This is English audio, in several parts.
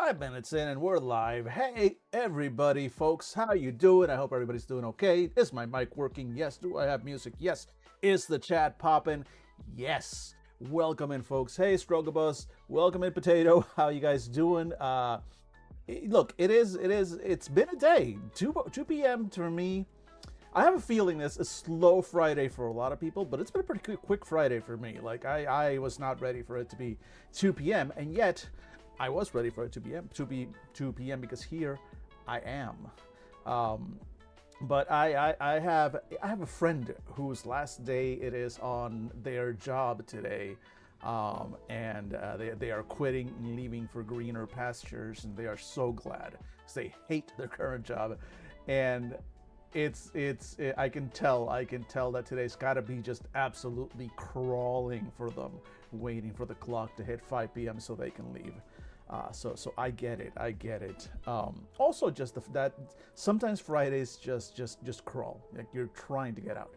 5 minutes in and we're live. Hey everybody, folks, how you doing? I hope everybody's doing okay. Is my mic working? Yes. Do I have music? Yes. Is the chat popping? Yes. Welcome in, folks. Hey Strogobus, welcome in, Potato. How you guys doing? Look, it's been a day. 2 p.m. for me. I have a feeling this is slow Friday for a lot of people, but it's been a pretty quick Friday for me. Like I was not ready for it to be 2 p.m. and yet I was ready for it to be 2 p.m. because here I am. But I have a friend whose last day it is on their job today, and they are quitting and leaving for greener pastures, and they are so glad because they hate their current job, and I can tell that today's got to be just absolutely crawling for them, waiting for the clock to hit 5 p.m. so they can leave. So I get it. Also, just that sometimes Fridays just crawl, like you're trying to get out.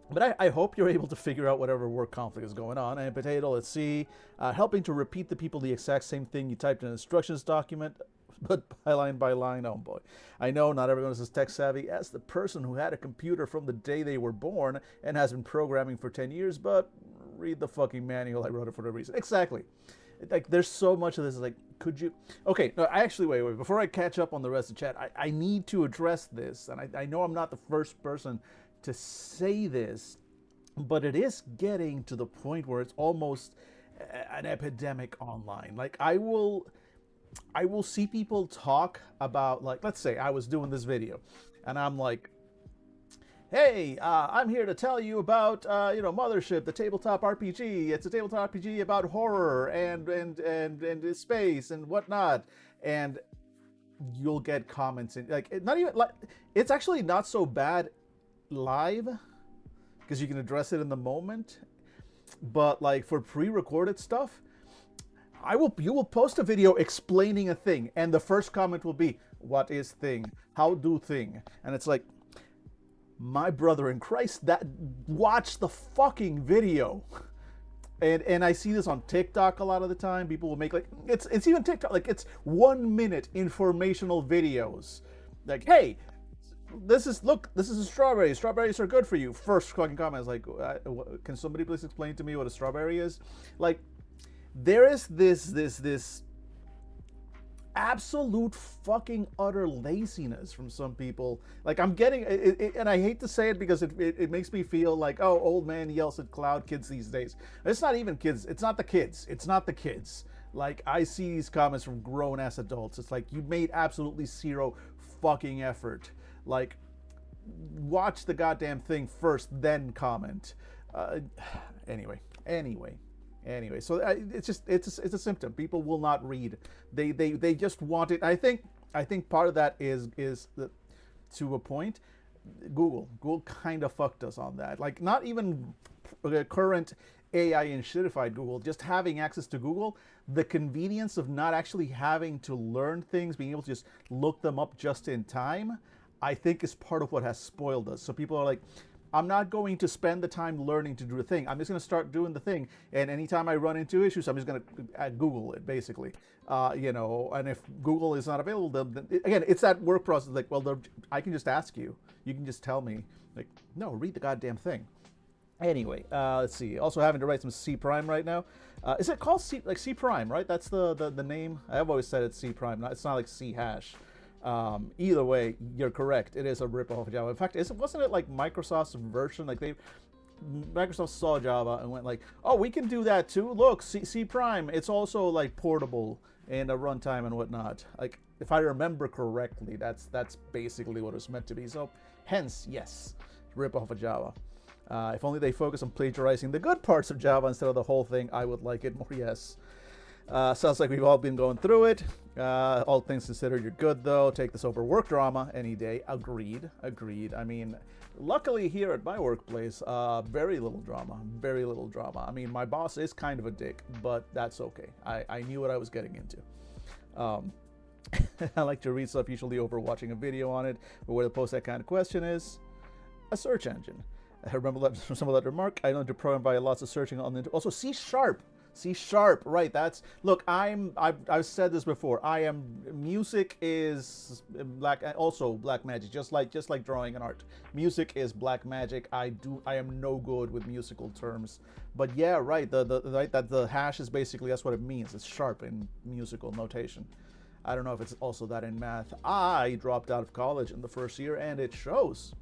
But I hope you're able to figure out whatever work conflict is going on. And Potato, let's see, helping to repeat the people the exact same thing you typed in an instructions document, but by line, oh boy. I know not everyone is as tech savvy as the person who had a computer from the day they were born and has been programming for 10 years, but read the fucking manual, I wrote it for no reason. Exactly. Like, there's so much of this, like, could you... Okay, no, actually, wait, before I catch up on the rest of the chat, I need to address this, and I know I'm not the first person to say this, but it is getting to the point where it's almost an epidemic online. Like, I will see people talk about, like, let's say I was doing this video, and I'm like, hey, I'm here to tell you about, Mothership, the tabletop RPG. It's a tabletop RPG about horror and space and whatnot. And you'll get comments in, like, not even like, it's actually not so bad live because you can address it in the moment. But like for pre-recorded stuff, you will post a video explaining a thing, and the first comment will be, "What is thing? How do thing?" And it's like, my brother in Christ, that watch the fucking video. And I see this on TikTok a lot of the time. People will make, like, it's even TikTok, like, it's 1 minute informational videos. Like, hey, this is a strawberry. Strawberries are good for you. First fucking comment is like, can somebody please explain to me what a strawberry is? Like, there is this absolute fucking utter laziness from some people. Like, I'm getting it, and I hate to say it because it makes me feel like, oh, old man yells at cloud kids these days. It's not even kids. It's not the kids. Like, I see these comments from grown ass adults. It's like, you made absolutely zero fucking effort. Like, watch the goddamn thing first, then comment. Anyway, so it's a symptom. People will not read. They just want it. I think part of that is to a point. Google kind of fucked us on that. Like, not even current AI and shitified Google, just having access to Google, the convenience of not actually having to learn things, being able to just look them up just in time, I think is part of what has spoiled us. So people are like, I'm not going to spend the time learning to do a thing. I'm just going to start doing the thing. And anytime I run into issues, I'm just going to Google it, basically. And if Google is not available, then again, it's that work process. Like, well, I can just ask you. You can just tell me. Like, no, read the goddamn thing. Anyway, let's see. Also having to write some C prime right now. Is it called C prime, right? That's the name. I've always said it's C prime. It's not like C hash. Either way, you're correct. It is a ripoff of Java. In fact, wasn't it like Microsoft's version? Like, Microsoft saw Java and went like, "Oh, we can do that too. Look, C prime. It's also like portable and a runtime and whatnot." Like, if I remember correctly, that's basically what it was meant to be. So, hence, yes, ripoff of Java. If only they focus on plagiarizing the good parts of Java instead of the whole thing, I would like it more. Yes. Sounds like we've all been going through it. All things considered, you're good though. Take this over work drama any day. Agreed. I mean, luckily here at my workplace, very little drama. I mean, my boss is kind of a dick, but that's okay. I knew what I was getting into. I like to read stuff usually over watching a video on it, but where to post that kind of question is a search engine. I remember some of that remark. I learned to program by lots of searching on the also C#. C sharp, right? That's look. I've said this before. I am music is black, also black magic. Just like drawing and art. Music is black magic. I am no good with musical terms, but yeah, right. The right that the hash is basically that's what it means. It's sharp in musical notation. I don't know if it's also that in math. I dropped out of college in the first year, and it shows.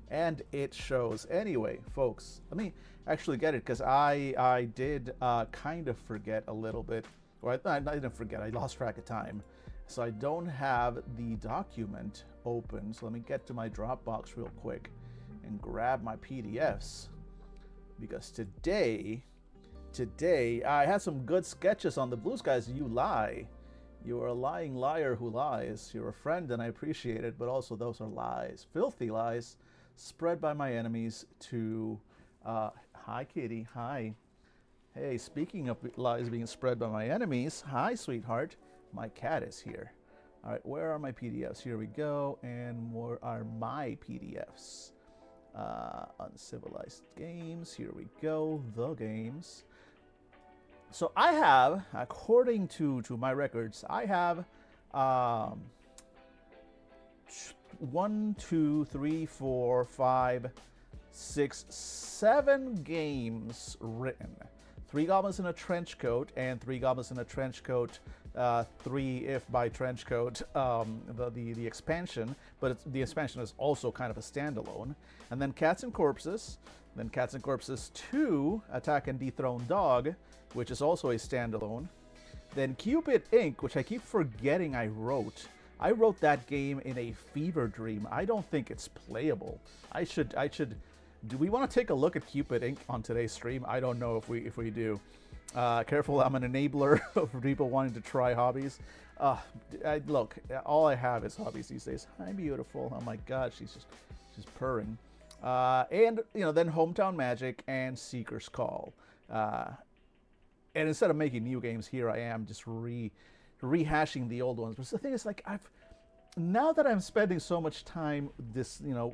And it shows. Anyway, folks, let me actually get it, because I did kind of forget a little bit. Or I didn't forget, I lost track of time. So I don't have the document open. So let me get to my Dropbox real quick and grab my PDFs. Because today I had some good sketches on the Blue Skies. You lie. You are a lying liar who lies. You're a friend and I appreciate it, but also those are lies. Filthy lies spread by my enemies to... hi, kitty. Hi. Hey, speaking of lies being spread by my enemies, hi, sweetheart. My cat is here. All right, where are my PDFs? Here we go. And where are my PDFs? Uncivilized games. Here we go. The games. So I have, according to my records, I have 1, 2, 3, 4, 5, 6, 7 games written. 3 Goblins in a Trenchcoat and 3 Goblins in a Trenchcoat 3 if by Trenchcoat, the expansion, but the expansion is also kind of a standalone. And then Cats and Corpses, then Cats and Corpses 2, Attack and Dethrone Dog, which is also a standalone. Then Cupid Inc., which I keep forgetting I wrote. I wrote that game in a fever dream. I don't think it's playable. I should. Do we want to take a look at Cupid Inc. on today's stream? I don't know if we do. Careful, I'm an enabler of people wanting to try hobbies. Look, all I have is hobbies these days. Hi, beautiful. Oh my God, she's purring. And then Hometown Magic and Seeker's Call. And instead of making new games, here I am just rehashing the old ones. But the thing is, like, now that I'm spending so much time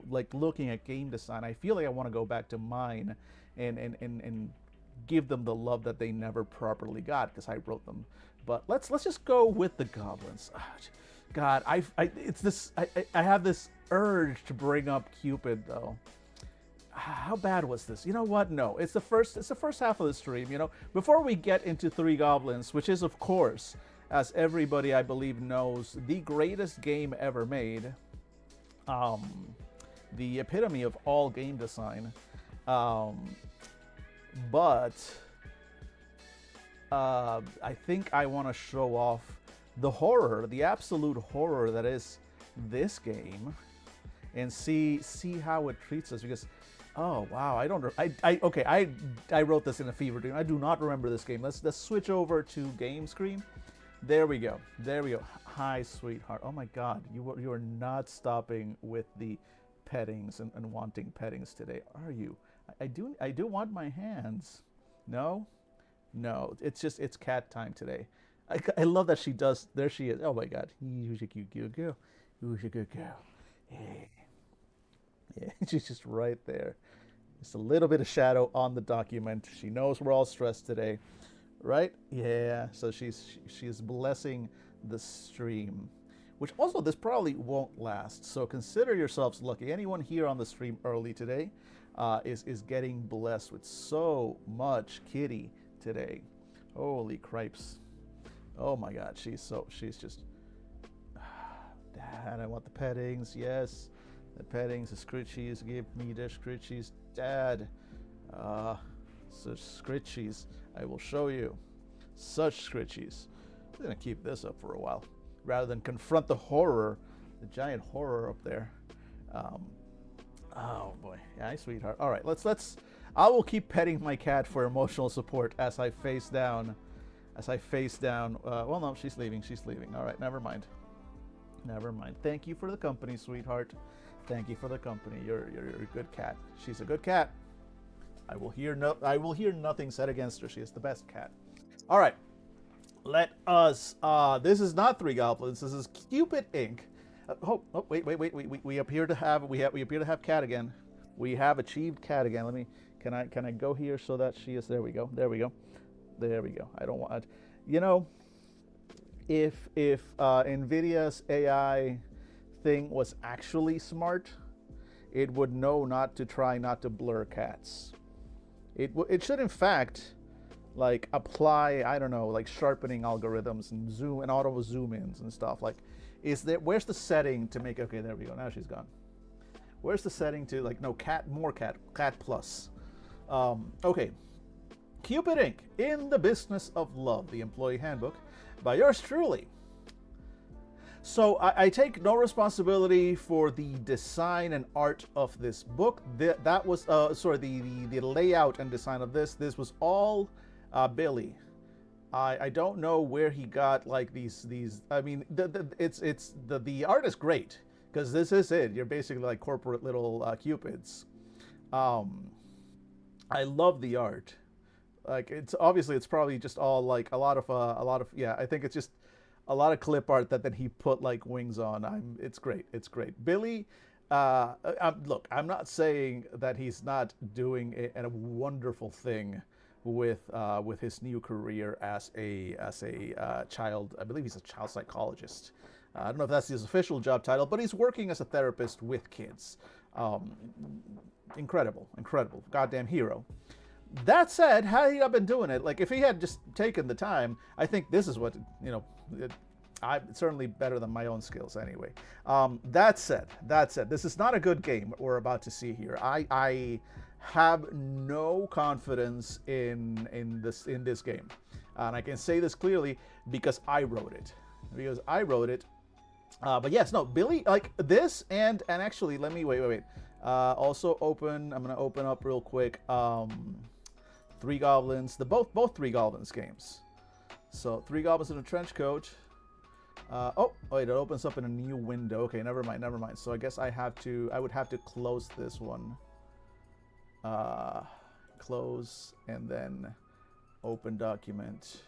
like looking at game design, I feel like I want to go back to mine and give them the love that they never properly got, because I wrote them. But let's just go with the Goblins. God, I have this urge to bring up Cupid though. How bad was this? You know what? No, it's the first half of the stream. Before we get into 3 Goblins, which is of course, as everybody I believe knows, the greatest game ever made, the epitome of all game design. But I think I want to show off the horror, the absolute horror that is this game, and see how it treats us. Because, oh wow, I wrote this in a fever dream. I do not remember this game. Let's switch over to game screen. There we go. Hi, sweetheart. Oh my God, you are not stopping with the pettings and wanting pettings today, are you? I do want my hands. No, it's cat time today. I love that she does. There she is. Oh my God, who's a cute girl? Who's a good girl? Yeah, she's just right there. Just a little bit of shadow on the document. She knows we're all stressed today, right? Yeah. So she's blessing the stream, which also this probably won't last. So consider yourselves lucky. Anyone here on the stream early today is getting blessed with so much kitty today. Holy cripes! Oh my God, she's just. Dad, I want the pettings. Yes, the pettings, the scritchies. Give me the scritchies, Dad. Such scritchies. I will show you. Such scritchies. I'm gonna keep this up for a while, rather than confront the horror, the giant horror up there. Oh boy, yeah, sweetheart. All right, let's. I will keep petting my cat for emotional support as I face down. Well, no, she's leaving. All right, never mind. Thank you for the company, sweetheart. Thank you for the company. You're a good cat. She's a good cat. I will hear nothing said against her. She is the best cat. All right. Let us. This is not 3 Goblins. This is Cupid Inc. Wait. We appear to have cat again. We have achieved cat again. Can I go here so that she is? There we go. There we go. I don't want, you know, if Nvidia's AI thing was actually smart, it would know not to try not to blur cats. It should in fact like apply, I don't know, like sharpening algorithms and zoom and auto zoom ins and stuff. Like, where's the setting to make, okay, there we go. Now she's gone. Where's the setting to like, no, cat plus. Okay. Cupid Inc. In the Business of Love, the Employee Handbook by yours truly. So I take no responsibility for the design and art of this book. That was, the layout and design of this. This was all Billy. I don't know where he got like these. I mean, the art is great because this is it. You're basically like corporate little cupids. I love the art. Like, it's probably just all like a lot of yeah. I think it's just a lot of clip art that then he put like wings on. It's great. It's great. Billy, look, I'm not saying that he's not doing a wonderful thing with his new career as a child. I believe he's a child psychologist. I don't know if that's his official job title, but he's working as a therapist with kids. Incredible, goddamn hero. That said, had he not been doing it, like if he had just taken the time, I think this is what, it's certainly better than my own skills anyway. That said, this is not a good game we're about to see here. I have no confidence in this game, and I can say this clearly because I wrote it. But yes, no, Billy, like this, and actually, let me wait. Also I'm gonna open up real quick. Three Goblins, both Three Goblins games. So Three Goblins in a Trenchcoat. Oh wait, it opens up in a new window. Okay, never mind. So I guess I would have to close this one. Close and then open document.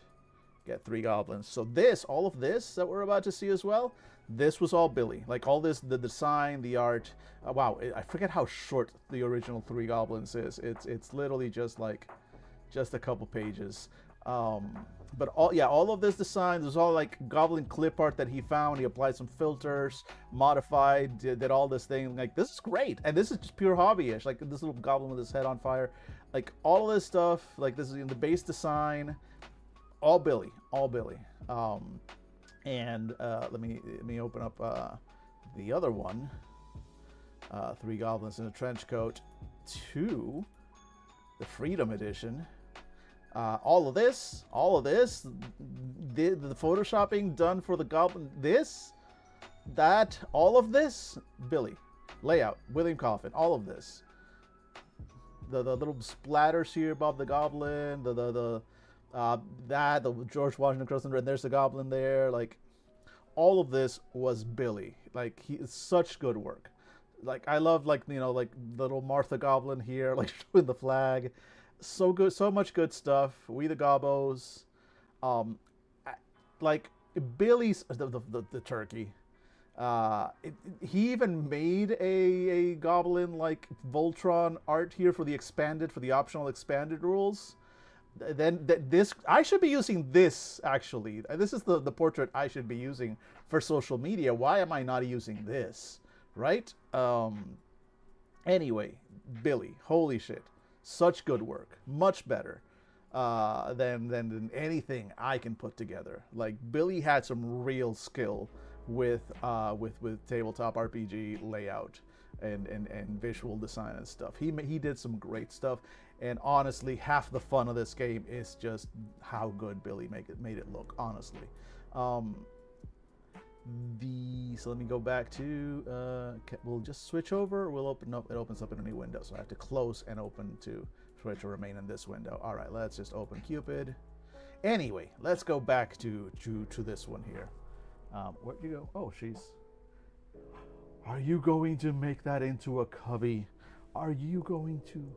Get Three Goblins. So all of this that we're about to see as well, this was all Billy. Like all this, the design, the art. Wow, I forget how short the original Three Goblins is. It's literally just a couple pages. But all of this design, there's all like goblin clip art that he found. He applied some filters, modified, did all this thing. Like, this is great, and this is just pure hobbyish. Like this little goblin with his head on fire, like all of this stuff. Like this is in the base design, all Billy. And let me open up the other one. Three Goblins in a Trenchcoat 2, the Freedom Edition. All of this, the photoshopping done for the goblin, all of this, Billy. Layout, William Coffin, all of this. The little splatters here above the goblin, the George Washington Crossing Red, there's the goblin there, like, all of this was Billy. Like, it's such good work. Like, I love, like, like little Martha Goblin here, like, showing the flag. So good, so much good stuff. We the Gobbos, like Billy's the turkey. He even made a goblin like Voltron art here for the optional expanded rules. Then this, I should be using this actually. This is the portrait I should be using for social media. Why am I not using this? Right? Anyway, Billy, holy shit. Such good work, much better than anything I can put together. Like, Billy had some real skill with tabletop RPG layout and visual design and stuff. He did some great stuff, and honestly, half the fun of this game is just how good Billy made it look. Honestly, so let me go back to, we'll just switch over. We'll open up, it opens up in a new window. So I have to close and open for it to remain in this window. All right, let's just open Cupid. Anyway, let's go back to this one here. Where'd you go? Oh, are you going to make that into a cubby? Are you going to?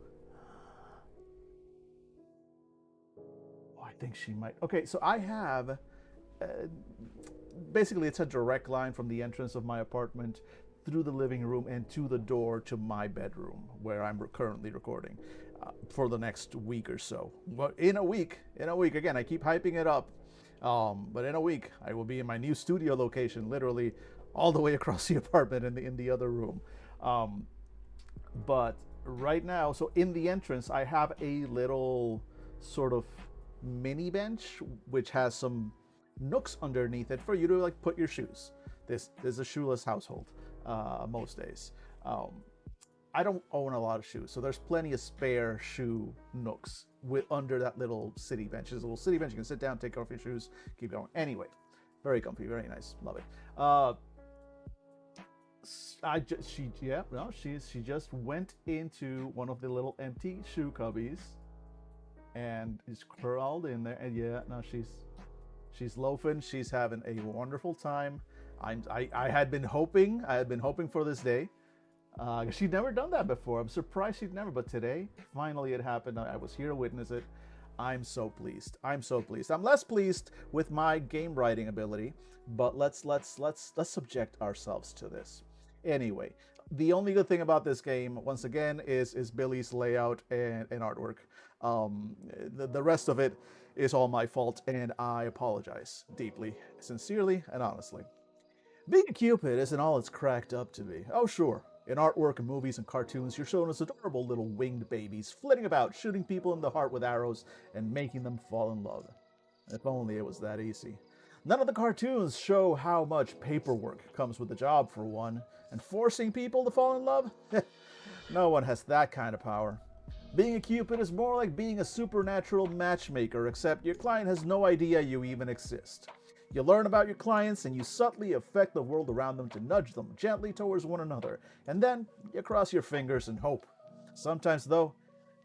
Oh, I think she might. Okay, so I have, basically, it's a direct line from the entrance of my apartment through the living room and to the door to my bedroom where I'm currently recording for the next week or so. But in a week, again, I keep hyping it up. But in a week, I will be in my new studio location, literally all the way across the apartment in the other room. But right now, so in the entrance, I have a little sort of mini bench which has some nooks underneath it for you to like put your shoes. This is a shoeless household most days. I don't own a lot of shoes, so there's plenty of spare shoe nooks under that little city bench. There's a little city bench. You can sit down, take off your shoes, keep going. Anyway, very comfy, very nice. Love it. She just went into one of the little empty shoe cubbies and is crawled in there. And yeah, no, she's loafing. She's having a wonderful time. I had been hoping for this day. She'd never done that before. I'm surprised she'd never, but today, finally it happened. I was here to witness it. I'm so pleased. I'm less pleased with my game writing ability, but let's subject ourselves to this. Anyway, the only good thing about this game, once again, is Billy's layout and artwork. The rest of it is all my fault, and I apologize deeply, sincerely, and honestly. Being a Cupid isn't all it's cracked up to be. Oh, sure. In artwork and movies and cartoons, you're shown as adorable little winged babies flitting about, shooting people in the heart with arrows and making them fall in love. If only it was that easy. None of the cartoons show how much paperwork comes with the job, for one, and forcing people to fall in love? No one has that kind of power. Being a Cupid is more like being a supernatural matchmaker, except your client has no idea you even exist. You learn about your clients and you subtly affect the world around them to nudge them gently towards one another, and then you cross your fingers and hope. Sometimes, though,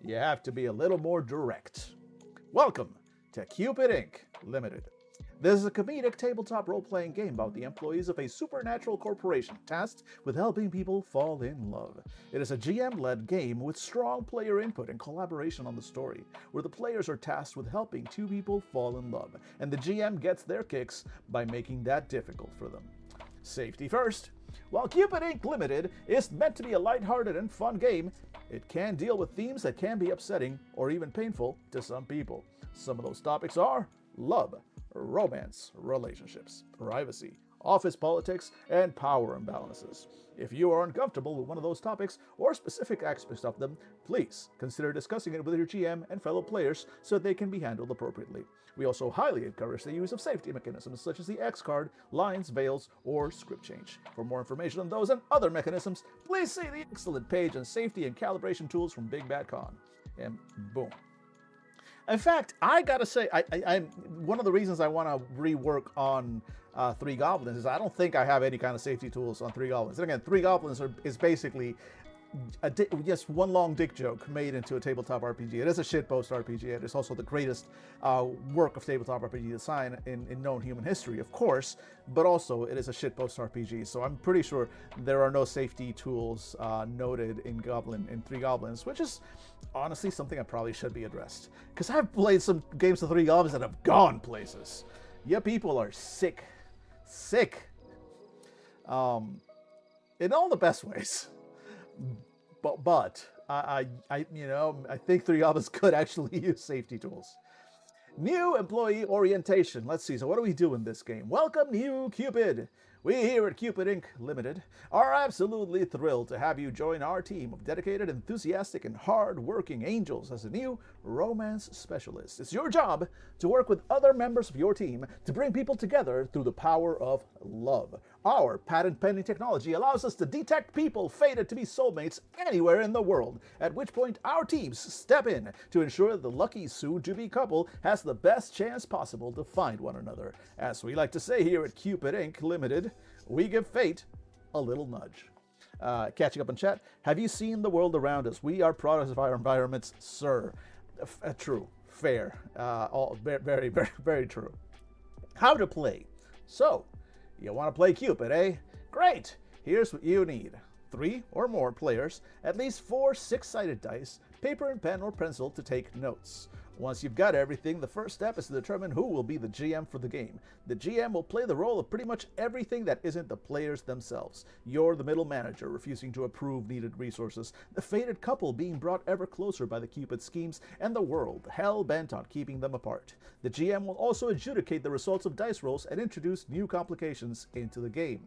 you have to be a little more direct. Welcome to Cupid Inc. Limited. This is a comedic tabletop role-playing game about the employees of a supernatural corporation tasked with helping people fall in love. It is a GM-led game with strong player input and collaboration on the story, where the players are tasked with helping two people fall in love, and the GM gets their kicks by making that difficult for them. Safety first. While Cupid Inc. Limited is meant to be a lighthearted and fun game, it can deal with themes that can be upsetting or even painful to some people. Some of those topics are love, romance, relationships, privacy, office politics, and power imbalances. If you are uncomfortable with one of those topics or specific aspects of them, please consider discussing it with your GM and fellow players so they can be handled appropriately. We also highly encourage the use of safety mechanisms such as the X card, lines, veils, or script change. For more information on those and other mechanisms, please see the excellent page on safety and calibration tools from Big Bad Con. And boom. In fact, I gotta say, I'm one of the reasons I want to rework on Three Goblins is I don't think I have any kind of safety tools on Three Goblins. And again, Three Goblins is basically just one long dick joke made into a tabletop RPG. It is a shitpost RPG. It is also the greatest work of tabletop RPG design in known human history, of course, but also it is a shitpost RPG. So I'm pretty sure there are no safety tools noted in Three Goblins, which is honestly something that probably should be addressed. Because I've played some games of Three Goblins that have gone places. Yeah, people are sick. In all the best ways. But I think Three Goblins could actually use safety tools. New employee orientation. Let's see. So what do we do in this game? Welcome, new Cupid. We here at Cupid Inc. Limited are absolutely thrilled to have you join our team of dedicated, enthusiastic, and hard-working angels as a new romance specialist. It's your job to work with other members of your team to bring people together through the power of love. Our patent-pending technology allows us to detect people fated to be soulmates anywhere in the world, at which point our teams step in to ensure that the lucky soon-to-be couple has the best chance possible to find one another. As we like to say here at Cupid Inc. Limited, we give fate a little nudge. Catching up on chat, have you seen the world around us? We are products of our environments, sir. True, fair, all very, very, very true. How to play. So, you want to play Cupid, eh? Great! Here's what you need. 3 or more players, at least 4 6-sided dice, paper and pen or pencil to take notes. Once you've got everything, the first step is to determine who will be the GM for the game. The GM will play the role of pretty much everything that isn't the players themselves. You're the middle manager, refusing to approve needed resources, the fated couple being brought ever closer by the Cupid schemes, and the world hell-bent on keeping them apart. The GM will also adjudicate the results of dice rolls and introduce new complications into the game.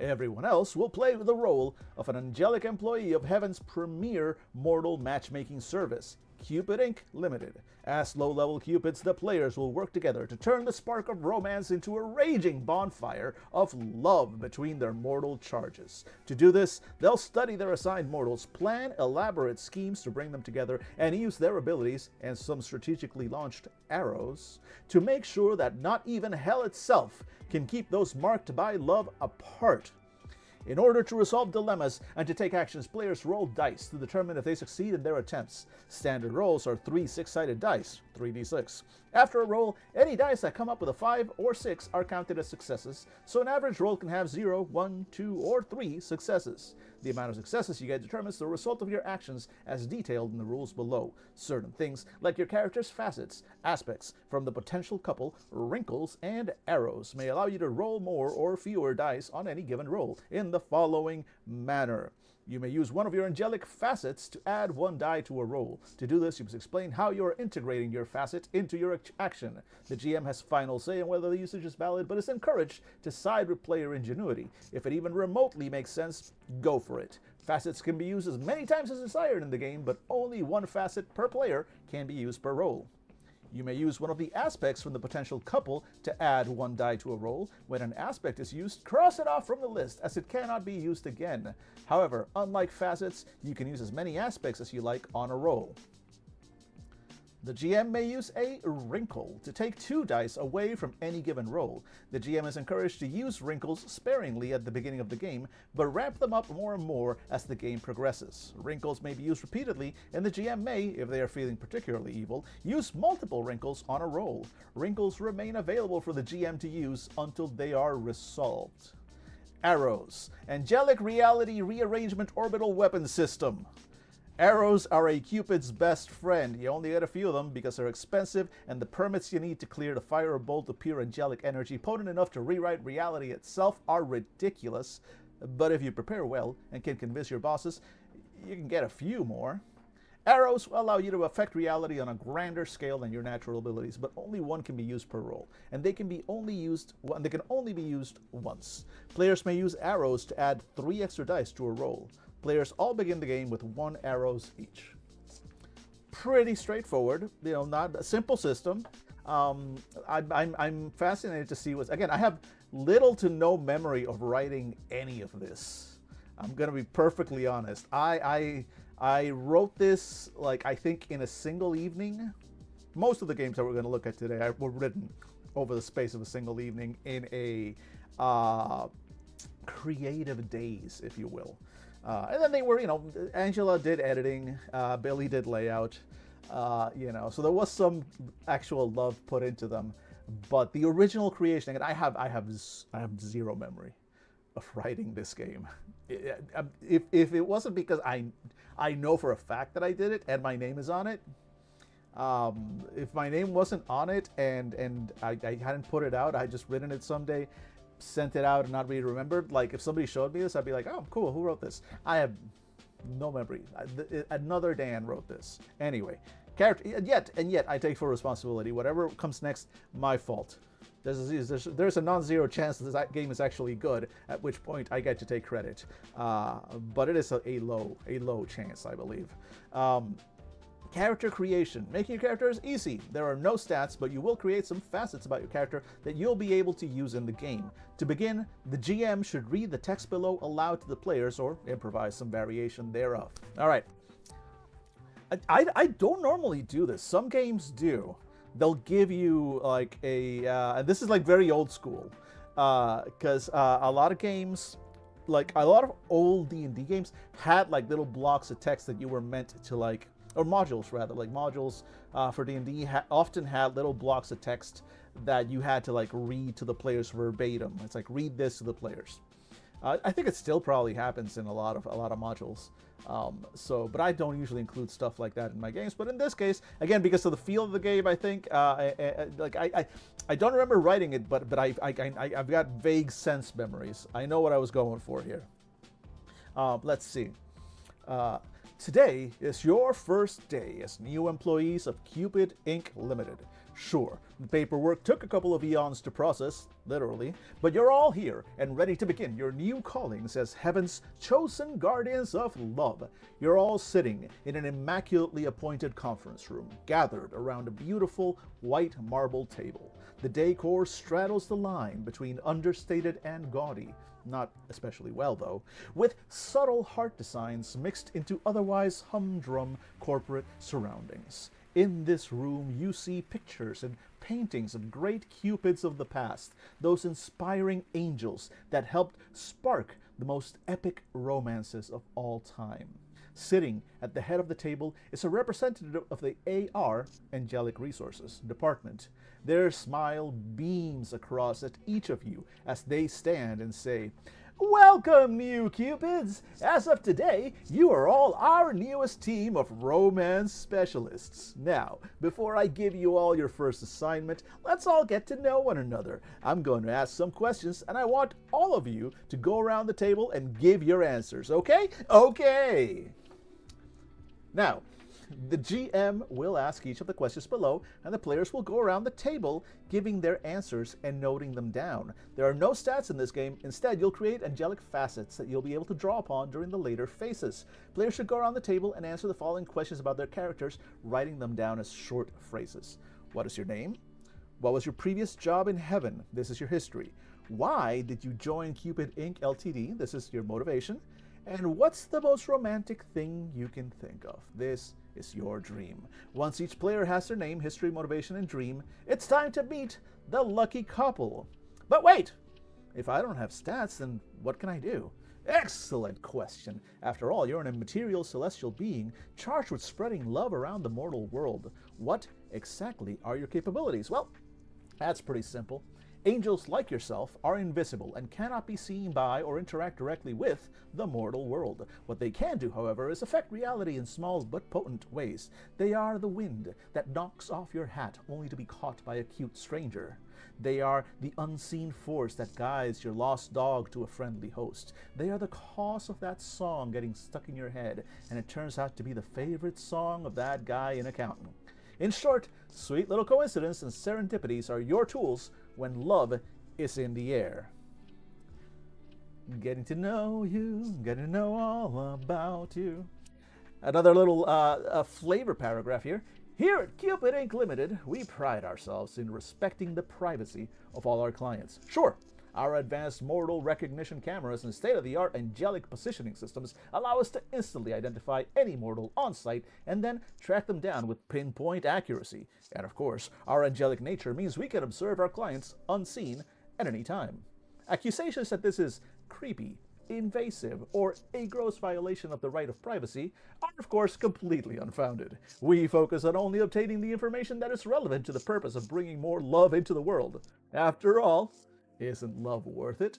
Everyone else will play the role of an angelic employee of Heaven's premier mortal matchmaking service, Cupid Inc. Limited. As low-level Cupids, the players will work together to turn the spark of romance into a raging bonfire of love between their mortal charges. To do this, they'll study their assigned mortals, plan elaborate schemes to bring them together, and use their abilities, and some strategically launched arrows, to make sure that not even hell itself can keep those marked by love apart. In order to resolve dilemmas and to take actions, players roll dice to determine if they succeed in their attempts. Standard rolls are 3 six-sided dice, 3d6. After a roll, any dice that come up with a 5 or 6 are counted as successes, so an average roll can have 0, 1, 2, or 3 successes. The amount of successes you get determines the result of your actions as detailed in the rules below. Certain things, like your character's facets, aspects from the potential couple, wrinkles, and arrows, may allow you to roll more or fewer dice on any given roll in the following manner. You may use one of your angelic facets to add 1 die to a roll. To do this, you must explain how you are integrating your facet into your action. The GM has final say on whether the usage is valid, but is encouraged to side with player ingenuity. If it even remotely makes sense, go for it. Facets can be used as many times as desired in the game, but only 1 facet per player can be used per roll. You may use one of the aspects from the potential couple to add 1 die to a roll. When an aspect is used, cross it off from the list, as it cannot be used again. However, unlike facets, you can use as many aspects as you like on a roll. The GM may use a wrinkle to take 2 dice away from any given roll. The GM is encouraged to use wrinkles sparingly at the beginning of the game, but ramp them up more and more as the game progresses. Wrinkles may be used repeatedly, and the GM may, if they are feeling particularly evil, use multiple wrinkles on a roll. Wrinkles remain available for the GM to use until they are resolved. Arrows. Angelic Reality Rearrangement Orbital Weapon System. Arrows are a Cupid's best friend. You only get a few of them because they're expensive, and the permits you need to clear to fire a bolt of pure angelic energy potent enough to rewrite reality itself are ridiculous. But if you prepare well and can convince your bosses, you can get a few more. Arrows will allow you to affect reality on a grander scale than your natural abilities, but only 1 can be used per roll, and they can only be used once. Players may use arrows to add 3 extra dice to a roll. Players all begin the game with 1 arrows each. Pretty straightforward, not a simple system. I'm fascinated to see what's... Again, I have little to no memory of writing any of this. I'm going to be perfectly honest. I wrote this, I think, in a single evening. Most of the games that we're going to look at today were written over the space of a single evening in a creative days, if you will. And then they were, Angela did editing, Billy did layout, so there was some actual love put into them. But the original creation, and I have 0 memory of writing this game. If it wasn't because I know for a fact that I did it and my name is on it, if my name wasn't on it and I hadn't put it out, I had just written it someday, sent it out and not really remembered. If somebody showed me this, I'd be like, oh, cool, who wrote this? I have no memory. Another Dan wrote this. Anyway, and yet I take full responsibility. Whatever comes next, my fault. There's a non-zero chance that this game is actually good, at which point I get to take credit. But it is a low chance, I believe. Character creation. Making your character is easy. There are no stats, but you will create some facets about your character that you'll be able to use in the game. To begin, the GM should read the text below aloud to the players or improvise some variation thereof. All right. I don't normally do this. Some games do. They'll give you and this is very old school, because a lot of games, a lot of old D&D games had little blocks of text that you were meant to or modules rather, modules for D&D often had little blocks of text that you had to read to the players verbatim. It's read this to the players. I think it still probably happens in a lot of modules. But I don't usually include stuff like that in my games. But in this case, again, because of the feel of the game, I think I don't remember writing it, but I've got vague sense memories. I know what I was going for here. Let's see. Today is your first day as new employees of Cupid Inc. Limited. Sure, the paperwork took a couple of eons to process, literally, but you're all here and ready to begin your new callings as Heaven's chosen guardians of love. You're all sitting in an immaculately appointed conference room, gathered around a beautiful white marble table. The decor straddles the line between understated and gaudy, not especially well though, with subtle heart designs mixed into otherwise humdrum corporate surroundings. In this room, you see pictures and paintings of great cupids of the past, those inspiring angels that helped spark the most epic romances of all time. Sitting at the head of the table is a representative of the AR, Angelic Resources, department. Their smile beams across at each of you as they stand and say, "Welcome, new Cupids! As of today, you are all our newest team of romance specialists. Now, before I give you all your first assignment, let's all get to know one another. I'm going to ask some questions, and I want all of you to go around the table and give your answers, okay? Okay! Now, the GM will ask each of the questions below, and the players will go around the table giving their answers and noting them down. There are no stats in this game. Instead, you'll create angelic facets that you'll be able to draw upon during the later phases. Players should go around the table and answer the following questions about their characters, writing them down as short phrases. What is your name? What was your previous job in heaven? This is your history. Why did you join Cupid Inc. Ltd.? This is your motivation. And what's the most romantic thing you can think of? This is your dream. Once each player has their name, history, motivation, and dream, it's time to meet the lucky couple. But wait! If I don't have stats, then what can I do? Excellent question. After all, you're an immaterial celestial being charged with spreading love around the mortal world. What exactly are your capabilities? Well, that's pretty simple. Angels, like yourself, are invisible and cannot be seen by or interact directly with the mortal world. What they can do, however, is affect reality in small but potent ways. They are the wind that knocks off your hat only to be caught by a cute stranger. They are the unseen force that guides your lost dog to a friendly host. They are the cause of that song getting stuck in your head, and it turns out to be the favorite song of that guy in accounting. In short, sweet little coincidence and serendipities are your tools when love is in the air. Getting to know you, getting to know all about you. Another little flavor paragraph here. Here at Cupid Inc. Limited, we pride ourselves in respecting the privacy of all our clients. Sure, our advanced mortal recognition cameras and state-of-the-art angelic positioning systems allow us to instantly identify any mortal on site and then track them down with pinpoint accuracy. And of course, our angelic nature means we can observe our clients unseen at any time. Accusations that this is creepy, invasive, or a gross violation of the right of privacy are of course completely unfounded. We focus on only obtaining the information that is relevant to the purpose of bringing more love into the world. After all, isn't love worth it?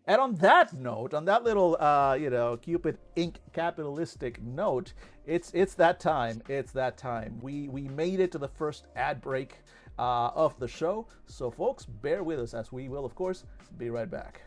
And on that note, on that little, Cupid Inc. capitalistic note, it's that time. It's that time. We made it to the first ad break of the show. So folks, bear with us as we will, of course, be right back.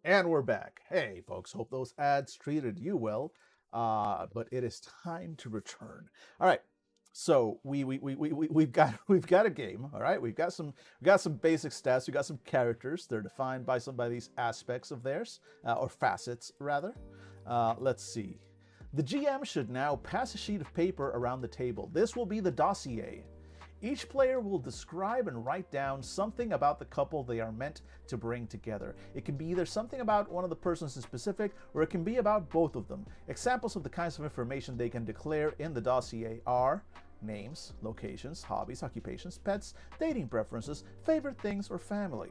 And we're back. Hey, folks, hope those ads treated you well. But it is time to return. All right. So we've got a game. All right, we've got some basic stats. We got some characters. They're defined by some by these aspects of theirs, or facets rather. Let's see. The GM should now pass a sheet of paper around the table. This will be the dossier. Each player will describe and write down something about the couple they are meant to bring together. It can be either something about one of the persons in specific, or it can be about both of them. Examples of the kinds of information they can declare in the dossier are names, locations, hobbies, occupations, pets, dating preferences, favorite things, or family.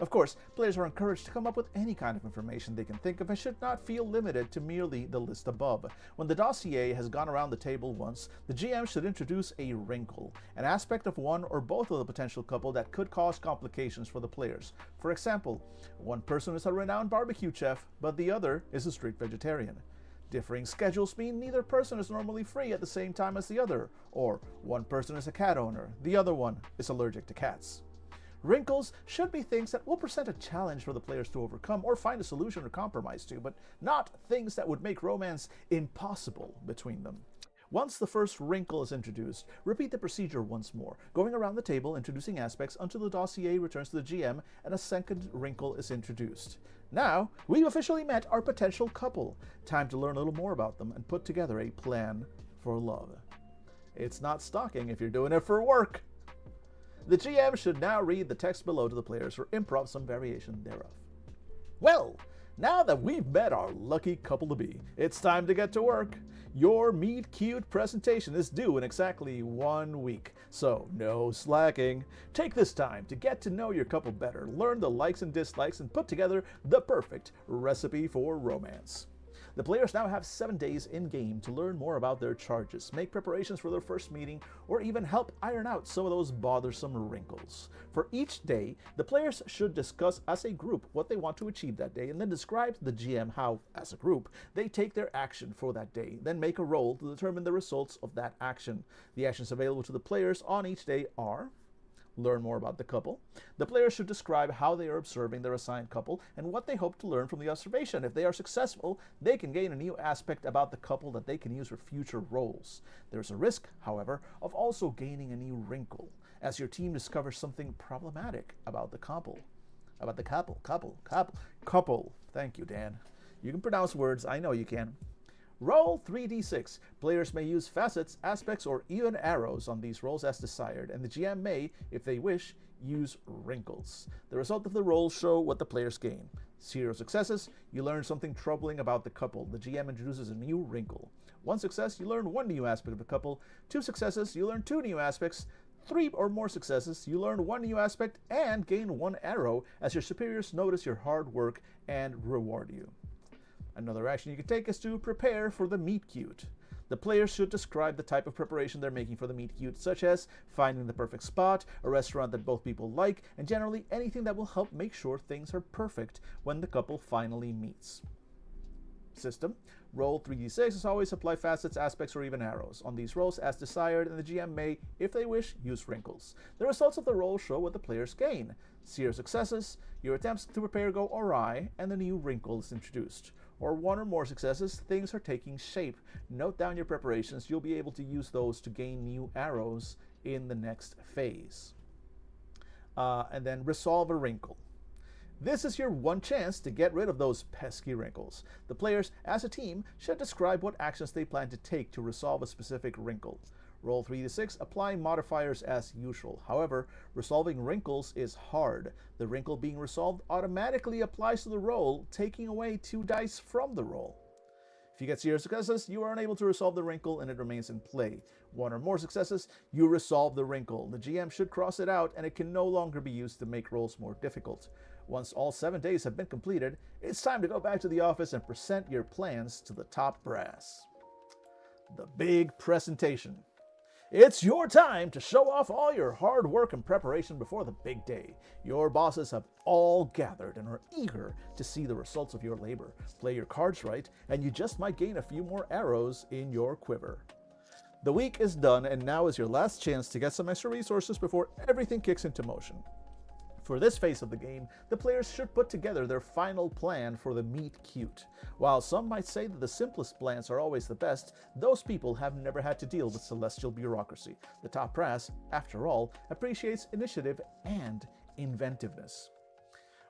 Of course, players are encouraged to come up with any kind of information they can think of and should not feel limited to merely the list above. When the dossier has gone around the table once, the GM should introduce a wrinkle, an aspect of one or both of the potential couple that could cause complications for the players. For example, one person is a renowned barbecue chef, but the other is a strict vegetarian. Differing schedules mean neither person is normally free at the same time as the other, or one person is a cat owner, the other one is allergic to cats. Wrinkles should be things that will present a challenge for the players to overcome or find a solution or compromise to, but not things that would make romance impossible between them. Once the first wrinkle is introduced, repeat the procedure once more, going around the table introducing aspects until the dossier returns to the GM and a second wrinkle is introduced. Now, we've officially met our potential couple. Time to learn a little more about them and put together a plan for love. It's not stalking if you're doing it for work. The GM should now read the text below to the players or improv some variation thereof. Well, now that we've met our lucky couple-to-be, it's time to get to work. Your Meet Cute presentation is due in exactly 1 week, so no slacking. Take this time to get to know your couple better, learn the likes and dislikes, and put together the perfect recipe for romance. The players now have 7 days in-game to learn more about their charges, make preparations for their first meeting, or even help iron out some of those bothersome wrinkles. For each day, the players should discuss as a group what they want to achieve that day, and then describe to the GM how, as a group, they take their action for that day, then make a roll to determine the results of that action. The actions available to the players on each day are: learn more about the couple. The players should describe how they are observing their assigned couple and what they hope to learn from the observation. If they are successful, they can gain a new aspect about the couple that they can use for future roles. There's a risk, however, of also gaining a new wrinkle, as your team discovers something problematic about the couple. Couple. Thank you, Dan. You can pronounce words, I know you can. Roll 3d6. Players may use facets, aspects, or even arrows on these rolls as desired, and the GM may, if they wish, use wrinkles. The result of the rolls show what the players gain. 0 successes, you learn something troubling about the couple. The GM introduces a new wrinkle. 1 success, you learn 1 new aspect of the couple. 2 successes, you learn 2 new aspects. 3 or more successes, you learn 1 new aspect and gain 1 arrow as your superiors notice your hard work and reward you. Another action you can take is to prepare for the Meet Cute. The players should describe the type of preparation they're making for the Meet Cute, such as finding the perfect spot, a restaurant that both people like, and generally anything that will help make sure things are perfect when the couple finally meets. System. Roll 3d6 as always, apply facets, aspects, or even arrows on these rolls as desired, and the GM may, if they wish, use wrinkles. The results of the roll show what the players gain. 0 successes, your attempts to prepare go awry, and the new wrinkle is introduced. Or 1 or more successes, things are taking shape. Note down your preparations, you'll be able to use those to gain new arrows in the next phase. And then resolve a wrinkle. This is your one chance to get rid of those pesky wrinkles. The players, as a team, should describe what actions they plan to take to resolve a specific wrinkle. Roll 3d6, apply modifiers as usual. However, resolving wrinkles is hard. The wrinkle being resolved automatically applies to the roll, taking away 2 dice from the roll. If you get 0 successes, you are unable to resolve the wrinkle and it remains in play. 1 or more successes, you resolve the wrinkle. The GM should cross it out and it can no longer be used to make rolls more difficult. Once all 7 days have been completed, it's time to go back to the office and present your plans to the top brass. The big presentation. It's your time to show off all your hard work and preparation before the big day. Your bosses have all gathered and are eager to see the results of your labor. Play your cards right, and you just might gain a few more arrows in your quiver. The week is done, and now is your last chance to get some extra resources before everything kicks into motion. For this phase of the game, the players should put together their final plan for the meet cute. While some might say that the simplest plans are always the best, those people have never had to deal with celestial bureaucracy. The top brass, after all, appreciates initiative and inventiveness.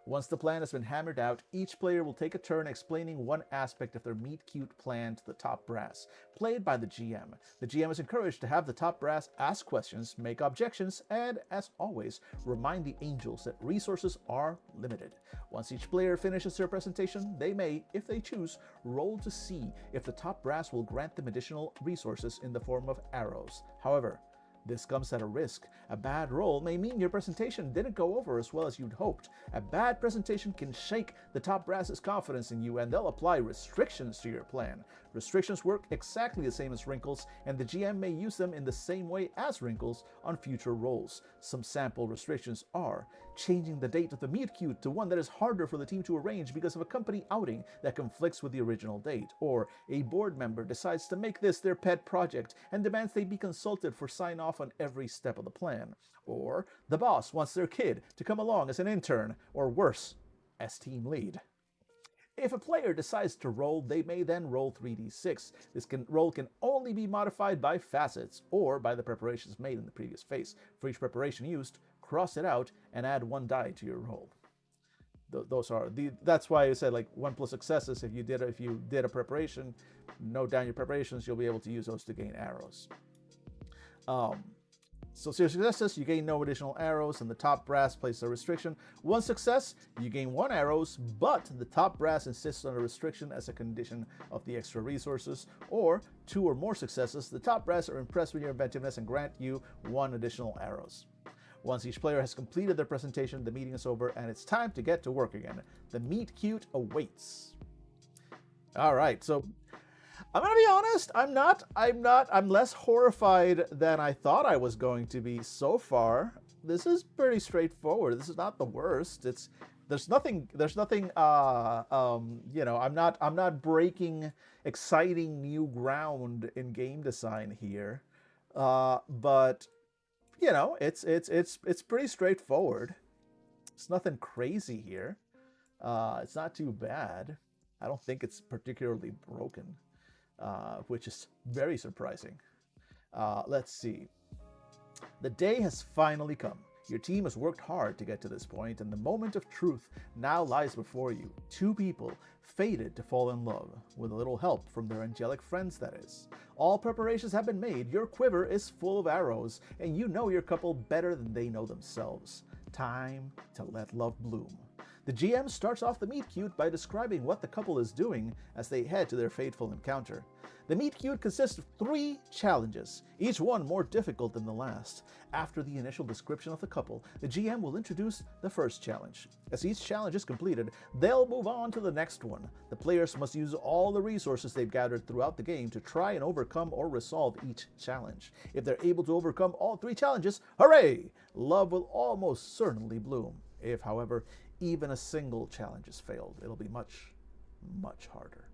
Once the plan has been hammered out, each player will take a turn explaining one aspect of their meet cute plan to the top brass, played by the GM. The GM is encouraged to have the top brass ask questions, make objections, and, as always, remind the angels that resources are limited. Once each player finishes their presentation, they may, if they choose, roll to see if the top brass will grant them additional resources in the form of arrows. However, this comes at a risk. A bad roll may mean your presentation didn't go over as well as you'd hoped. A bad presentation can shake the top brass's confidence in you, and they'll apply restrictions to your plan. Restrictions work exactly the same as wrinkles, and the GM may use them in the same way as wrinkles on future rolls. Some sample restrictions are changing the date of the meet cute to one that is harder for the team to arrange because of a company outing that conflicts with the original date, or a board member decides to make this their pet project and demands they be consulted for sign-off on every step of the plan, or the boss wants their kid to come along as an intern, or worse, as team lead. If a player decides to roll, they may then roll 3d6. This roll can only be modified by facets or by the preparations made in the previous phase. For each preparation used, cross it out and add 1 die to your roll. That's why I said like 1 plus successes. If you did a preparation, note down your preparations. You'll be able to use those to gain arrows. So 0 successes, you gain no additional arrows, and the top brass places a restriction. 1 success, you gain 1 arrows, but the top brass insists on a restriction as a condition of the extra resources. Or 2 or more successes, the top brass are impressed with your inventiveness and grant you 1 additional arrows. Once each player has completed their presentation, the meeting is over, and it's time to get to work again. The meet cute awaits. All right, so I'm gonna be honest, I'm less horrified than I thought I was going to be so far. This is pretty straightforward. This is not the worst. There's nothing, I'm not breaking exciting new ground in game design here. But it's pretty straightforward. It's nothing crazy here. It's not too bad. I don't think it's particularly broken. Which is very surprising. Let's see. The day has finally come. Your team has worked hard to get to this point, and the moment of truth now lies before you. 2 people, fated to fall in love, with a little help from their angelic friends, that is. All preparations have been made, your quiver is full of arrows, and you know your couple better than they know themselves. Time to let love bloom. The GM starts off the meet cute by describing what the couple is doing as they head to their fateful encounter. The meet cute consists of 3 challenges, each one more difficult than the last. After the initial description of the couple, the GM will introduce the first challenge. As each challenge is completed, they'll move on to the next one. The players must use all the resources they've gathered throughout the game to try and overcome or resolve each challenge. If they're able to overcome all 3 challenges, hooray! Love will almost certainly bloom. If, however, even a single challenge is failed, it'll be much, much harder.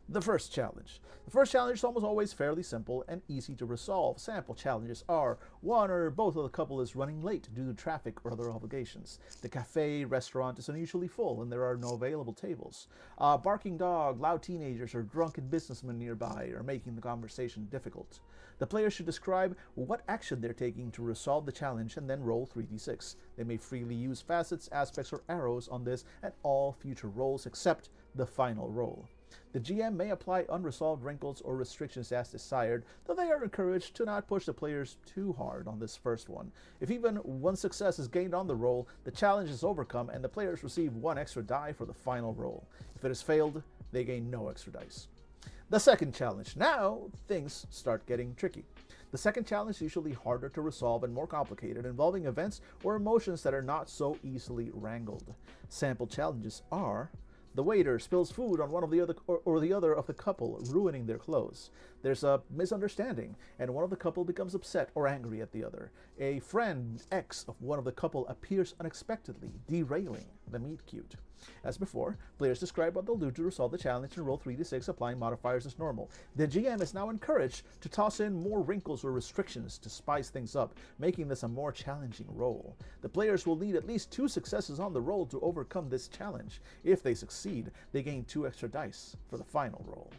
The first challenge. The first challenge is almost always fairly simple and easy to resolve. Sample challenges are 1 or both of the couple is running late due to traffic or other obligations. The cafe, restaurant is unusually full and there are no available tables. A barking dog, loud teenagers, or drunken businessmen nearby are making the conversation difficult. The players should describe what action they're taking to resolve the challenge and then roll 3d6. They may freely use facets, aspects, or arrows on this and all future rolls except the final roll. The GM may apply unresolved wrinkles or restrictions as desired, though they are encouraged to not push the players too hard on this first one. If even 1 success is gained on the roll, the challenge is overcome and the players receive 1 extra die for the final roll. If it is failed, they gain no extra dice. The second challenge. Now, things start getting tricky. The second challenge is usually harder to resolve and more complicated, involving events or emotions that are not so easily wrangled. Sample challenges are: the waiter spills food on one of the other of the couple, ruining their clothes. There's a misunderstanding, and one of the couple becomes upset or angry at the other. A friend, ex of one of the couple, appears unexpectedly, derailing the meet cute. As before, players describe what they'll do to resolve the challenge and roll 3d6, applying modifiers as normal. The GM is now encouraged to toss in more wrinkles or restrictions to spice things up, making this a more challenging roll. The players will need at least 2 successes on the roll to overcome this challenge. If they succeed, they gain 2 extra dice for the final roll.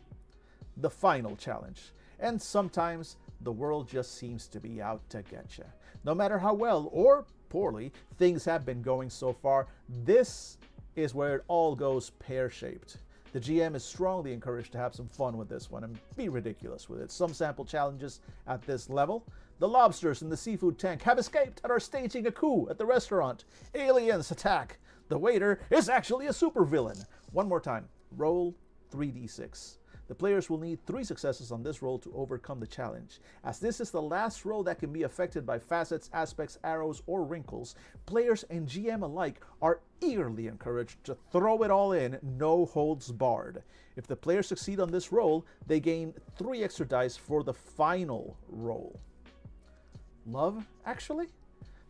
The final challenge. And sometimes the world just seems to be out to get you. No matter how well or poorly things have been going so far, this is where it all goes pear-shaped. The GM is strongly encouraged to have some fun with this one and be ridiculous with it. Some sample challenges at this level. The lobsters in the seafood tank have escaped and are staging a coup at the restaurant. Aliens attack. The waiter is actually a supervillain. One more time. Roll 3d6. The players will need 3 successes on this roll to overcome the challenge. As this is the last roll that can be affected by facets, aspects, arrows, or wrinkles, players and GM alike are eagerly encouraged to throw it all in, no holds barred. If the players succeed on this roll, they gain 3 extra dice for the final roll. Love, actually?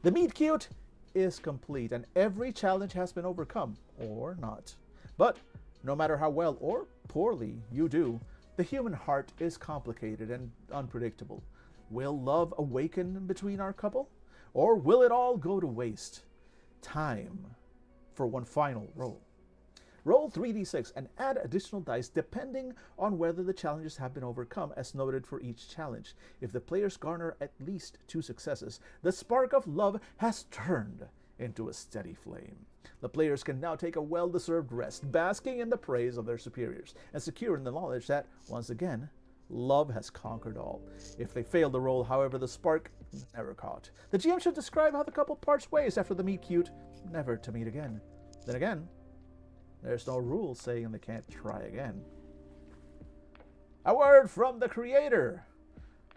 The meet cute is complete, and every challenge has been overcome, or not. But no matter how well or poorly you do, the human heart is complicated and unpredictable. Will love awaken between our couple? Or will it all go to waste? Time for one final roll. Roll 3d6 and add additional dice depending on whether the challenges have been overcome, as noted for each challenge. If the players garner at least 2 successes, the spark of love has turned into a steady flame. The players can now take a well-deserved rest, basking in the praise of their superiors, and secure in the knowledge that, once again, love has conquered all. If they fail the roll, however, the spark never caught. The GM should describe how the couple parts ways after the meet cute, never to meet again. Then again, there's no rule saying they can't try again. A word from the creator.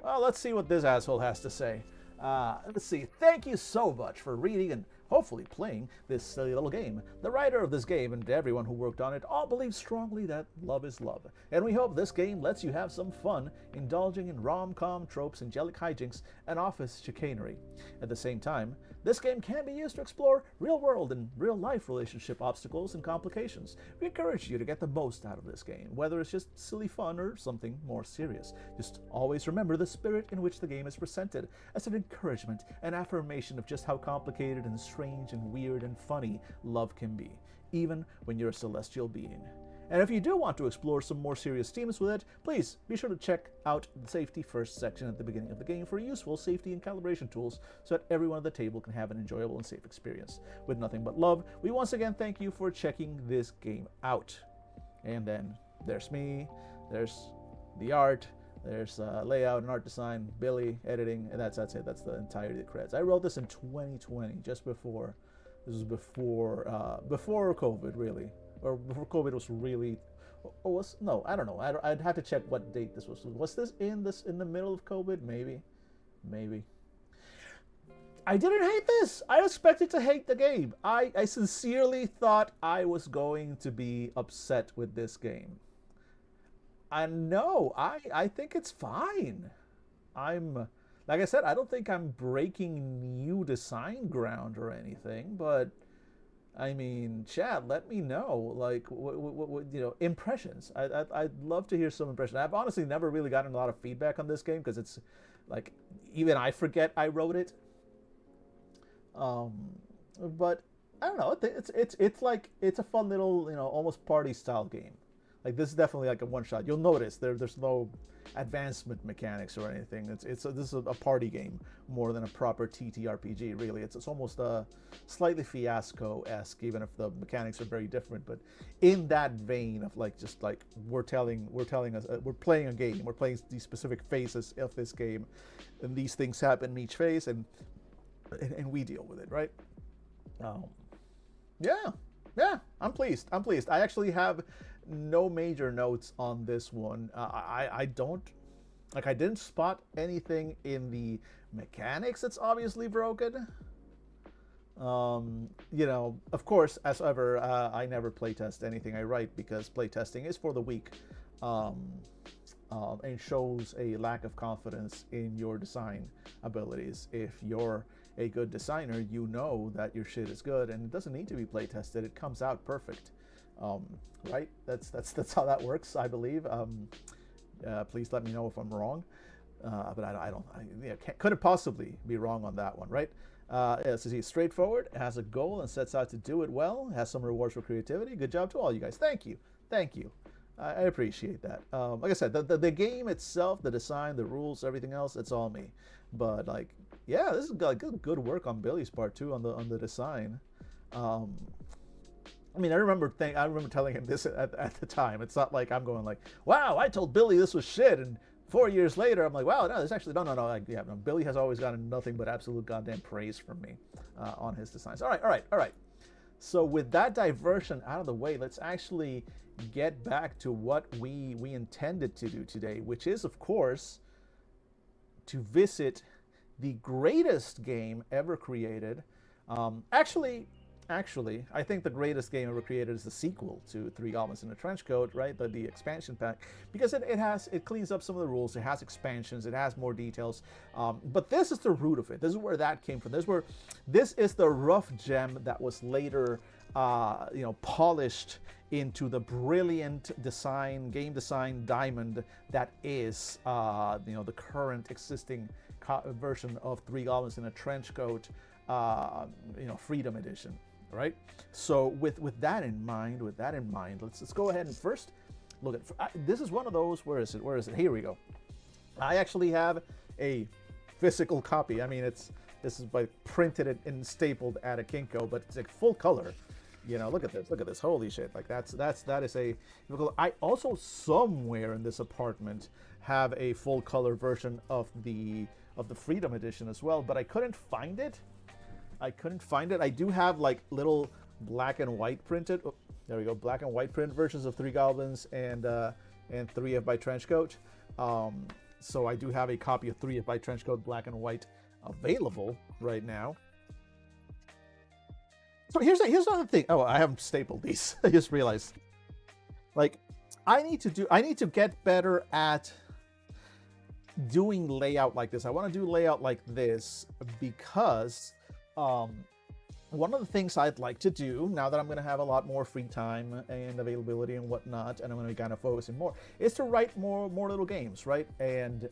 Well, let's see what this asshole has to say. Let's see. Thank you so much for reading and hopefully playing this silly little game. The writer of this game and everyone who worked on it all believe strongly that love is love. And we hope this game lets you have some fun indulging in rom-com tropes, angelic hijinks, and office chicanery. At the same time, this game can be used to explore real-world and real-life relationship obstacles and complications. We encourage you to get the most out of this game, whether it's just silly fun or something more serious. Just always remember the spirit in which the game is presented as an encouragement and affirmation of just how complicated and strange and weird and funny love can be, even when you're a celestial being. And if you do want to explore some more serious themes with it, please be sure to check out the Safety First section at the beginning of the game for useful safety and calibration tools so that everyone at the table can have an enjoyable and safe experience. With nothing but love, we once again thank you for checking this game out. And then there's me, there's the art, there's layout and art design, Billy, editing, and that's it. That's the entirety of the credits. I wrote this in 2020, just before, this was before COVID, really. Or before COVID was really, or was, no, I don't know. I'd have to check what date this was. Was this in the middle of COVID? Maybe. I didn't hate this. I expected to hate the game. I sincerely thought I was going to be upset with this game. And no, I think it's fine. Like I said, I don't think I'm breaking new design ground or anything, but I mean, chat, let me know, like, what impressions. I'd love to hear some impressions. I've honestly never really gotten a lot of feedback on this game because it's, like, even I forget I wrote it. But I don't know. It's like, it's a fun little, almost party style game. Like, this is definitely like a one-shot. You'll notice there's no advancement mechanics or anything. This is a party game more than a proper TTRPG, really. It's almost a slightly Fiasco-esque, even if the mechanics are very different. But in that vein of we're playing a game. We're playing these specific phases of this game, and these things happen in each phase, and we deal with it, right? Yeah, I'm pleased. I actually have no major notes on this one. I didn't spot anything in the mechanics that's obviously broken. Of course, as ever, I never playtest anything I write because playtesting is for the weak, and shows a lack of confidence in your design abilities if you're a good designer, you know that your shit is good, and it doesn't need to be play tested. It comes out perfect, right? That's how that works, I believe. Please let me know if I'm wrong, but couldn't possibly be wrong on that one, right? So it's straightforward, it has a goal and sets out to do it well, it has some rewards for creativity. Good job to all you guys. Thank you. I appreciate that. Like I said, the game itself, the design, the rules, everything else, it's all me. But like, yeah, this is like good work on Billy's part too on the design. I mean, I remember telling him this at the time. It's not like I'm going like, wow, I told Billy this was shit, and 4 years later, I'm like, wow, no, this actually, no. Like, yeah, no, Billy has always gotten nothing but absolute goddamn praise from me on his designs. All right. So with that diversion out of the way, let's actually get back to what we intended to do today, which is, of course, to visit the greatest game ever created. Actually, I think the greatest game ever created is the sequel to Three Goblins in a Trenchcoat, right? The expansion pack, because it cleans up some of the rules. It has expansions. It has more details. But this is the root of it. This is where that came from. This is the rough gem that was later, polished into the brilliant game design diamond that is, the current existing version of Three Goblins in a Trenchcoat, Freedom Edition. Right. So with that in mind, let's go ahead and first look at. This is one of those. Where is it? Here we go. I actually have a physical copy. I mean, this is by printed it and stapled at a Kinko, but it's like full color. Look at this. Holy shit! Like that is a. I also somewhere in this apartment have a full color version of the Freedom Edition as well, but I couldn't find it. I do have like little black and white printed. Oh, there we go. Black and white print versions of Three Goblins and 3F by Trenchcoat. So I do have a copy of 3F by Trenchcoat black and white available right now. So here's another thing. Oh, I haven't stapled these. I just realized. Like, I need to get better at doing layout like this. I want to do layout like this because one of the things I'd like to do now that I'm going to have a lot more free time and availability and whatnot, and I'm going to be kind of focusing more, is to write more little games, right? And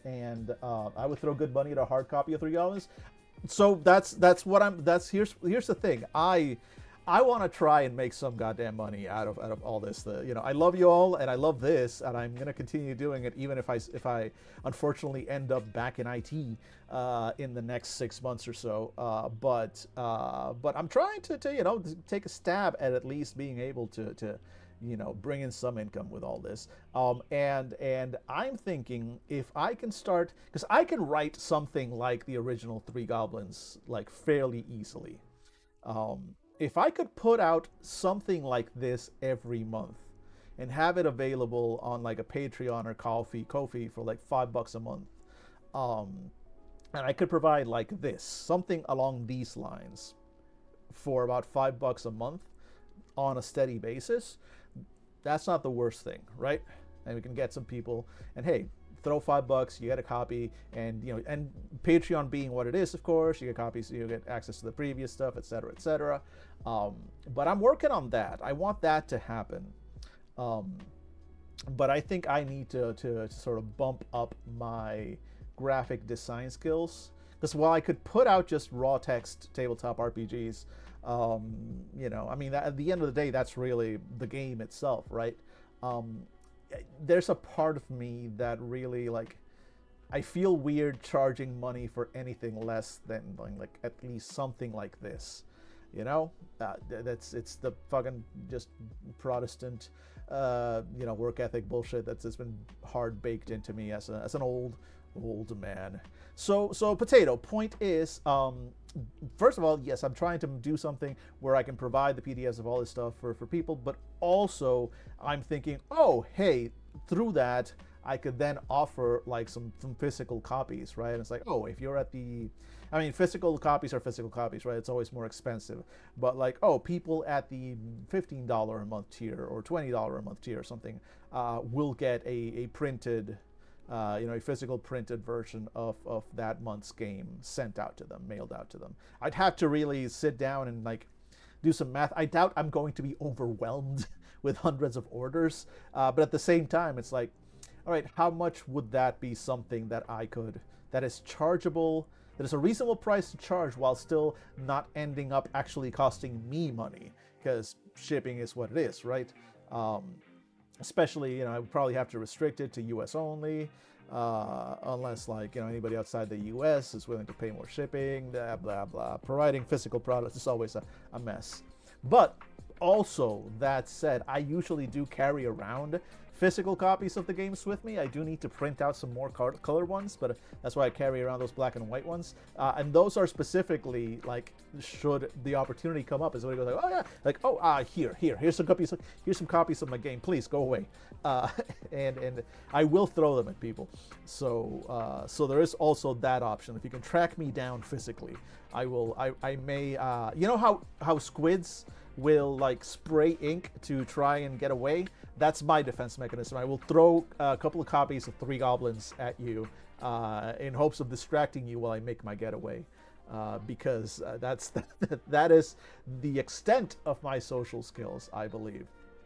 I would throw good money at a hard copy of Three Goblins. So here's the thing. I want to try and make some goddamn money out of all this. I love you all, and I love this, and I'm gonna continue doing it, even if I unfortunately end up back in IT in the next 6 months or so. But I'm trying to take a stab at least being able to bring in some income with all this. And I'm thinking if I can start, because I can write something like the original Three Goblins like fairly easily. If I could put out something like this every month and have it available on like a Patreon or Ko-fi for like $5 a month, and I could provide like this, something along these lines for about $5 a month on a steady basis, that's not the worst thing, right? And we can get some people, and hey, throw $5, you get a copy, and and Patreon being what it is, of course, you get copies, you get access to the previous stuff, etc., etc. But I'm working on that. I want that to happen. But I think I need to sort of bump up my graphic design skills, because while I could put out just raw text tabletop RPGs, I mean, at the end of the day, that's really the game itself, right? There's a part of me that really, like, I feel weird charging money for anything less than like at least something like this, it's the fucking just Protestant work ethic bullshit that's just been hard baked into me as an old man. So Potato, point is, first of all, yes, I'm trying to do something where I can provide the PDFs of all this stuff for people, but also I'm thinking, oh, hey, through that, I could then offer like some physical copies, right? And it's like, oh, if you're at physical copies are physical copies, right? It's always more expensive. But like, oh, people at the $15 a month tier or $20 a month tier or something will get a printed a physical printed version of that month's game sent out to them, mailed out to them. I'd have to really sit down and like do some math. I doubt I'm going to be overwhelmed with hundreds of orders, but at the same time, it's like, all right, how much would that be something that that is chargeable, that is a reasonable price to charge while still not ending up actually costing me money, because shipping is what it is, right? Especially, I would probably have to restrict it to US only, unless like, anybody outside the US is willing to pay more shipping, blah, blah, blah. Providing physical products is always a mess. But also, that said, I usually do carry around physical copies of the games with me. I do need to print out some more color ones, but that's why I carry around those black and white ones. And those are specifically like, should the opportunity come up, is somebody goes like, oh yeah, like, here's some copies of my game, please go away. And I will throw them at people. So there is also that option. If you can track me down physically, I may, how squids will like spray ink to try and get away? That's my defense mechanism. I will throw a couple of copies of 3 Goblins at you in hopes of distracting you while I make my getaway, because that is the extent of my social skills, I believe.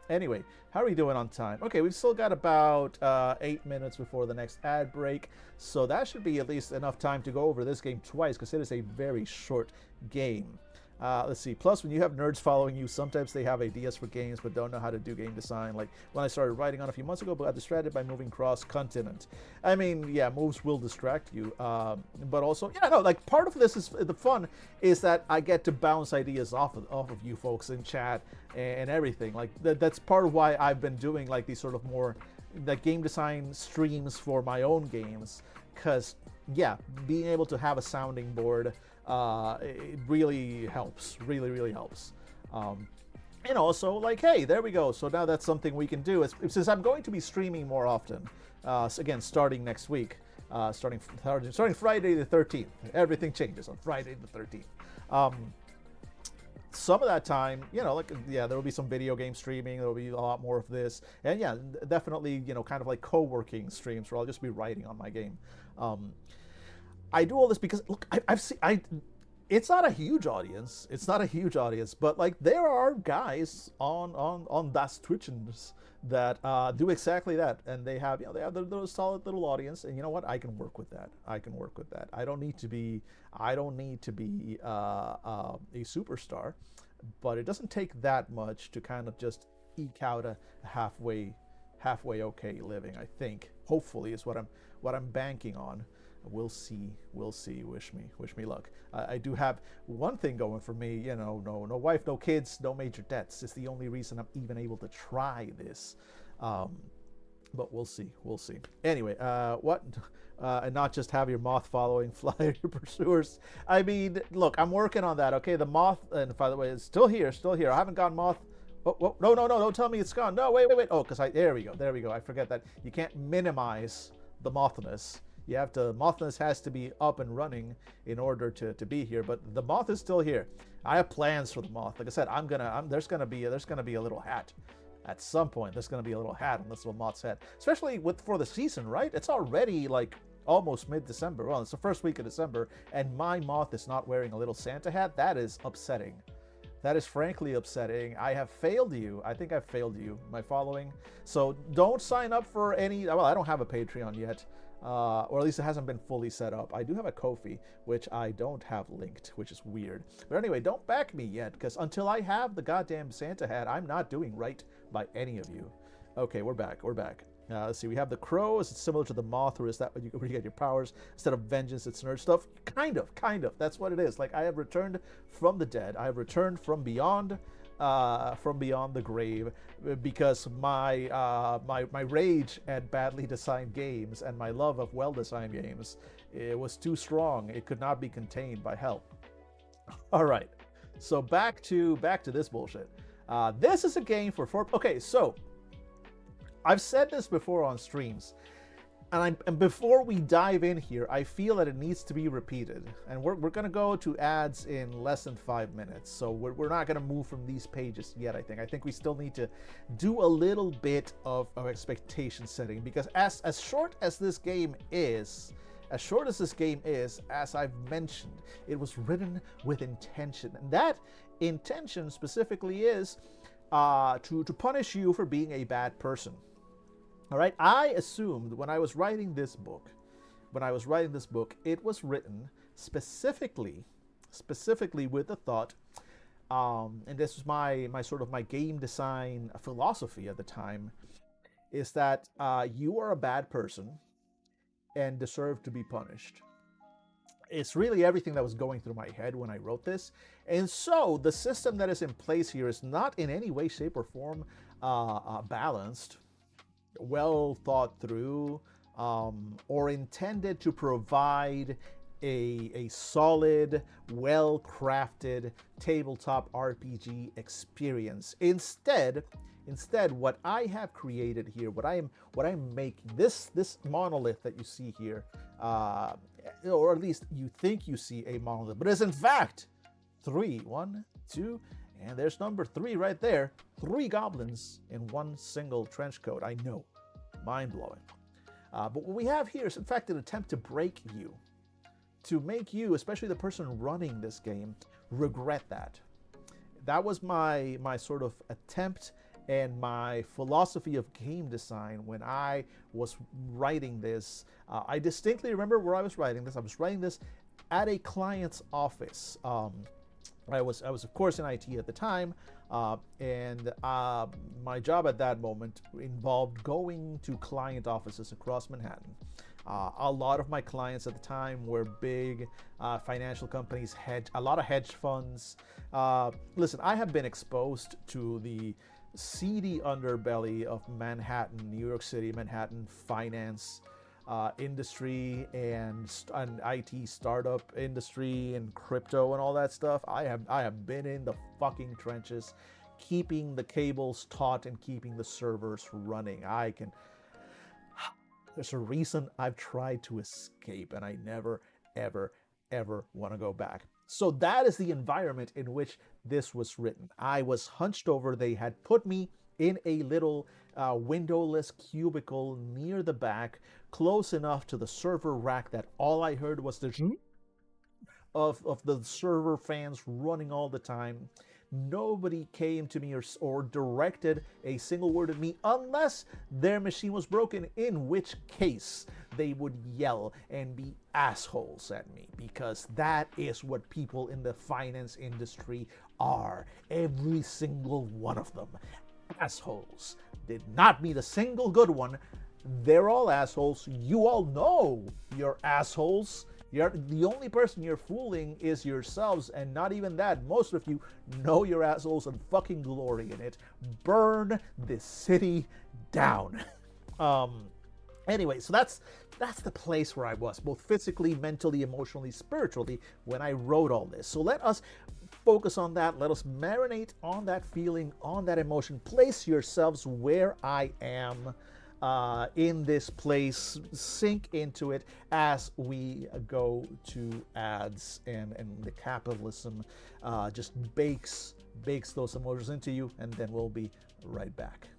Anyway, how are we doing on time? Okay, we've still got about 8 minutes before the next ad break, so that should be at least enough time to go over this game twice, because it is a very short game. Let's see. Plus, when you have nerds following you, sometimes they have ideas for games but don't know how to do game design. Like when I started writing on a few months ago, but got distracted by moving cross-continent. I mean, yeah, moves will distract you. But also, like part of this is the fun is that I get to bounce ideas off of you folks in chat and everything. Like that's part of why I've been doing like these sort of more like game design streams for my own games. Because, yeah, being able to have a sounding board it really helps, really helps. And also, like, hey, there we go. So now that's something we can do. Since I'm going to be streaming more often, again, starting next week, starting Friday the 13th. Everything changes on Friday the 13th. Some of that time, there will be some video game streaming. There will be a lot more of this. And yeah, definitely, kind of like co-working streams where I'll just be writing on my game. I do all this because, look, I've seen, it's not a huge audience. It's not a huge audience, but like there are guys on Das Twitchens that do exactly that, and they have their solid little audience, and you know what? I can work with that. I don't need to be a superstar, but it doesn't take that much to kind of just eke out a halfway okay living. I think, hopefully, is what I'm banking on. We'll see. Wish me luck. I do have one thing going for me. No wife, no kids, no major debts. It's the only reason I'm even able to try this. But we'll see. Anyway, what? And not just have your moth following fly your pursuers. I mean, look, I'm working on that. Okay, the moth, and by the way, it's still here. I haven't got moth. Oh, no, don't tell me it's gone. No, wait. Oh, because there we go. I forget that you can't minimize the mothness. Mothness has to be up and running in order to be here, but the moth is still here. I have plans for the moth. Like I said, there's gonna be a little hat at some point. There's gonna be a little hat on this little moth's head, especially for the season, right? It's already like almost mid-December. Well, it's the first week of December, and my moth is not wearing a little Santa hat. That is upsetting. That is frankly upsetting. I have failed you. I think I've failed you, my following. So don't sign up for any. Well, I don't have a Patreon yet. Or at least it hasn't been fully set up. I do have a Ko-fi, which I don't have linked, which is weird. But anyway, don't back me yet, because until I have the goddamn Santa hat, I'm not doing right by any of you. Okay, we're back. Let's see, we have the crow. Is it similar to the moth, or is that where you get your powers? Instead of vengeance, it's nerd stuff? Kind of. That's what it is. Like, I have returned from the dead. I have returned from beyond the grave, because my rage at badly designed games and my love of well-designed games, it was too strong. It could not be contained by help. All right, so back to this bullshit. This is a game for okay. So I've said this before on streams. And before we dive in here, I feel that it needs to be repeated. And we're going to go to ads in less than 5 minutes. So we're not going to move from these pages yet, I think. I think we still need to do a little bit of expectation setting. Because as short as this game is, as I've mentioned, it was written with intention. And that intention specifically is to punish you for being a bad person. All right, I assumed when I was writing this book, it was written specifically with the thought, and this was my sort of my game design philosophy at the time, is that you are a bad person and deserve to be punished. It's really everything that was going through my head when I wrote this. And so the system that is in place here is not in any way, shape, or form balanced, well thought through, or intended to provide a solid, well-crafted tabletop RPG experience. Instead, what I have created here, what I'm making, this monolith that you see here, or at least you think you see a monolith, but is in fact 3. 1, 2, and there's number 3 right there. 3 goblins in one single trench coat. I know, mind-blowing. But what we have here is in fact an attempt to break you, to make you, especially the person running this game, regret that. That was my sort of attempt and my philosophy of game design when I was writing this. I distinctly remember where I was writing this. I was writing this at a client's office. I was of course in IT at the time, and my job at that moment involved going to client offices across Manhattan. A lot of my clients at the time were big financial companies, a lot of hedge funds. Listen, I have been exposed to the seedy underbelly of Manhattan, New York City, Manhattan finance industry and IT startup industry and crypto and all that stuff. I have been in the fucking trenches, keeping the cables taut and keeping the servers running. There's a reason I've tried to escape, and I never, ever, ever want to go back. So that is the environment in which this was written. I was hunched over. They had put me in a little windowless cubicle near the back, close enough to the server rack that all I heard was the of the server fans running all the time. Nobody came to me or directed a single word at me unless their machine was broken, in which case they would yell and be assholes at me, because that is what people in the finance industry are. Every single one of them. Assholes. Did not meet a single good one. They're all assholes. You all know you're assholes. The only person you're fooling is yourselves, and not even that. Most of you know you're assholes and fucking glory in it. Burn this city down. Anyway, so that's the place where I was, both physically, mentally, emotionally, spiritually, when I wrote all this. So let us focus on that. Let us marinate on that feeling, on that emotion. Place yourselves where I am in this place. Sink into it as we go to ads, and the capitalism just bakes those emotions into you, and then we'll be right back.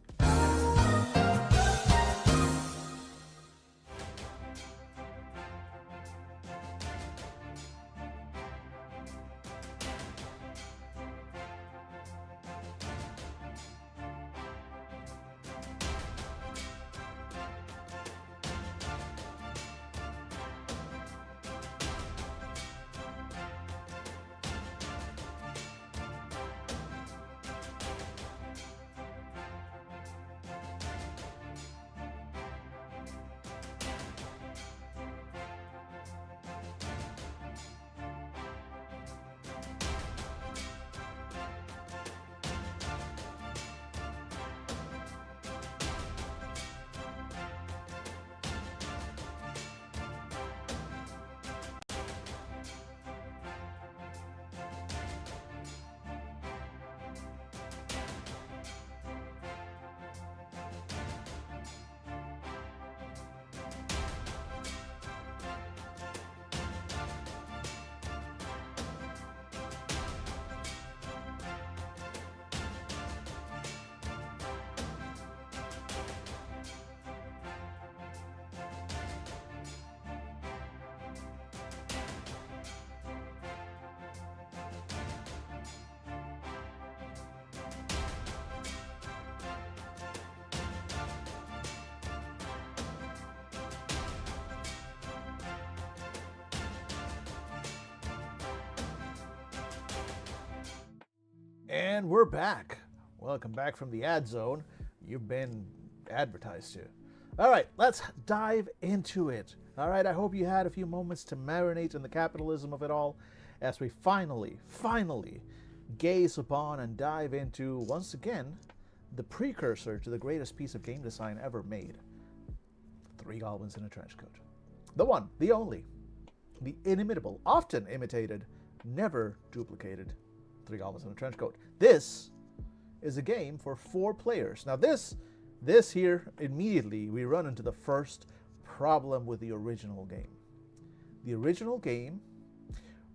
And we're back. Welcome back from the ad zone. You've been advertised to. All right, let's dive into it. All right, I hope you had a few moments to marinate in the capitalism of it all as we finally gaze upon and dive into, once again, the precursor to the greatest piece of game design ever made. 3 Goblins in a Trenchcoat. The one, the only, the inimitable, often imitated, never duplicated 3 Goblins in a Trenchcoat. This is a game for 4 players. Now this here, immediately we run into the first problem with the original game. The original game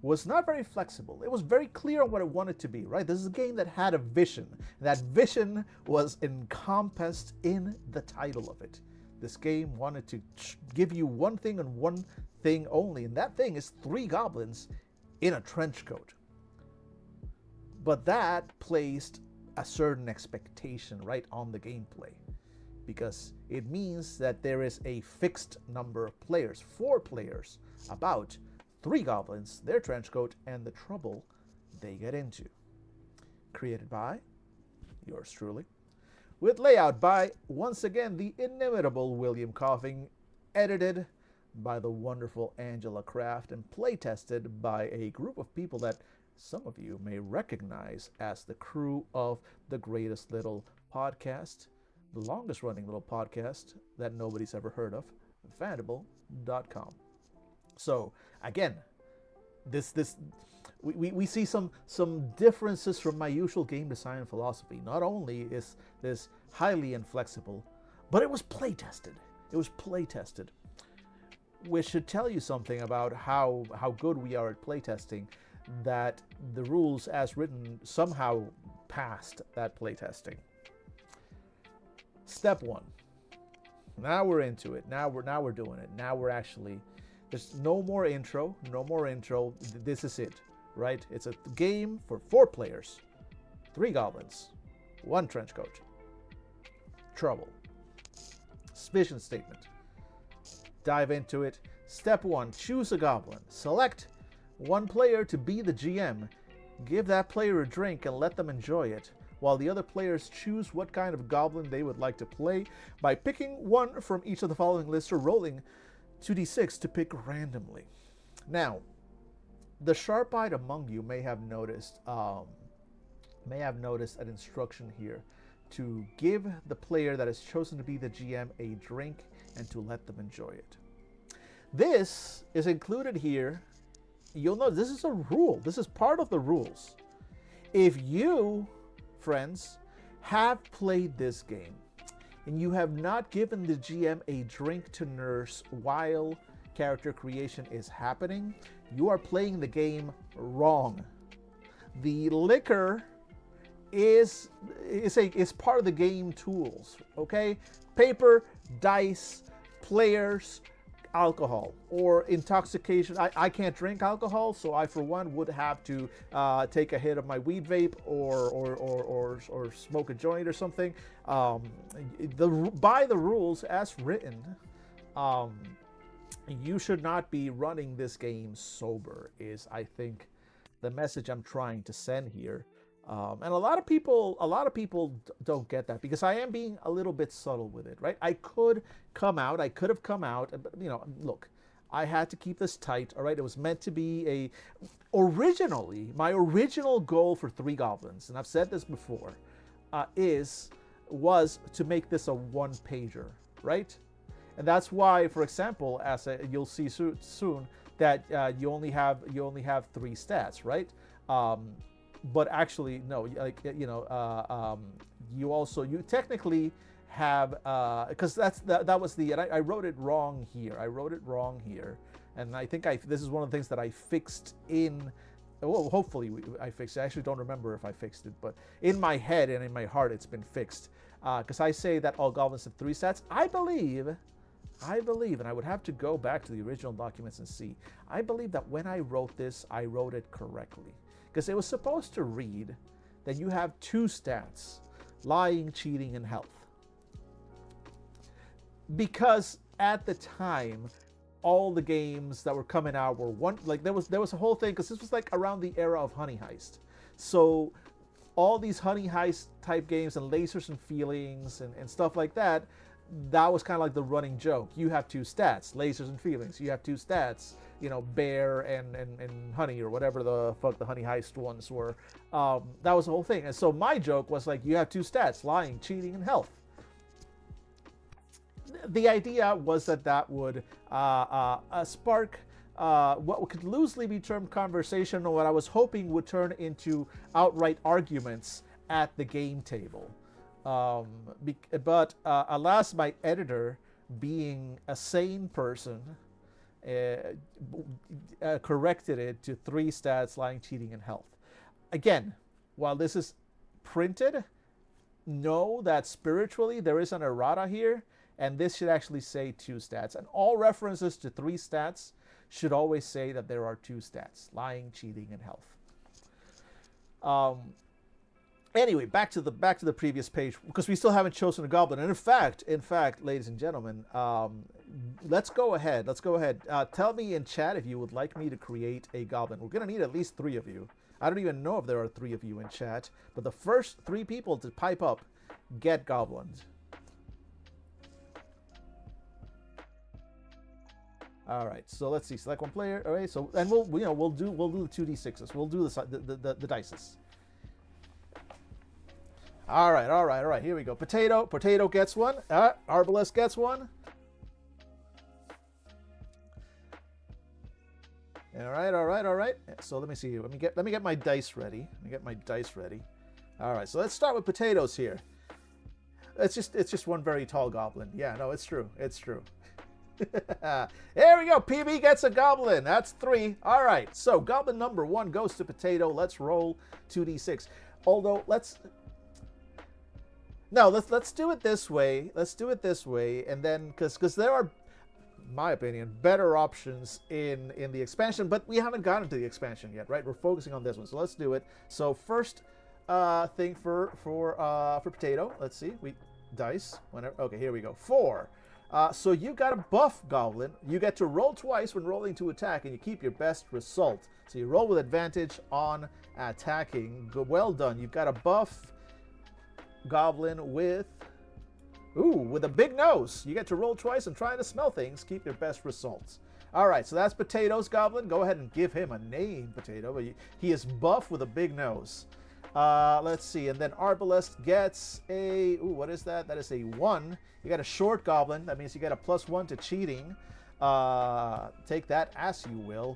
was not very flexible. It was very clear on what it wanted to be, right? This is a game that had a vision. That vision was encompassed in the title of it. This game wanted to give you one thing and one thing only, and that thing is 3 goblins in a trench coat. But that placed a certain expectation right on the gameplay, because it means that there is a fixed number of players, 4 players, about 3 goblins, their trench coat, and the trouble they get into. Created by yours truly, with layout by, once again, the inimitable William Coughing, edited by the wonderful Angela Kraft, and playtested by a group of people that some of you may recognize as the crew of the greatest little podcast, the longest running little podcast that nobody's ever heard of, Fandible.com. So again, we see some differences from my usual game design philosophy. Not only is this highly inflexible, but it was playtested. Which should tell you something about how good we are at playtesting, that the rules as written somehow passed that playtesting. Step 1. Now we're into it. Now we're doing it. Now we're actually, there's no more intro. This is it, right? It's a game for 4 players, 3 goblins, 1 trench coat. Trouble. Vision statement. Dive into it. Step 1, choose a goblin. Select 1 player to be the GM. Give that player a drink and let them enjoy it, while the other players choose what kind of goblin they would like to play by picking 1 from each of the following lists or rolling 2d6 to pick randomly. Now, the sharp-eyed among you may have noticed an instruction here to give the player that is chosen to be the GM a drink and to let them enjoy it. This is included here. You'll know this is a rule. This is part of the rules. If you, friends, have played this game and you have not given the GM a drink to nurse while character creation is happening, you are playing the game wrong. The liquor is part of the game tools, okay? Paper, dice, players, alcohol, or intoxication. I can't drink alcohol, so I, for one, would have to take a hit of my weed vape or smoke a joint or something. By the rules as written, you should not be running this game sober, is, I think, the message I'm trying to send here. And a lot of people don't get that, because I am being a little bit subtle with it, right? I could have come out, but, look, I had to keep this tight, all right? It was meant to be my original goal for 3 Goblins, and I've said this before, was to make this a 1-pager, right? And that's why, for example, you'll see soon that you only have 3 stats, right? But actually, no, you technically have, because that was and I wrote it wrong here. And I think this is one of the things that I fixed in, well, hopefully I fixed it. I actually don't remember if I fixed it, but in my head and in my heart, it's been fixed. Because I say that all goblins have 3 stats. I believe, and I would have to go back to the original documents and see, I believe that when I wrote this, I wrote it correctly. Because it was supposed to read that you have 2 stats, lying, cheating, and health. Because at the time, all the games that were coming out were there was a whole thing, because this was like around the era of Honey Heist. So all these honey heist type games and lasers and feelings and stuff like that, that was kind of like the running joke. You have 2 stats, lasers and feelings. You have 2 stats, you know, bear and honey, or whatever the fuck the honey heist ones were. That was the whole thing. And so my joke was like, you have 2 stats, lying, cheating, and health. The idea was that would spark what could loosely be termed conversation, or what I was hoping would turn into outright arguments at the game table. But alas, my editor, being a sane person, corrected it to 3 stats, lying, cheating, and health. Again, while this is printed, know that spiritually there is an errata here, and this should actually say 2 stats. And all references to 3 stats should always say that there are 2 stats, lying, cheating, and health. Anyway, back to the previous page, because we still haven't chosen a goblin. And in fact, ladies and gentlemen, let's go ahead. Tell me in chat if you would like me to create a goblin. We're going to need at least 3 of you. I don't even know if there are 3 of you in chat, but the first 3 people to pipe up get goblins. All right, so let's see. Select 1 player. All right, so and we'll do the 2d6s. We'll do the dices. All right. Here we go. Potato gets 1. Arbalest gets 1. All right. So let me see. Let me get my dice ready. All right. So let's start with potatoes here. It's just one very tall goblin. Yeah, no, it's true. There we go. PB gets a goblin. That's 3. All right. So goblin number 1 goes to potato. Let's roll 2d6. Although let's do it this way. And then because there are, in my opinion, better options in the expansion, but we haven't gotten to the expansion yet, right? We're focusing on this one, so let's do it. So first thing for potato. Let's see. We dice. Okay, here we go. 4. So you got a buff goblin. You get to roll twice when rolling to attack, and you keep your best result. So you roll with advantage on attacking. Well done. You've got a buff goblin with a big nose. You get to roll twice and trying to smell things. Keep your best results. All right, so that's Potato's goblin. Go ahead and give him a name, Potato. He is buff with a big nose. Let's see, and then Arbalest gets a... Ooh, what is that? That is a 1. You got a short goblin. That means you get a +1 to cheating. Take that as you will.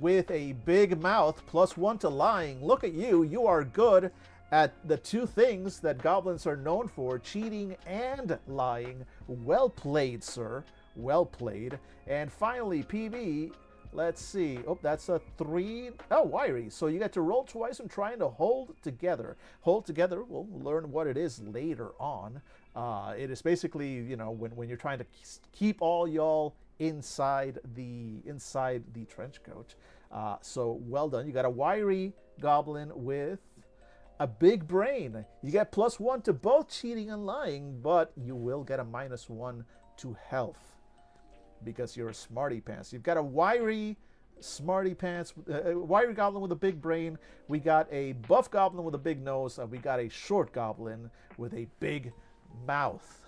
With a big mouth, +1 to lying. Look at you. You are good at the 2 things that goblins are known for, cheating and lying. Well played, sir. Well played. And finally, PB... Let's see. Oh, that's a 3. Oh, wiry. So you get to roll twice and trying to hold together. Hold together. We'll learn what it is later on. It is basically, you know, when you're trying to keep all y'all inside the trench coat. So well done. You got a wiry goblin with a big brain. You get +1 to both cheating and lying, but you will get a -1 to health, because you're a smarty pants. You've got a wiry smarty pants, wiry goblin with a big brain. We got a buff goblin with a big nose, and we got a short goblin with a big mouth.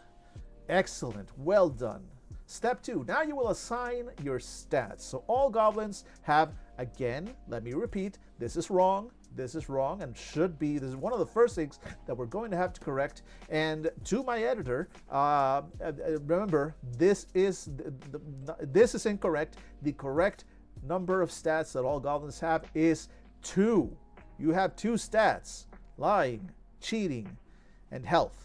Excellent. Well done. Step 2. Now you will assign your stats. So all goblins have, again, let me repeat, this is wrong, and should be, this is one of the first things that we're going to have to correct. And to my editor, remember, this is incorrect. The correct number of stats that all goblins have is 2. You have 2 stats: lying, cheating, and health.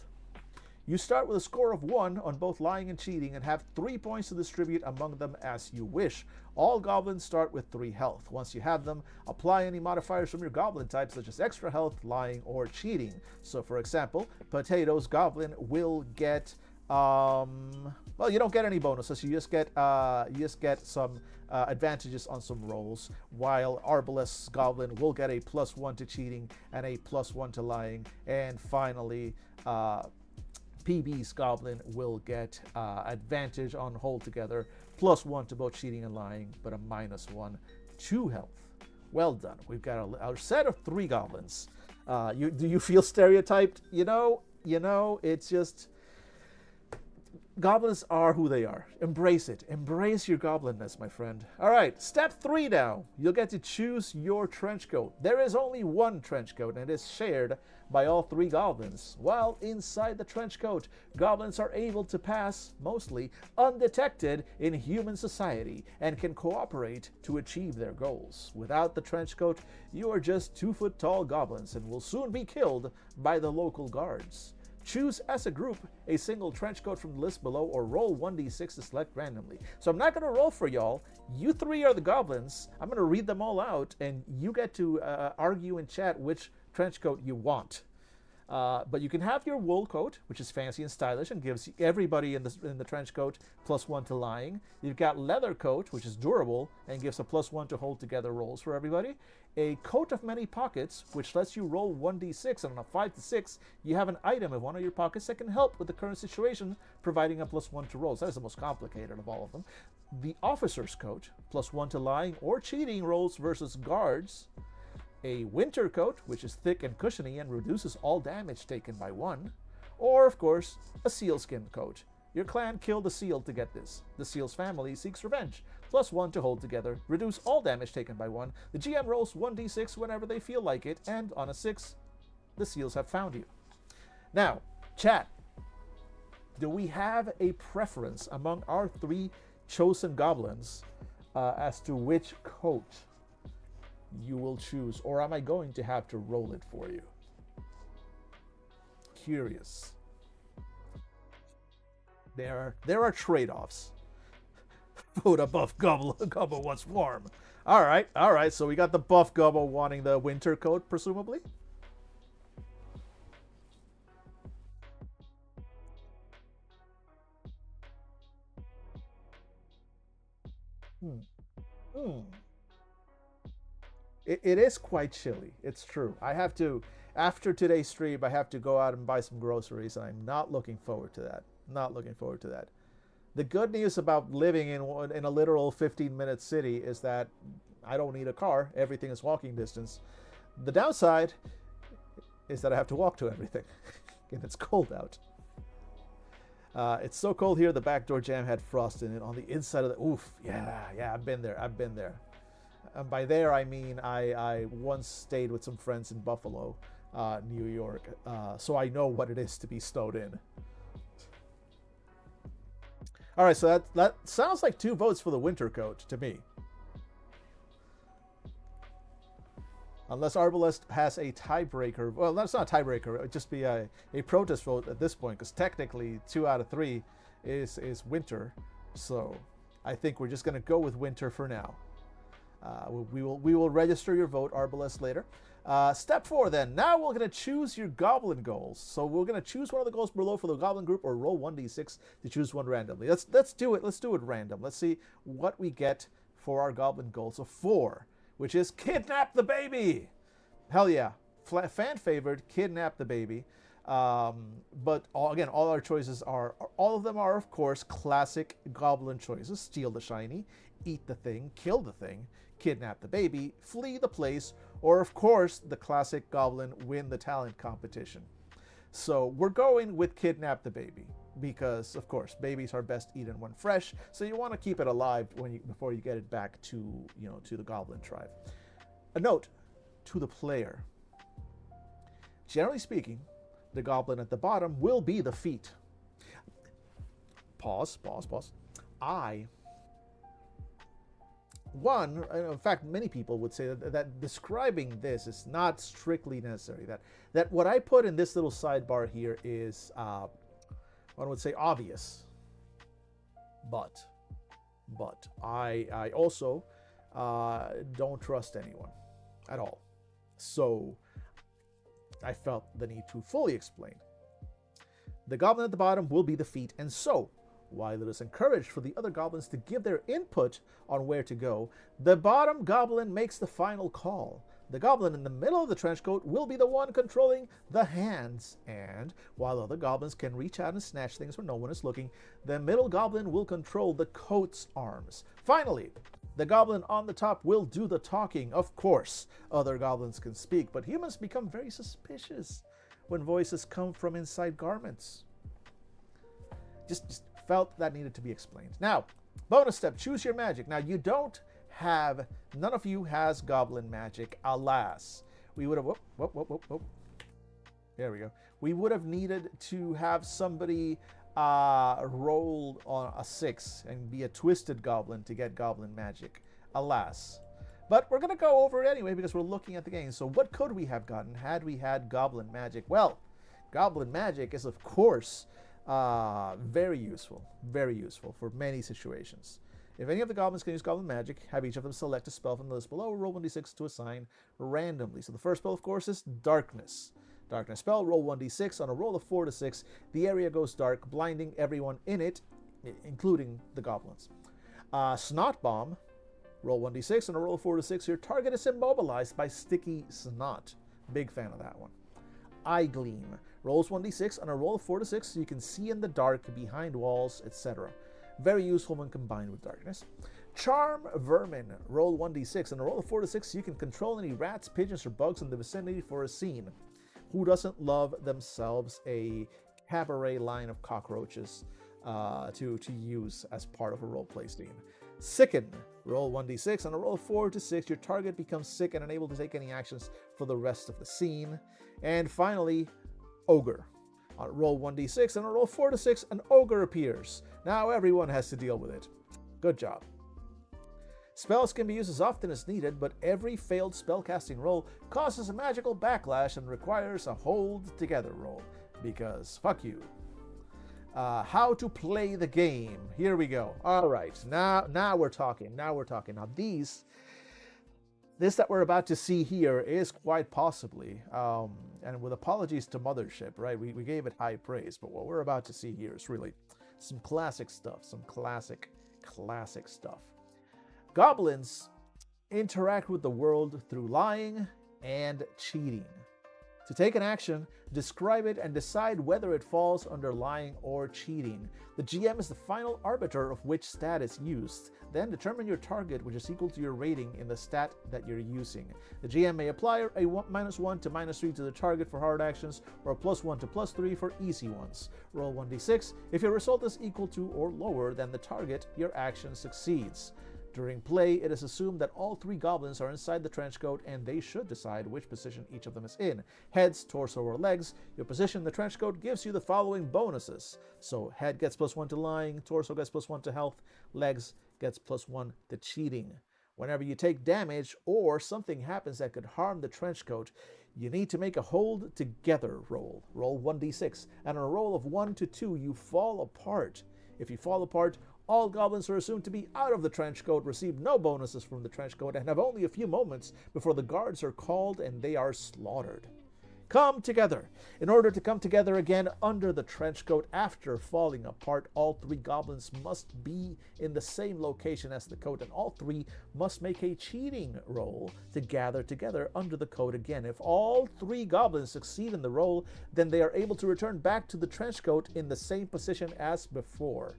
You start with a score of 1 on both lying and cheating and have 3 points to distribute among them as you wish. All goblins start with 3 health. Once you have them, apply any modifiers from your goblin type, such as extra health, lying, or cheating. So, for example, Potato's goblin will get, well, you don't get any bonuses. You just get some advantages on some rolls, while Arbalest's goblin will get a +1 to cheating and a +1 to lying. And finally, PB's goblin will get advantage on hold together, +1 to both cheating and lying, but a -1 to health. Well done. We've got our set of 3 goblins. Do you feel stereotyped? It's just goblins are who they are. Embrace it. Embrace your goblinness, my friend. All right, step 3 now. You'll get to choose your trench coat. There is only one trench coat, and it is shared by all 3 goblins. While inside the trench coat, goblins are able to pass, mostly, undetected in human society and can cooperate to achieve their goals. Without the trench coat, you are just 2-foot-tall goblins and will soon be killed by the local guards. Choose as a group a single trench coat from the list below or roll 1d6 to select randomly. So I'm not going to roll for y'all. You 3 are the goblins. I'm going to read them all out, and you get to argue in chat which trench coat you want. But you can have your wool coat, which is fancy and stylish and gives everybody in the trench coat +1 to lying. You've got leather coat, which is durable and gives a +1 to hold together rolls for everybody. A coat of many pockets, which lets you roll 1d6, and on a 5 to 6, you have an item in one of your pockets that can help with the current situation, providing a +1 to rolls. That is the most complicated of all of them. The officer's coat, +1 to lying or cheating rolls versus guards. A winter coat, which is thick and cushiony and reduces all damage taken by 1. Or, of course, a sealskin coat. Your clan killed a seal to get this. The seal's family seeks revenge. +1 to hold together. Reduce all damage taken by 1. The GM rolls 1d6 whenever they feel like it, and on a 6, the seals have found you. Now, chat, do we have a preference among our 3 chosen goblins as to which coat you will choose, or am I going to have to roll it for you? Curious. There are trade-offs. Food a buff gobble wants warm. All right. So we got the buff gobble wanting the winter coat, presumably. It is quite chilly. It's true. I have to, after today's stream, I have to go out and buy some groceries, and I'm not looking forward to that. Not looking forward to that. The good news about living in a literal 15-minute city is that I don't need a car. Everything is walking distance. The downside is that I have to walk to everything, and it's cold out. It's so cold here, the back door jam had frost in it on the inside of the... Oof, yeah, I've been there. And by there, I mean I once stayed with some friends in Buffalo, New York, so I know what it is to be snowed in. All right, so that sounds like 2 votes for the winter coat to me. Unless Arbalest has a tiebreaker. Well, that's not a tiebreaker. It would just be a protest vote at this point, because technically 2 out of 3 is winter. So I think we're just going to go with winter for now. We will register your vote, Arbalest, later. Step 4 then. Now we're going to choose your goblin goals. So we're going to choose one of the goals below for the goblin group, or roll 1d6 to choose one randomly. Let's do it. Let's do it random. Let's see what we get for our goblin goal. So 4, which is kidnap the baby. Hell yeah. Fan favored, kidnap the baby. But all our choices all of them are, of course, classic goblin choices. Steal the shiny, eat the thing, kill the thing, kidnap the baby, flee the place, or of course the classic goblin win the talent competition. So we're going with kidnap the baby because, of course, babies are best eaten when fresh, so you want to keep it alive before you get it back to the goblin tribe. A note to the player. Generally speaking, the goblin at the bottom will be the feet. Pause. In fact, many people would say that describing this is not strictly necessary. That what I put in this little sidebar here is, one would say, obvious. But I also don't trust anyone at all. So I felt the need to fully explain. The goblin at the bottom will be the feet, and so, while it is encouraged for the other goblins to give their input on where to go, the bottom goblin makes the final call. The goblin in the middle of the trench coat will be the one controlling the hands, and while other goblins can reach out and snatch things when no one is looking, the middle goblin will control the coat's arms. Finally, The goblin on the top will do the talking. Of course, other goblins can speak, but humans become very suspicious when voices come from inside garments. Just felt that needed to be explained. Now, bonus step, choose your magic. Now, none of you has goblin magic, alas. We would have, there we go. We would have needed to have somebody roll on a 6 and be a twisted goblin to get goblin magic, alas. But we're going to go over it anyway because we're looking at the game. So what could we have gotten had we had goblin magic? Well, goblin magic is, of course, very useful for many situations. If any of the goblins can use goblin magic, have each of them select a spell from the list below, roll 1d6 to assign randomly. So the first spell, of course, is darkness. Darkness spell, roll 1d6. On a roll of 4 to 6, the area goes dark, blinding everyone in it, including the goblins. Snot bomb, roll 1d6. On a roll of 4 to 6, your target is immobilized by sticky snot. Big fan of that one. Eye gleam, rolls 1d6. On a roll of 4 to 6, so you can see in the dark, behind walls, etc. Very useful when combined with darkness. Charm vermin, roll 1d6. On a roll of 4 to 6, you can control any rats, pigeons, or bugs in the vicinity for a scene. Who doesn't love themselves a cabaret line of cockroaches to use as part of a roleplay scene? Sicken, roll 1d6. On a roll of 4 to 6, your target becomes sick and unable to take any actions for the rest of the scene. And finally, ogre. On roll 1d6, and on roll 4 to 6, an ogre appears. Now everyone has to deal with it. Good job. Spells can be used as often as needed, but every failed spellcasting roll causes a magical backlash and requires a hold together roll. Because fuck you. How to play the game. Here we go. All right, now we're talking. Now this that we're about to see here is quite possibly, and with apologies to Mothership, right? We gave it high praise, but what we're about to see here is really some classic stuff, some classic stuff. Goblins interact with the world through lying and cheating. To take an action, describe it and decide whether it falls under lying or cheating. The GM is the final arbiter of which stat is used. Then determine your target, which is equal to your rating in the stat that you're using. The GM may apply a -1 to -3 to the target for hard actions, or a +1 to +3 for easy ones. Roll 1d6. If your result is equal to or lower than the target, your action succeeds. During play, it is assumed that all 3 goblins are inside the trenchcoat and they should decide which position each of them is in. Heads, torso, or legs. Your position in the trenchcoat gives you the following bonuses. So head gets +1 to lying, torso gets +1 to health, legs gets +1 to cheating. Whenever you take damage or something happens that could harm the trenchcoat, you need to make a hold together roll. Roll 1d6, and on a roll of 1 to 2, you fall apart. If you fall apart, all goblins are assumed to be out of the trenchcoat, receive no bonuses from the trenchcoat, and have only a few moments before the guards are called and they are slaughtered. Come together. In order to come together again under the trenchcoat after falling apart, all 3 goblins must be in the same location as the coat, and all 3 must make a cheating roll to gather together under the coat again. If all 3 goblins succeed in the roll, then they are able to return back to the trenchcoat in the same position as before.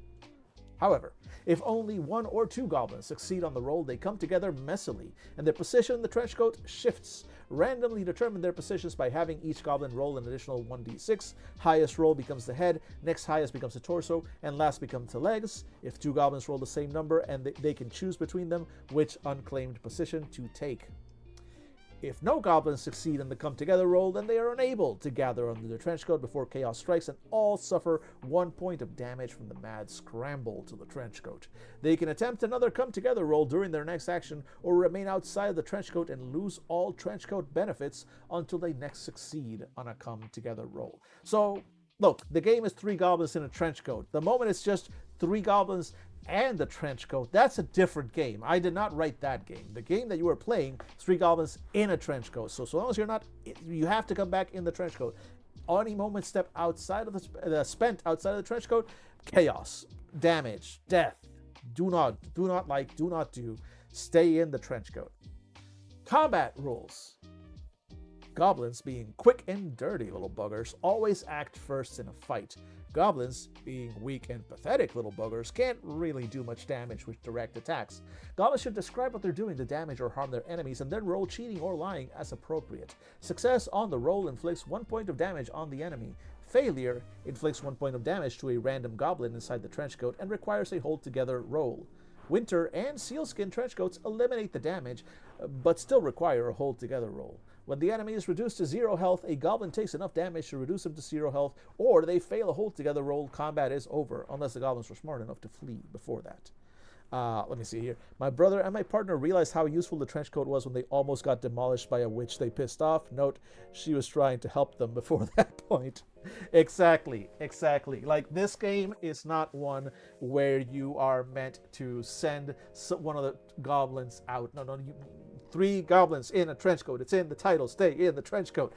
However, if only 1 or 2 goblins succeed on the roll, they come together messily, and their position in the trenchcoat shifts. Randomly determine their positions by having each goblin roll an additional 1d6. Highest roll becomes the head, next highest becomes the torso, and last becomes the legs. If 2 goblins roll the same number, and they can choose between them which unclaimed position to take. If no goblins succeed in the come-together roll, then they are unable to gather under the trenchcoat before chaos strikes, and all suffer 1 point of damage from the mad scramble to the trenchcoat. They can attempt another come-together roll during their next action, or remain outside of the trenchcoat and lose all trenchcoat benefits until they next succeed on a come-together roll. So, look, the game is 3 goblins in a trenchcoat. The moment it's just 3 goblins and the trenchcoat, that's a different game. I did not write that game. The game that you were playing is 3 goblins in a trenchcoat. So long as you're not, you have to come back in the trenchcoat. Any moment step outside of spent outside of the trenchcoat, chaos, damage, death. Do not do. Stay in the trenchcoat. Combat rules. Goblins, being quick and dirty little buggers, always act first in a fight. Goblins, being weak and pathetic little buggers, can't really do much damage with direct attacks. Goblins should describe what they're doing to damage or harm their enemies and then roll cheating or lying as appropriate. Success on the roll inflicts 1 point of damage on the enemy. Failure inflicts 1 point of damage to a random goblin inside the trenchcoat and requires a hold together roll. Winter and sealskin trenchcoats eliminate the damage, but still require a hold together roll. When the enemy is reduced to 0 health, a goblin takes enough damage to reduce him to 0 health, or they fail a hold together roll, combat is over, unless the goblins were smart enough to flee before that. Let me see here. My brother and my partner realized how useful the trenchcoat was when they almost got demolished by a witch they pissed off. Note, she was trying to help them before that point. Exactly. Like, this game is not one where you are meant to send one of the goblins out. No, 3 goblins in a trenchcoat. It's in the title. Stay in the trenchcoat.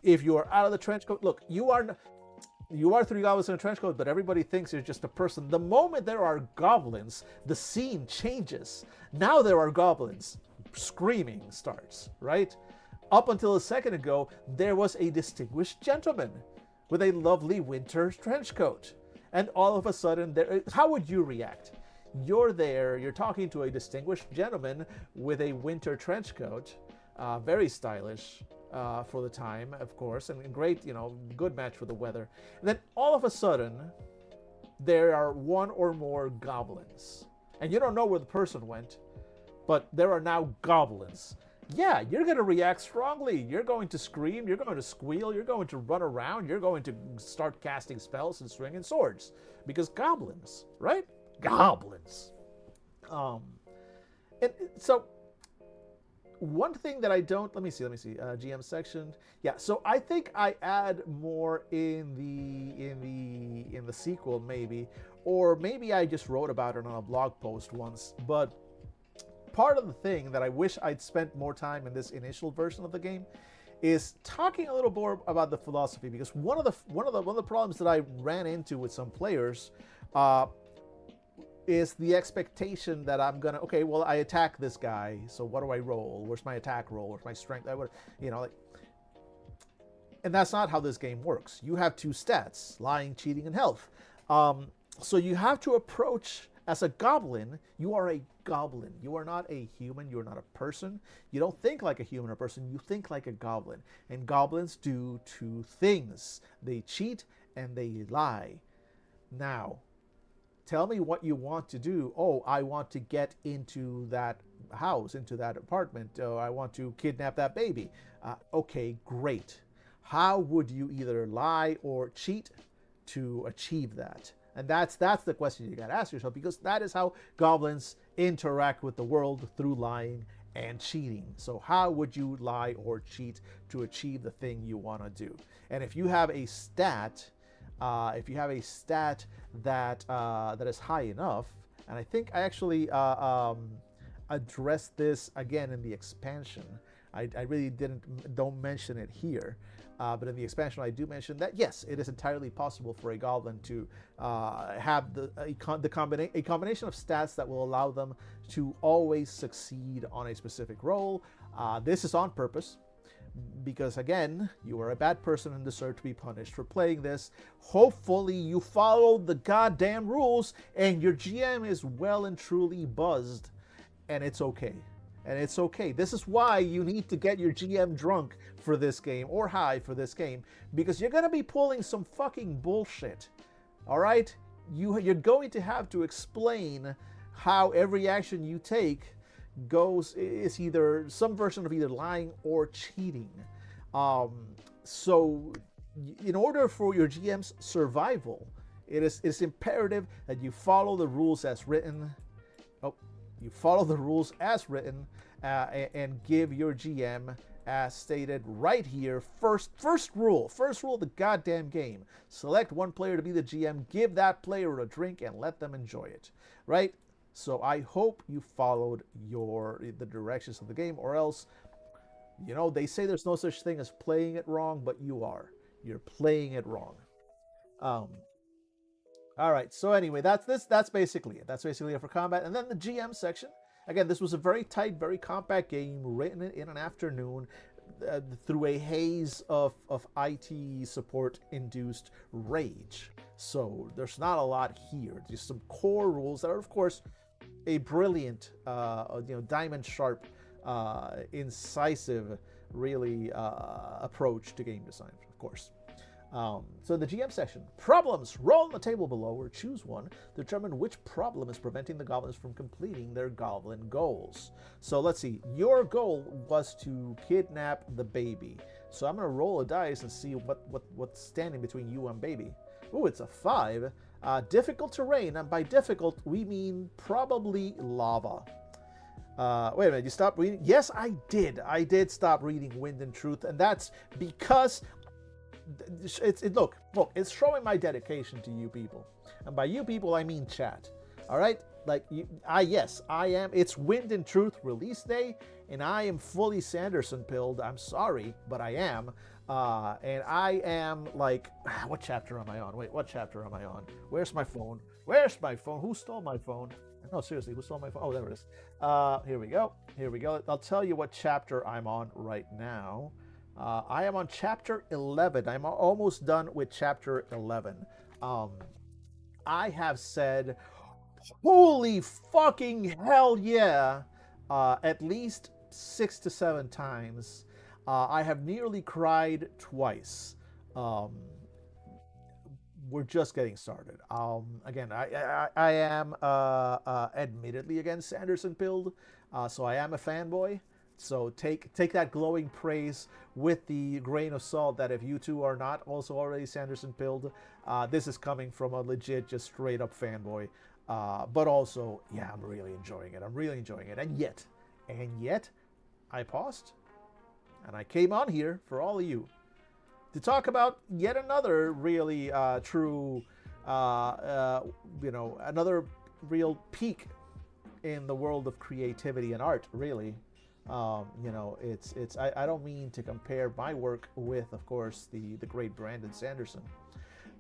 If you are out of the trenchcoat, look, you are 3 goblins in a trenchcoat, but everybody thinks you're just a person. The moment there are goblins, the scene changes. Now there are goblins. Screaming starts, right? Up until a second ago, there was a distinguished gentleman with a lovely winter trenchcoat. And all of a sudden, how would you react? You're there, you're talking to a distinguished gentleman with a winter trenchcoat, very stylish for the time, of course, and great, good match for the weather. And then all of a sudden, there are 1 or more goblins. And you don't know where the person went, but there are now goblins. Yeah, you're going to react strongly. You're going to scream, you're going to squeal, you're going to run around, you're going to start casting spells and swinging swords. Because goblins, right? Goblins. And so one thing that I don't, let me see, GM section. Yeah, so I think I add more in the sequel maybe, or maybe I just wrote about it on a blog post once. But part of the thing that I wish I'd spent more time in this initial version of the game is talking a little more about the philosophy, because one of the problems that I ran into with some players is the expectation that I'm gonna, okay, well, I attack this guy, so what do I roll? Where's my attack roll? Where's my strength? And that's not how this game works. You have 2 stats: lying, cheating, and health. So you have to approach, as a goblin, you are a goblin. You are not a human. You are not a person. You don't think like a human or person. You think like a goblin. And goblins do 2 things. They cheat and they lie. Now, tell me what you want to do. Oh, I want to get into that house, into that apartment. Oh, I want to kidnap that baby. Okay, great. How would you either lie or cheat to achieve that? And that's the question you got to ask yourself, because that is how goblins interact with the world, through lying and cheating. So how would you lie or cheat to achieve the thing you want to do? And if you have a stat, that is high enough, and I think I actually addressed this again in the expansion. I really don't mention it here. But in the expansion, I do mention that, yes, it is entirely possible for a goblin to have a combination of stats that will allow them to always succeed on a specific roll. This is on purpose, because, again, you are a bad person and deserve to be punished for playing this. Hopefully you followed the goddamn rules and your GM is well and truly buzzed, and it's okay. And it's okay. This is why you need to get your GM drunk for this game, or high for this game, because you're going to be pulling some fucking bullshit. All right? You're going to have to explain how every action you take is either some version of either lying or cheating. So in order for your GM's survival, it's imperative that you follow the rules as written. You follow the rules as written, and give your GM, as stated right here, first rule of the goddamn game: select one player to be the GM, give that player a drink, and let them enjoy it. Right? So I hope you followed the directions of the game, or else, they say there's no such thing as playing it wrong, but you're playing it wrong. All right, so anyway, that's basically it. That's basically it for combat. And then the GM section. Again, this was a very tight, very compact game, written in an afternoon. through a haze of IT support induced rage. So there's not a lot here. Just some core rules that are, of course, a brilliant, diamond sharp, incisive, really approach to game design, of course. So the GM section, problems, roll on the table below or choose one, determine which problem is preventing the goblins from completing their goblin goals. So let's see, your goal was to kidnap the baby. So I'm going to roll a dice and see what's standing between you and baby. Ooh, it's a 5. Difficult terrain, and by difficult, we mean probably lava. Wait a minute, you stopped reading? Yes, I did. I did stop reading Wind and Truth, and that's because look, it's showing my dedication to you people. And by you people, I mean chat. All right? Like, yes, I am. It's Wind and Truth release day, and I am fully Sanderson-pilled. I'm sorry, but I am. And I am like, what chapter am I on? Wait, what chapter am I on? Where's my phone? Where's my phone? Who stole my phone? No, seriously, who stole my phone? Oh, there it is. Here we go. Here we go. I'll tell you what chapter I'm on right now. I am on chapter 11. I'm almost done with chapter 11. I have said, holy fucking hell yeah, at least 6 to 7 times. I have nearly cried twice. We're just getting started. Again, I am admittedly again Sanderson-pilled, so I am a fanboy. So take that glowing praise with the grain of salt that if you two are not also already Sanderson-pilled, this is coming from a legit, just straight up fanboy. But also, yeah, I'm really enjoying it. I'm really enjoying it. And yet, I paused, and I came on here for all of you to talk about yet another really true, another real peak in the world of creativity and art, really. I don't mean to compare my work with, of course, the great Brandon Sanderson,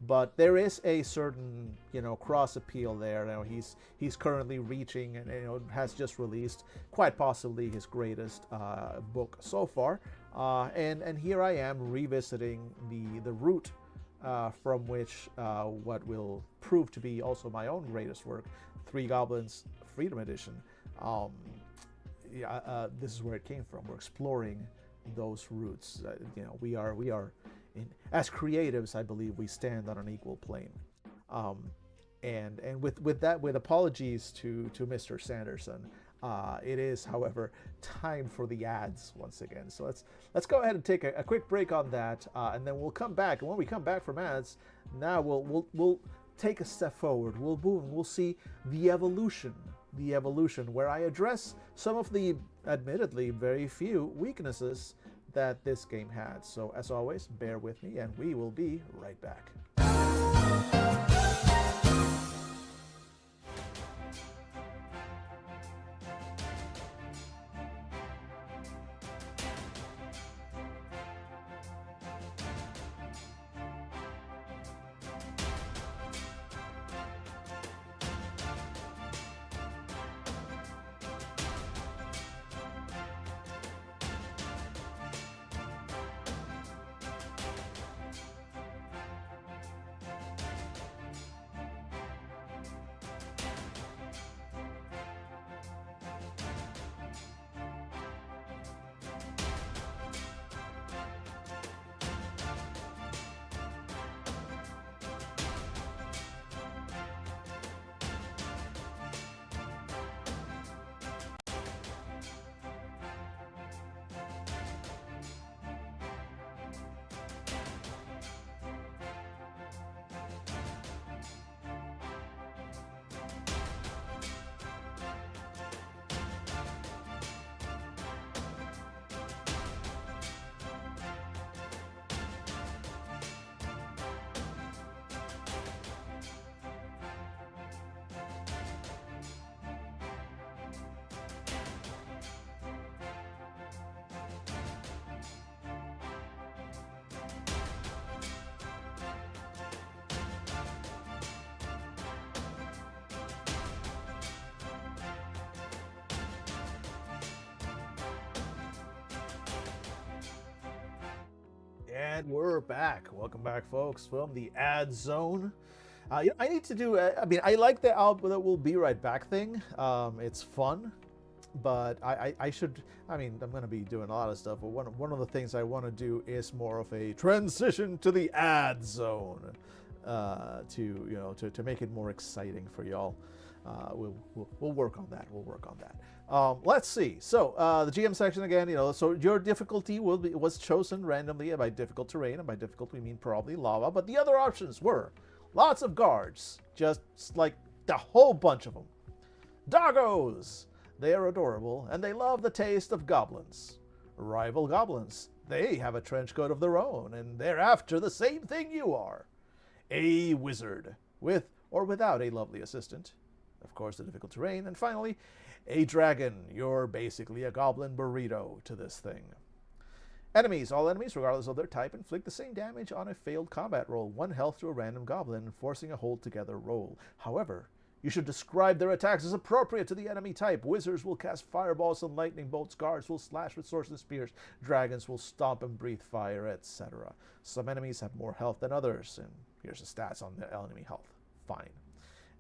but there is a certain, cross appeal there. He's currently reaching and, has just released quite possibly his greatest book so far. And here I am revisiting the root from which what will prove to be also my own greatest work, Three Goblins Freedom Edition. This is where it came from. We're exploring those roots. We are as creatives, I believe we stand on an equal plane. And with apologies to Mr. Sanderson, it is, however, time for the ads once again. So let's go ahead and take a quick break on that, and then we'll come back. And when we come back from ads, now we'll take a step forward. We'll see the evolution where I address some of the admittedly very few weaknesses that this game had. So as always, bear with me, and we will be right back. And we're back. Welcome back, folks, from the ad zone. I need to do. I like the album that will be right back thing. It's fun, but I should. I'm going to be doing a lot of stuff. But one of the things I want to do is more of a transition to the ad zone, to make it more exciting for y'all. We'll work on that. Let's see. So the GM section again. So your difficulty was chosen randomly by difficult terrain, and by difficult we mean probably lava. But the other options were lots of guards, just like a whole bunch of them. Doggos, they are adorable and they love the taste of goblins. Rival goblins, they have a trench coat of their own and they're after the same thing you are. A wizard, with or without a lovely assistant. Of course, the difficult terrain. And finally, a dragon. You're basically a goblin burrito to this thing. Enemies. All enemies, regardless of their type, inflict the same damage on a failed combat roll. 1 health to a random goblin, forcing a hold-together roll. However, you should describe their attacks as appropriate to the enemy type. Wizards will cast fireballs and lightning bolts. Guards will slash with swords and spears. Dragons will stomp and breathe fire, etc. Some enemies have more health than others. And here's the stats on the enemy health. Fine.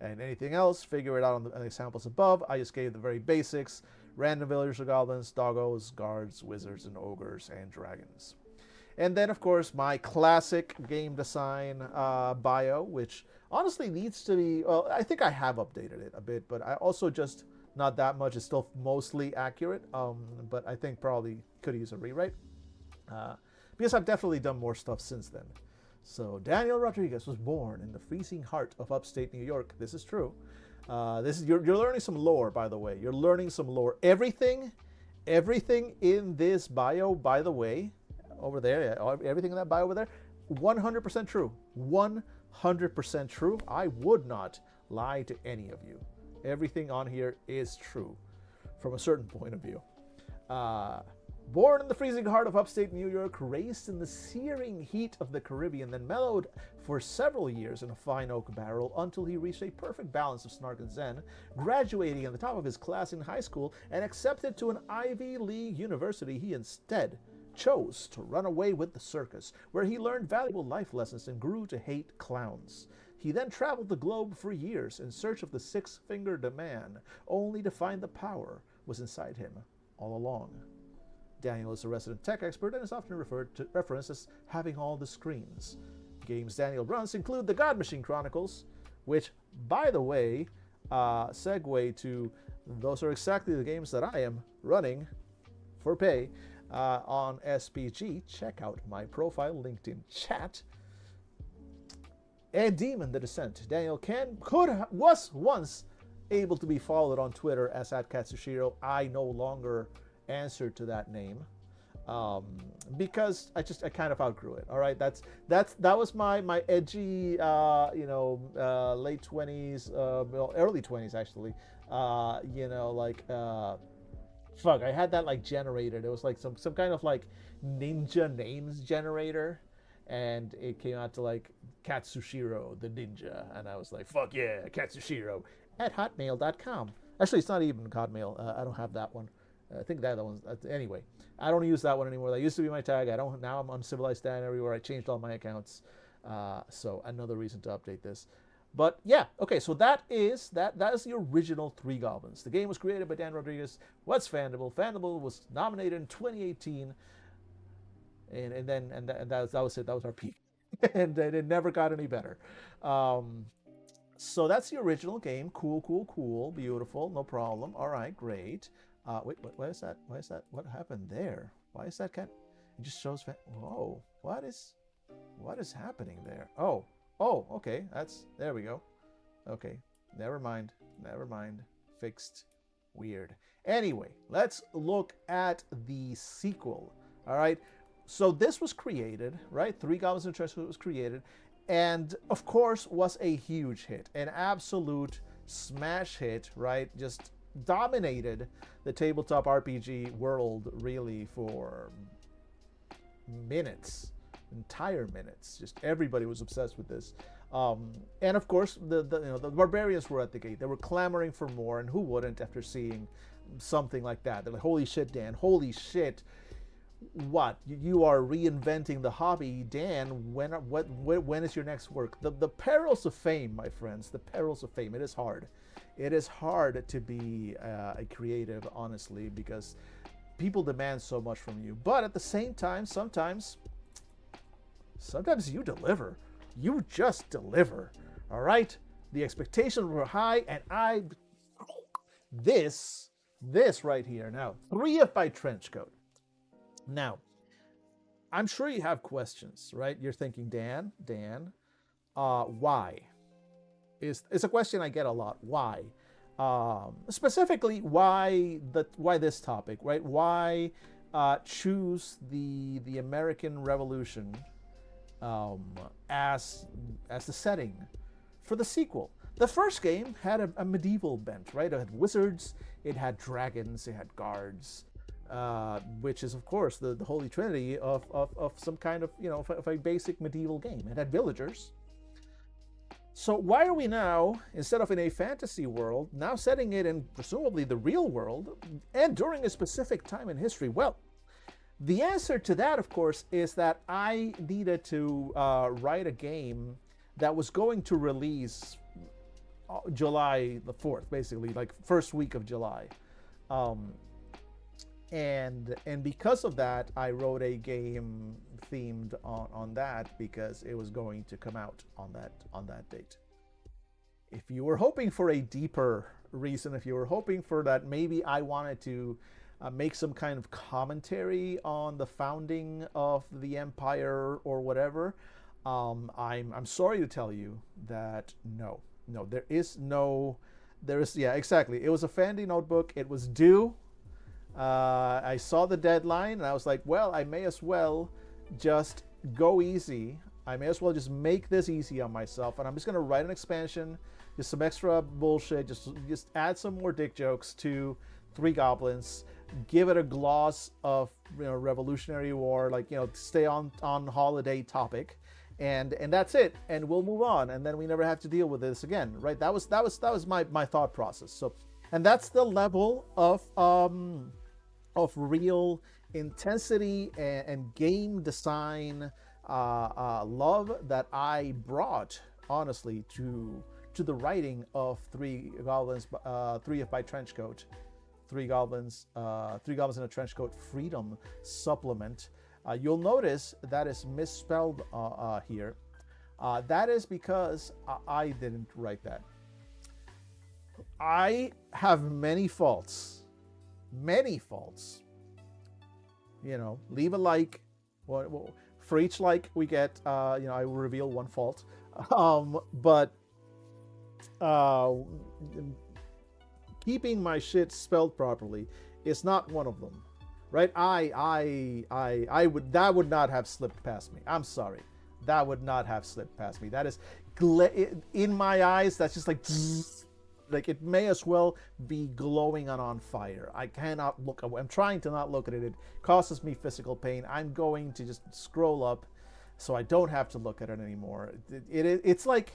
And anything else, figure it out on the examples above. I just gave the very basics. Random villagers or goblins, doggos, guards, wizards, and ogres, and dragons. And then, of course, my classic game design bio, which honestly needs to be... Well, I think I have updated it a bit, but I also just... Not that much. It's still mostly accurate, but I think probably could use a rewrite. Because I've definitely done more stuff since then. So, Daniel Rodriguez was born in the freezing heart of upstate New York. This is true. You're learning some lore, by the way. You're learning some lore. Everything in this bio, by the way, over there, everything in that bio over there, 100% true. 100% true. I would not lie to any of you. Everything on here is true from a certain point of view. Born in the freezing heart of upstate New York, raised in the searing heat of the Caribbean, then mellowed for several years in a fine oak barrel until he reached a perfect balance of snark and zen, graduating at the top of his class in high school and accepted to an Ivy League university, he instead chose to run away with the circus, where he learned valuable life lessons and grew to hate clowns. He then traveled the globe for years in search of the six-fingered man, only to find the power was inside him all along. Daniel is a resident tech expert and is often referenced as having all the screens. Games Daniel runs include the God Machine Chronicles, which, by the way, segue to those are exactly the games that I am running for pay on SPG. Check out my profile linked in chat. And Demon the Descent. Daniel was once able to be followed on Twitter as @Katsushiro. I no longer answer to that name because I kind of outgrew it. All right, that was my edgy late 20s, early 20s actually. I had that like generator. It was like some kind of like ninja names generator, and it came out to like Katsushiro the ninja, and I was like, fuck yeah, Katsushiro @hotmail.com. Actually, it's not even Hotmail. I don't have that one. I think that one's... Anyway, I don't use that one anymore. That used to be my tag. I don't... Now I'm Uncivilized Dan everywhere. I changed all my accounts. So another reason to update this. But yeah, okay, so that is the original Three Goblins. The game was created by Dan Rodriguez. What's Fandible? Fandible was nominated in 2018. And that was it. That was our peak. And it never got any better. So that's the original game. Cool. Beautiful. No problem. All right, great. Wait, why is that? What happened there? Why is that cat? It just shows... Whoa, what is happening there? Oh, okay, there we go. Okay, never mind. Fixed. Weird. Anyway, let's look at the sequel. All right, so this was created, right? Three Goblins and Trenchcoat was created, and of course was a huge hit, an absolute smash hit, right? Just dominated the tabletop RPG world really for minutes, entire minutes. Just everybody was obsessed with this, and of course the barbarians were at the gate. They were clamoring for more, and who wouldn't after seeing something like that? They're like, holy shit, Dan, holy shit, What? You are reinventing the hobby, Dan. When is your next work? The perils of fame, my friends. The perils of fame. It is hard. It is hard to be a creative, honestly, because people demand so much from you. But at the same time, sometimes you deliver. You just deliver. All right. The expectations were high, and this right here now, 3F by Trenchcoat. Now, I'm sure you have questions, right? You're thinking, Dan, why? It's a question I get a lot. Why? Specifically, why this topic, right? Why choose the American Revolution as the setting for the sequel? The first game had a medieval bent, right? It had wizards, it had dragons, it had guards. Which is, of course, the holy trinity of some kind of, of a basic medieval game. It had villagers. So why are we now, instead of in a fantasy world, now setting it in presumably the real world and during a specific time in history? Well, the answer to that, of course, is that I needed to write a game that was going to release July the 4th, basically, like first week of July. And because of that, I wrote a game themed on that, because it was going to come out on that date. If you were hoping for a deeper reason, if you were hoping for that, maybe I wanted to make some kind of commentary on the founding of the empire or whatever, I'm sorry to tell you that no, there is yeah, exactly. It was a Fandy notebook. It was due. I saw the deadline and I was like, well, I may as well just go easy. I may as well just make this easy on myself, and I'm just going to write an expansion, just some extra bullshit, just add some more dick jokes to Three Goblins, give it a gloss of Revolutionary War, like stay on holiday topic, and that's it, and we'll move on, and then we never have to deal with this again, right? That was my thought process. So, and that's the level of real intensity and game design love that I brought, honestly, to the writing of Three Goblins, 3F by Trenchcoat, Three Goblins in a Trenchcoat Freedom supplement. You'll notice that is misspelled here. That is because I didn't write that. I have many faults. Leave a like. For each like we get, I will reveal one fault. But keeping my shit spelled properly is not one of them, right? That would not have slipped past me. I'm sorry, that would not have slipped past me. That is in my eyes. That's just like it may as well be glowing and on fire. I cannot look away. I'm trying to not look at it. It causes me physical pain. I'm going to just scroll up so I don't have to look at it anymore. It's like,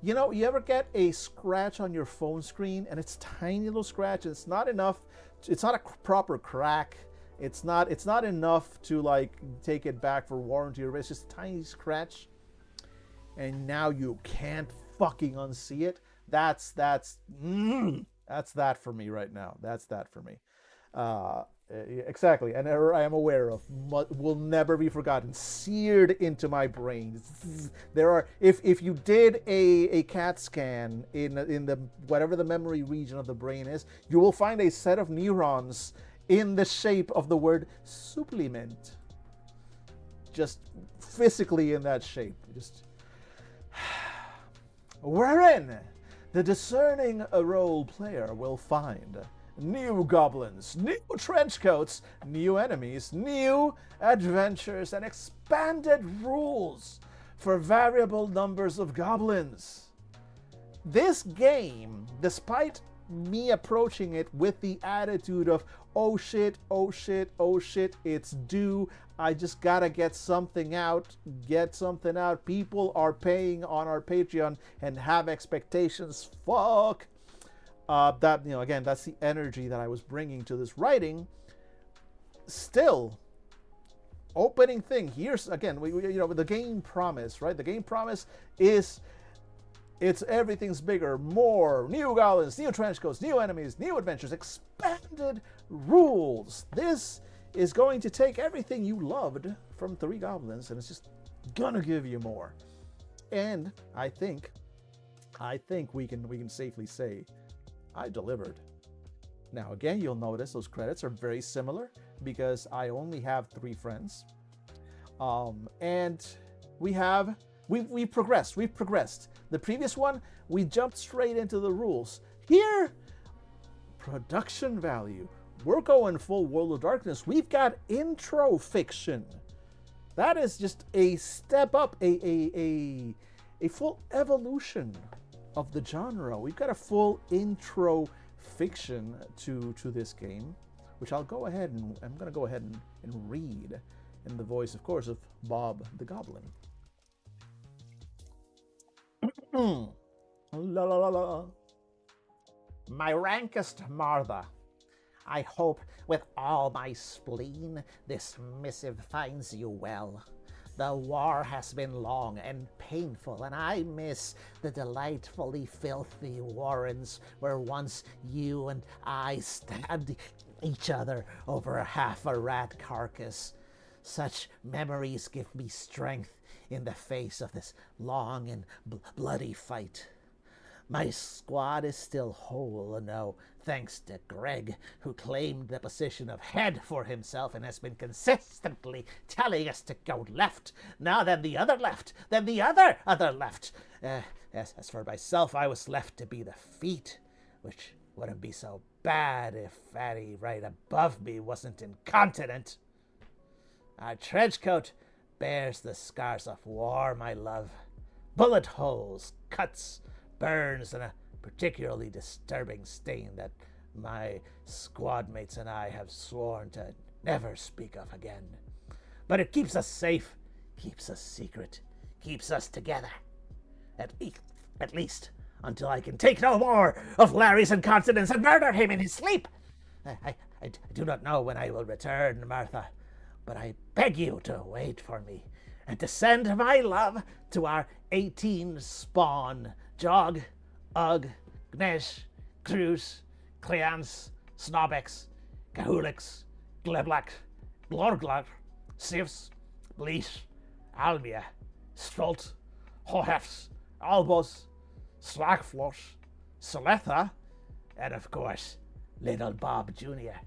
you ever get a scratch on your phone screen, and it's tiny little scratch, and it's not enough. It's not a proper crack. It's not enough to like take it back for warranty, or it's just a tiny scratch, and now you can't fucking unsee it. That's that for me right now. That's that for me. Exactly. An error I am aware of will never be forgotten, seared into my brain. There are, if you did a CAT scan in the whatever the memory region of the brain is, you will find a set of neurons in the shape of the word supplement, just physically in that shape. Just wherein the discerning role player will find new goblins, new trenchcoats, new enemies, new adventures, and expanded rules for variable numbers of goblins. This game, despite me approaching it with the attitude of, oh shit, it's due, I just gotta get something out. People are paying on our Patreon and have expectations. Fuck. Again, that's the energy that I was bringing to this writing. Still, opening thing. Here's again, the game promise, right? The game promise is it's everything's bigger, more, new goblins, new trenchcoats, new enemies, new adventures, expanded rules. This is going to take everything you loved from Three Goblins, and it's just gonna give you more. And I think we can safely say I delivered. Now again, you'll notice those credits are very similar because I only have 3 friends, and we've progressed. We've progressed. The previous one, we jumped straight into the rules. Here, production value. We're going full World of Darkness. We've got intro fiction. That is just a step up, a full evolution of the genre. We've got a full intro fiction to this game, which I'm going to go ahead and read in the voice, of course, of Bob the Goblin. La la la la. My rankest Martha, I hope with all my spleen this missive finds you well. The war has been long and painful, and I miss the delightfully filthy warrens where once you and I stabbed each other over half a rat carcass. Such memories give me strength in the face of this long and bloody fight. My squad is still whole now, thanks to Greg, who claimed the position of head for himself and has been consistently telling us to go left. Now then the other left, then the other left. As for myself, I was left to be the feet, which wouldn't be so bad if Fatty right above me wasn't incontinent. Our trenchcoat bears the scars of war, my love. Bullet holes, cuts, burns, and a particularly disturbing stain that my squad mates and I have sworn to never speak of again. But it keeps us safe, keeps us secret, keeps us together. At least until I can take no more of Larry's incontinence and murder him in his sleep. I do not know when I will return, Martha, but I beg you to wait for me and to send my love to our 18 spawn, Jog, Ugg, Gnesh, Cruz, Cleance, Snobex, Kahulix, Gleblak, Glorglak, Sivs, Bleach, Almia, Stolt, Hohefs, Albos, Slagflosh, Soletha, and of course, Little Bob Jr.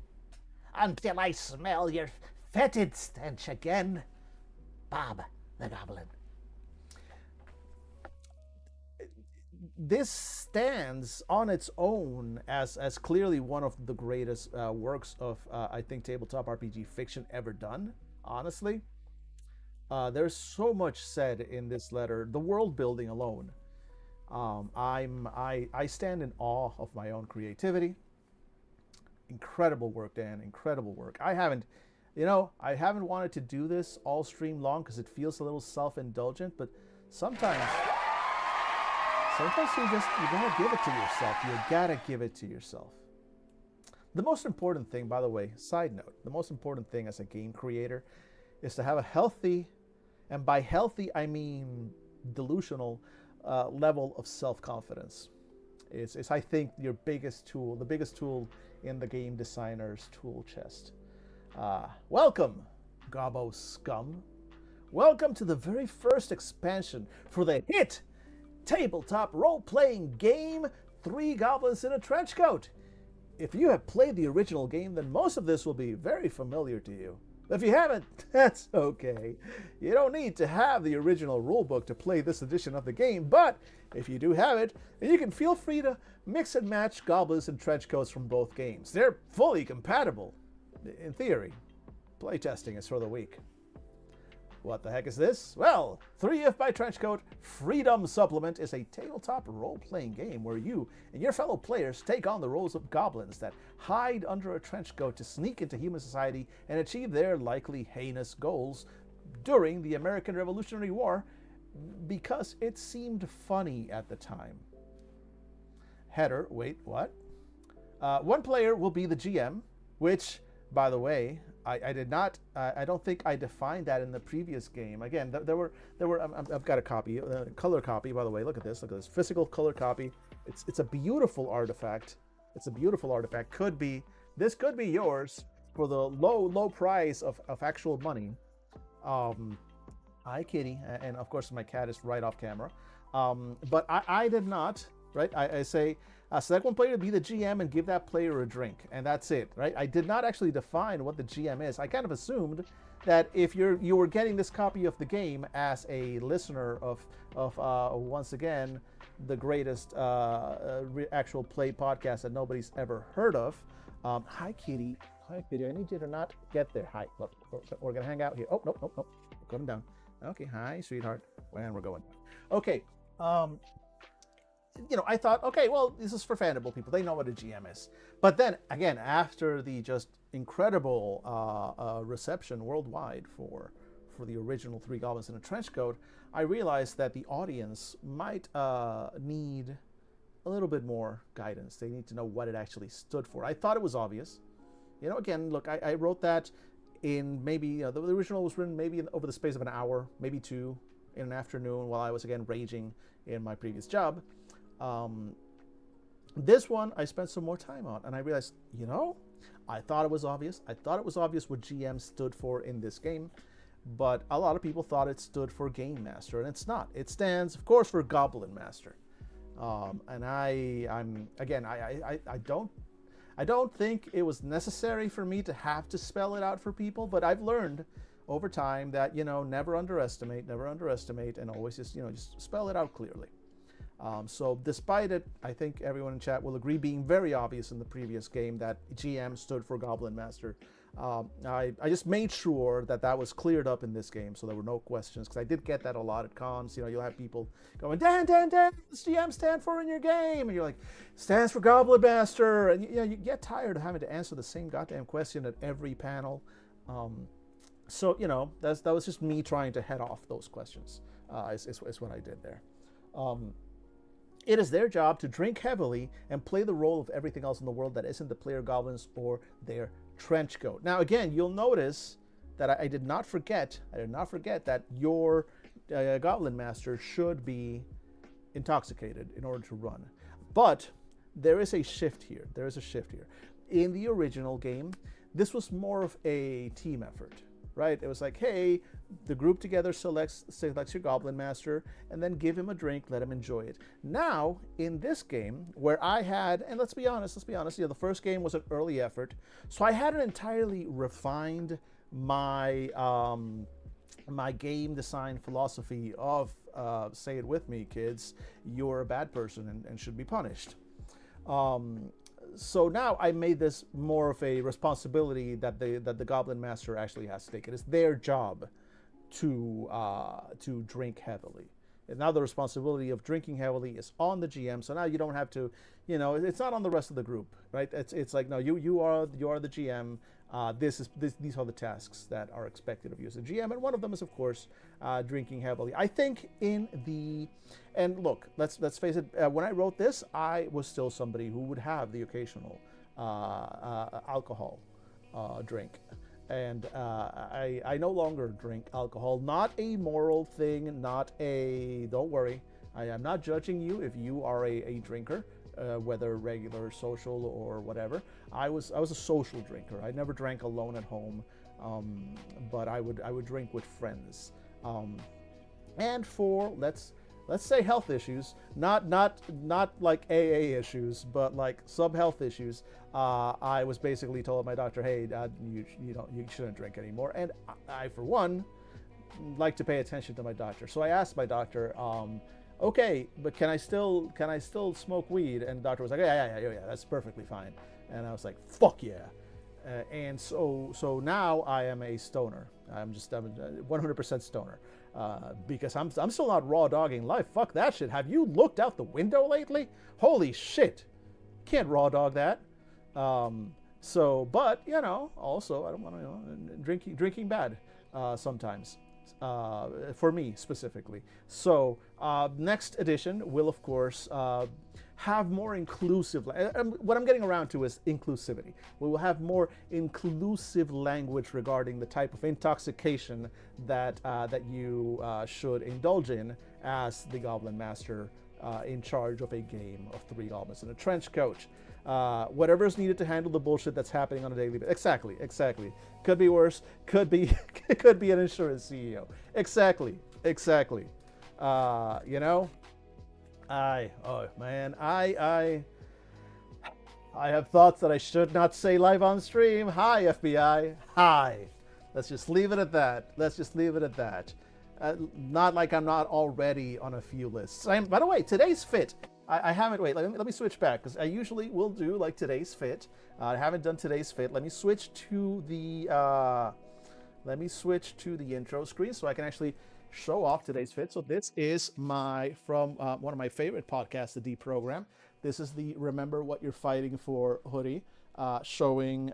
Until I smell your fetid stench again, Bob the Goblin. This stands on its own as clearly one of the greatest works of, I think, tabletop RPG fiction ever done, honestly. There's so much said in this letter, the world building alone. I stand in awe of my own creativity. Incredible work, Dan, incredible work. I haven't wanted to do this all stream long because it feels a little self-indulgent, but sometimes you gotta give it to yourself. You gotta give it to yourself. The most important thing, by the way, side note, the most important thing as a game creator is to have a healthy, and by healthy I mean delusional, level of self-confidence. It's I think your biggest tool, the biggest tool in the game designer's tool chest. Welcome, Gobbo scum. Welcome to the very first expansion for the hit tabletop role-playing game, Three Goblins in a Trenchcoat. If you have played the original game, then most of this will be very familiar to you. If you haven't, that's okay. You don't need to have the original rulebook to play this edition of the game, but if you do have it, then you can feel free to mix and match goblins and trenchcoats from both games. They're fully compatible, in theory. Playtesting is for the weak. What the heck is this? Well, 3F by Trenchcoat Freedom Supplement is a tabletop role-playing game where you and your fellow players take on the roles of goblins that hide under a trenchcoat to sneak into human society and achieve their likely heinous goals during the American Revolutionary War because it seemed funny at the time. Header, wait, what? One player will be the GM, which, by the way, I did not. I don't think I defined that in the previous game. Again, there were. I've got a copy, color copy. By the way, look at this. Look at this physical color copy. It's a beautiful artifact. It's a beautiful artifact. This could be yours for the low price of actual money. Hi, kitty, and of course my cat is right off camera. But I did not. Right, I say select one player to be the GM and give that player a drink, and that's it. Right, I did not actually define what the GM is. I kind of assumed that if you were getting this copy of the game as a listener of once again the greatest actual play podcast that nobody's ever heard of. Hi, kitty. Hi, kitty. I need you to not get there. Hi. Look, we're gonna hang out here. Oh, nope. We're going down. Okay. Hi, sweetheart. And we're going. Okay. I thought, okay, well, this is for Fandible people. They know what a GM is. But then, again, after the just incredible reception worldwide for the original Three Goblins in a Trenchcoat, I realized that the audience might need a little bit more guidance. They need to know what it actually stood for. I thought it was obvious. Again, look, I wrote that in maybe, the original was written maybe over the space of an hour, maybe two, in an afternoon while I was, again, raging in my previous job. This one I spent some more time on, and I realized, I thought it was obvious. I thought it was obvious what GM stood for in this game, but a lot of people thought it stood for Game Master, and it's not. It stands, of course, for Goblin Master. And I don't think it was necessary for me to have to spell it out for people, but I've learned over time that, never underestimate, and always just spell it out clearly. So despite it, I think everyone in chat will agree being very obvious in the previous game that GM stood for Goblin Master. I just made sure that was cleared up in this game, so there were no questions, because I did get that a lot at cons. You'll have people going, Dan, what's GM stand for in your game? And you're like, stands for Goblin Master. And you get tired of having to answer the same goddamn question at every panel. So that was just me trying to head off those questions. Is what I did there. It is their job to drink heavily and play the role of everything else in the world that isn't the player goblins or their Trenchcoat. Now, again, you'll notice that I did not forget that your Goblin Master should be intoxicated in order to run. But there is a shift here. In the original game, this was more of a team effort, right? It was like, hey, the group together selects your Goblin Master, and then give him a drink, let him enjoy it. Now, in this game, where I had, and let's be honest, the first game was an early effort, so I hadn't entirely refined my my game design philosophy of, say it with me, kids, you're a bad person and should be punished. So now I made this more of a responsibility that the Goblin Master actually has to take. It is their job to drink heavily. And now the responsibility of drinking heavily is on the GM. So now you don't have to, it's not on the rest of the group, right? It's like, no, you are the GM. These are the tasks that are expected of you as a GM, and one of them is, of course, drinking heavily. I think and look, let's face it. When I wrote this, I was still somebody who would have the occasional alcohol drink, and I no longer drink alcohol. Not a moral thing. Don't worry. I am not judging you if you are a drinker. Whether regular, social, or whatever. I was a social drinker. I never drank alone at home, but I would drink with friends. And for let's say health issues, not like AA issues, but like sub-health issues. I was basically told by my doctor, hey, you shouldn't drink anymore. And I for one like to pay attention to my doctor. So I asked my doctor, okay, but can I still smoke weed? And the doctor was like, yeah, that's perfectly fine. And I was like, fuck yeah. And so now I am a stoner. I'm 100% stoner, because I'm still not raw dogging life. Fuck that shit. Have you looked out the window lately? Holy shit, can't raw dog that. But also I don't want to drinking bad sometimes. for me specifically. So next edition will, of course, have more inclusive. What I'm getting around to is inclusivity. We will have more inclusive language regarding the type of intoxication that you should indulge in as the Goblin Master in charge of a game of 3 goblins in a trench coat. Whatever is needed to handle the bullshit that's happening on a daily basis. Exactly. Could be worse. Could be could be an insurance CEO. Exactly. You know, I have thoughts that I should not say live on stream. Hi, FBI. Hi. Let's just leave it at that. Not like I'm not already on a few lists. By the way, today's fit. I haven't. Wait. Let me switch back because I usually will do like today's fit. I haven't done today's fit. Let me switch to the intro screen so I can actually show off today's fit. So this is from one of my favorite podcasts, the Deprogram. This is the Remember What You're Fighting For hoodie, showing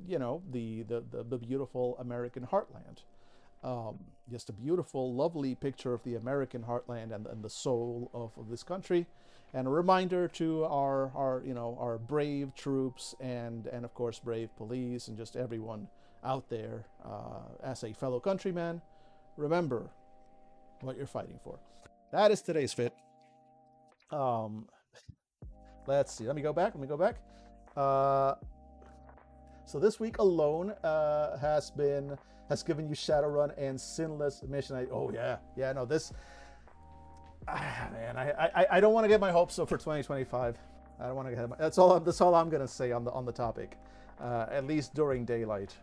you know the beautiful American heartland. Just a beautiful, lovely picture of the American heartland and the soul of this country, and a reminder to our brave troops and of course brave police and just everyone out there. As a fellow countryman, remember what you're fighting for. That is today's fit. Let's see. Let me go back. So this week alone has given you Shadowrun and Sinless Mission. Man, I don't want to get my hopes up for 2025. I don't want to get that's all I'm gonna say on the topic. At least during daylight.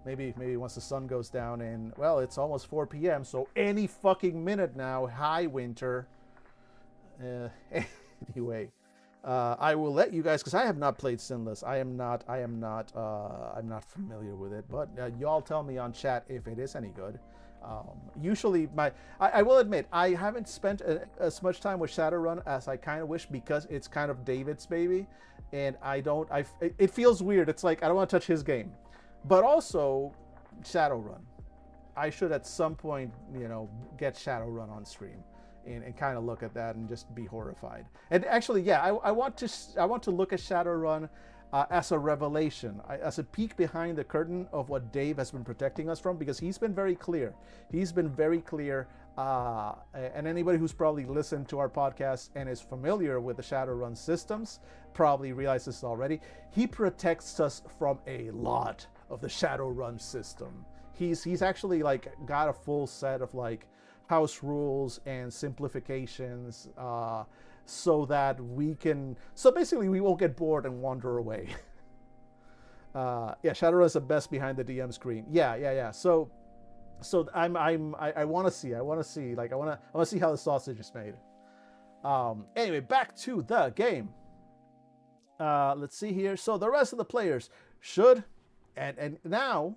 Maybe once the sun goes down and well, it's almost 4 p.m. So any fucking minute now. Hi, winter. Anyway. I will let you guys, because I have not played Sinless. I'm not familiar with it, but y'all tell me on chat if it is any good. Usually, I will admit I haven't spent as much time with Shadowrun as I kind of wish, because it's kind of David's baby, and it feels weird. It's like I don't want to touch his game, but also Shadowrun. I should at some point, get Shadowrun on stream. And kind of look at that and just be horrified. And actually, yeah, I want to look at Shadowrun as a revelation, as a peek behind the curtain of what Dave has been protecting us from, because he's been very clear. And anybody who's probably listened to our podcast and is familiar with the Shadowrun systems probably realizes this already. He protects us from a lot of the Shadowrun system. He's actually like got a full set of like house rules and simplifications, so that basically we won't get bored and wander away. Shadowrun is the best behind the DM screen. Yeah. So I want to see like I want to see how the sausage is made. Anyway, back to the game. Let's see here. So the rest of the players should, and now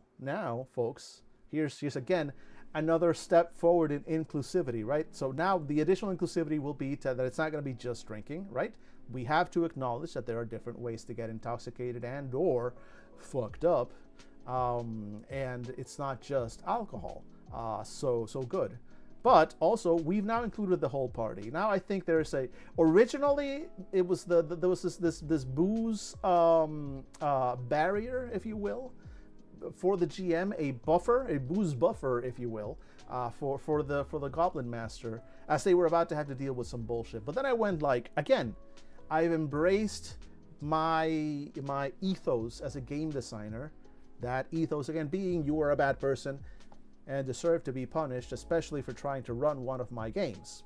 folks, here's again another step forward in inclusivity, right? So now the additional inclusivity will be that it's not going to be just drinking, right? We have to acknowledge that there are different ways to get intoxicated and or fucked up, and it's not just alcohol. So good. But also, we've now included the whole party. Now I think there's originally it was there was this booze barrier, if you will, for the GM, a booze buffer, if you will, for the Goblin Master, as they were about to have to deal with some bullshit. But then I went again, I've embraced my ethos as a game designer. That ethos again being you are a bad person and deserve to be punished, especially for trying to run one of my games.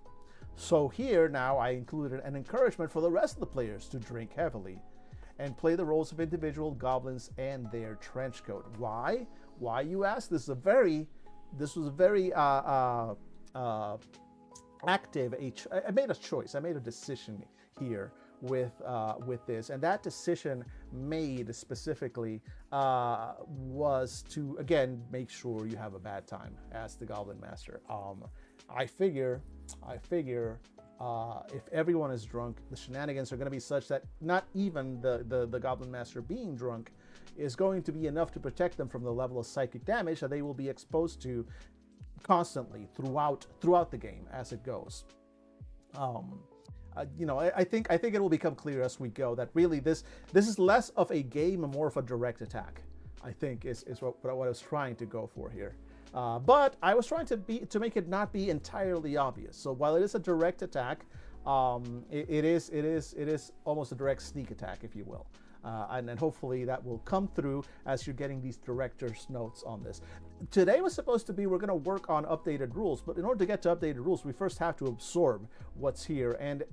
So here now I included an encouragement for the rest of the players to drink heavily and play the roles of individual goblins and their trench coat. Why? Why, you ask? This was a very active. I made a choice. I made a decision here with this, and that decision made specifically was to again make sure you have a bad time as the Goblin Master. I figure If everyone is drunk, the shenanigans are going to be such that not even the Goblin Master being drunk is going to be enough to protect them from the level of psychic damage that they will be exposed to constantly throughout the game as it goes. I think it will become clear as we go that really this is less of a game and more of a direct attack. I think is what I was trying to go for here. But I was trying to make it not be entirely obvious. So while it is a direct attack, it is almost a direct sneak attack, if you will. And then hopefully that will come through as you're getting these director's notes on this. Today was supposed to be we're going to work on updated rules, but in order to get to updated rules, we first have to absorb what's here. And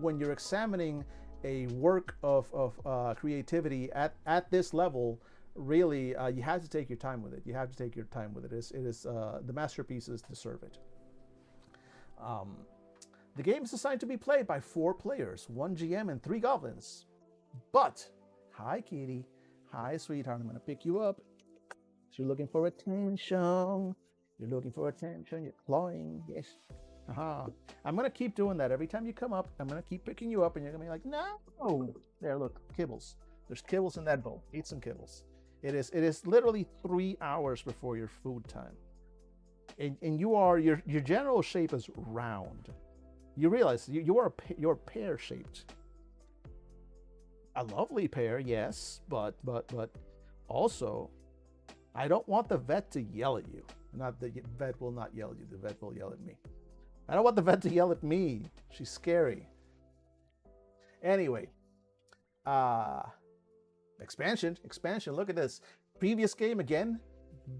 when you're examining a work of creativity at this level, really, you have to take your time with it. You have to take your time with it. It is the masterpieces deserve it. The game is designed to be played by 4 players, 1 GM and 3 goblins. But, hi kitty, hi sweetheart, I'm going to pick you up. You're looking for attention. You're looking for attention. You're clawing. Yes. I'm going to keep doing that. Every time you come up, I'm going to keep picking you up and you're going to be like, no. There, look, kibbles. There's kibbles in that bowl. Eat some kibbles. It is literally 3 hours before your food time. And your general shape is round. You realize you're pear-shaped. A lovely pear, yes, but also, I don't want the vet to yell at you. Not the vet will not yell at you. The vet will yell at me. I don't want the vet to yell at me. She's scary. Anyway, expansion. Look at this. Previous game again,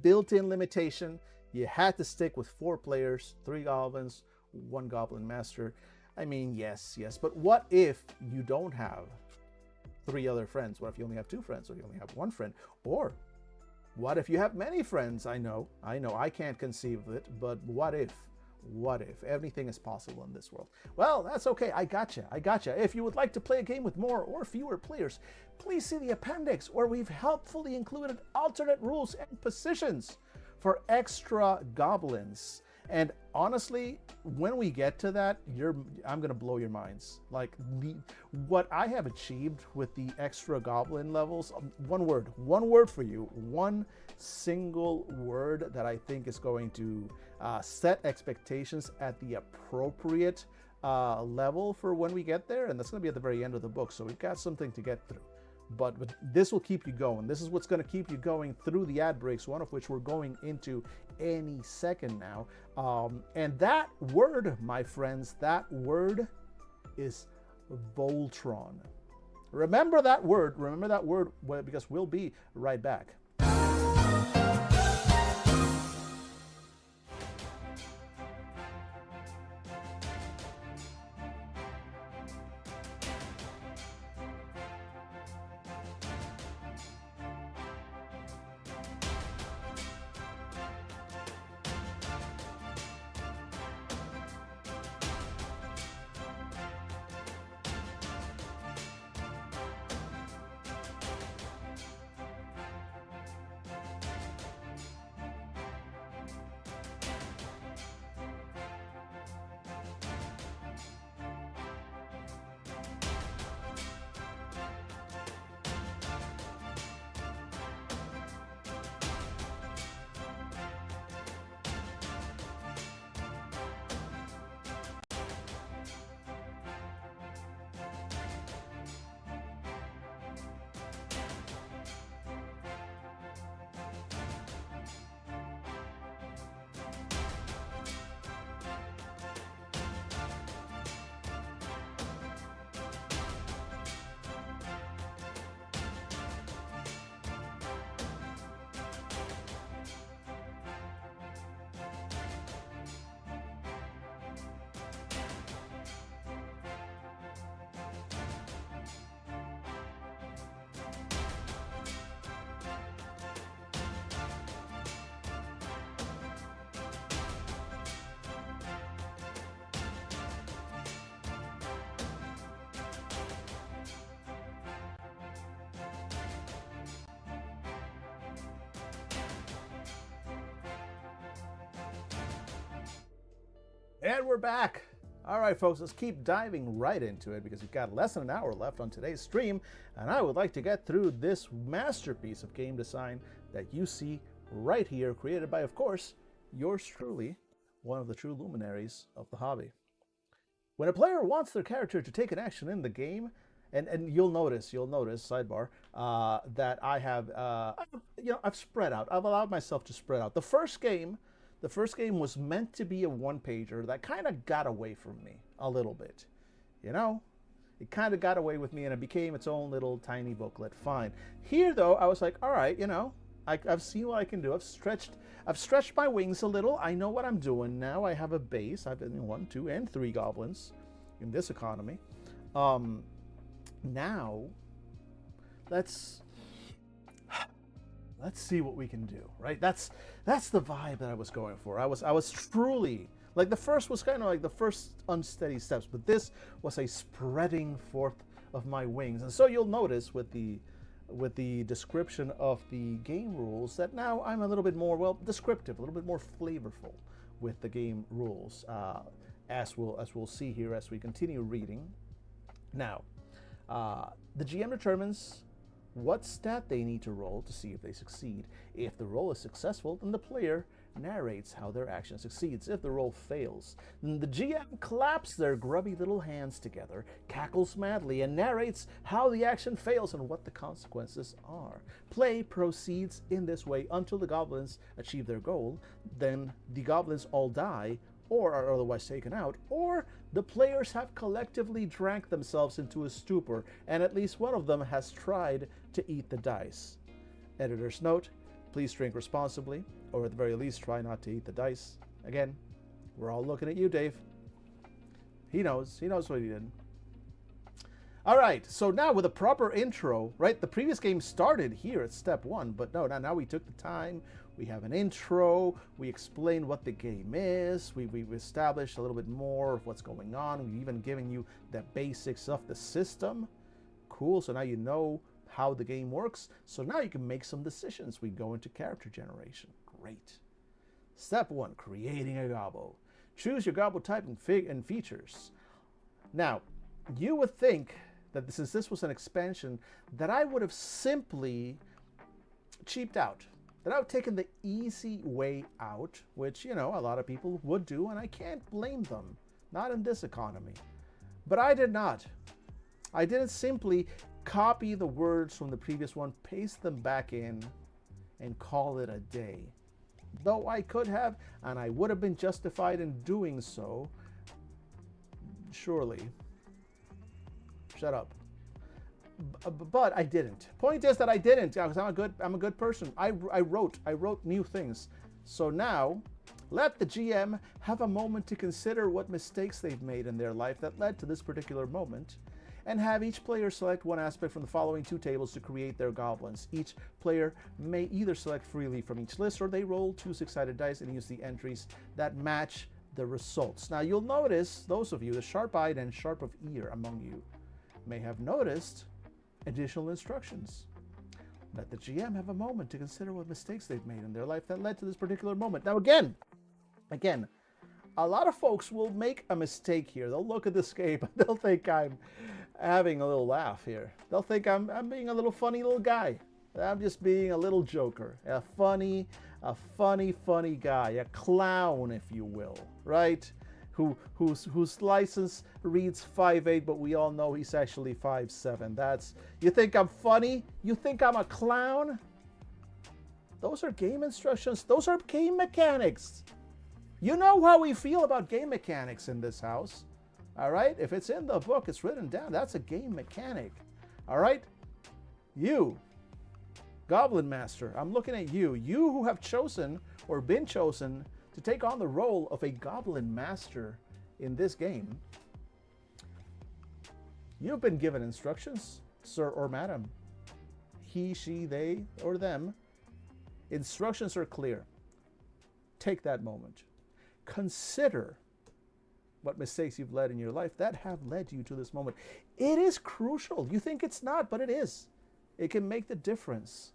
built-in limitation. You had to stick with 4 players, 3 goblins, 1 goblin master. I mean, yes, but what if you don't have 3 other friends? What if you only have 2 friends, or you only have 1 friend? Or what if you have many friends? I know, I can't conceive of it, but what if? Everything is possible in this world. Well, that's okay. I gotcha. If you would like to play a game with more or fewer players, please see the appendix where we've helpfully included alternate rules and positions for extra goblins. And honestly, when we get to that, I'm going to blow your minds. Like, what I have achieved with the extra goblin levels, one word for you, one single word that I think is going to set expectations at the appropriate level for when we get there. And that's going to be at the very end of the book. So we've got something to get through. But this will keep you going. This is what's going to keep you going through the ad breaks, one of which we're going into any second now. And that word, my friends, that word is Voltron. Remember that word, because we'll be right back. And we're back. All right, folks, let's keep diving right into it because we've got less than an hour left on today's stream, and I would like to get through this masterpiece of game design that you see right here, created by, of course, yours truly, one of the true luminaries of the hobby. When a player wants their character to take an action in the game, and you'll notice, sidebar, that I have, I've spread out. I've allowed myself to spread out. The first game was meant to be a one-pager that kind of got away from me a little bit. It kind of got away with me and it became its own little tiny booklet. Fine. Here, though, I was like, all right, I've seen what I can do. I've stretched my wings a little. I know what I'm doing now. I have a base. I've been 1, 2, and 3 goblins in this economy. Now, let's see what we can do, right? That's the vibe that I was going for. I was truly, like, the first was kind of like the first unsteady steps, but this was a spreading forth of my wings. And so you'll notice with the description of the game rules that now I'm a little bit more, well, descriptive, a little bit more flavorful with the game rules, as we'll see here as we continue reading. Now, the GM determines what stat they need to roll to see if they succeed. If the roll is successful, then the player narrates how their action succeeds. If the roll fails, then the GM claps their grubby little hands together, cackles madly, and narrates how the action fails and what the consequences are. Play proceeds in this way until the goblins achieve their goal. Then the goblins all die or are otherwise taken out, or the players have collectively drank themselves into a stupor, and at least one of them has tried to eat the dice. Editor's note, please drink responsibly, or at the very least try not to eat the dice. Again, we're all looking at you, Dave. He knows what he did. All right, so now with a proper intro, right? The previous game started here at step 1, but no, now we took the time. We have an intro. We explained what the game is. We've established a little bit more of what's going on. We've even given you the basics of the system. Cool, so now you know how the game works. So now you can make some decisions. We go into character generation. Great. Step 1, creating a gobbo. Choose your gobbo type and features. Now, you would think that since this was an expansion, that I would have simply cheaped out. That I would have taken the easy way out, which, a lot of people would do, and I can't blame them. Not in this economy. But I did not. I didn't simply copy the words from the previous one, paste them back in, and call it a day. Though I could have, and I would have been justified in doing so, surely. Shut up. But I didn't. Point is that I didn't, because I'm a good person. I wrote new things. So now, let the GM have a moment to consider what mistakes they've made in their life that led to this particular moment, and have each player select one aspect from the following 2 tables to create their goblins. Each player may either select freely from each list, or they roll 2 6-sided dice and use the entries that match the results. Now you'll notice, those of you, the sharp-eyed and sharp of ear among you, may have noticed additional instructions. Let the GM have a moment to consider what mistakes they've made in their life that led to this particular moment. Now again, a lot of folks will make a mistake here. They'll look at this game and they'll think I'm having a little laugh here. They'll think I'm being a little funny little guy. I'm just being a little joker. A funny guy. A clown, if you will, right? Whose license reads 5'8", but we all know he's actually 5'7". You think I'm funny? You think I'm a clown? Those are game instructions. Those are game mechanics. You know how we feel about game mechanics in this house. All right? If it's in the book, it's written down. That's a game mechanic. All right? You, Goblin Master, I'm looking at you. You who have chosen or been chosen to take on the role of a Goblin Master in this game. You've been given instructions, sir or madam. He, she, they, or them. Instructions are clear. Take that moment. Consider what mistakes you've led in your life that have led you to this moment. It is crucial. You think it's not, but it is. It can make the difference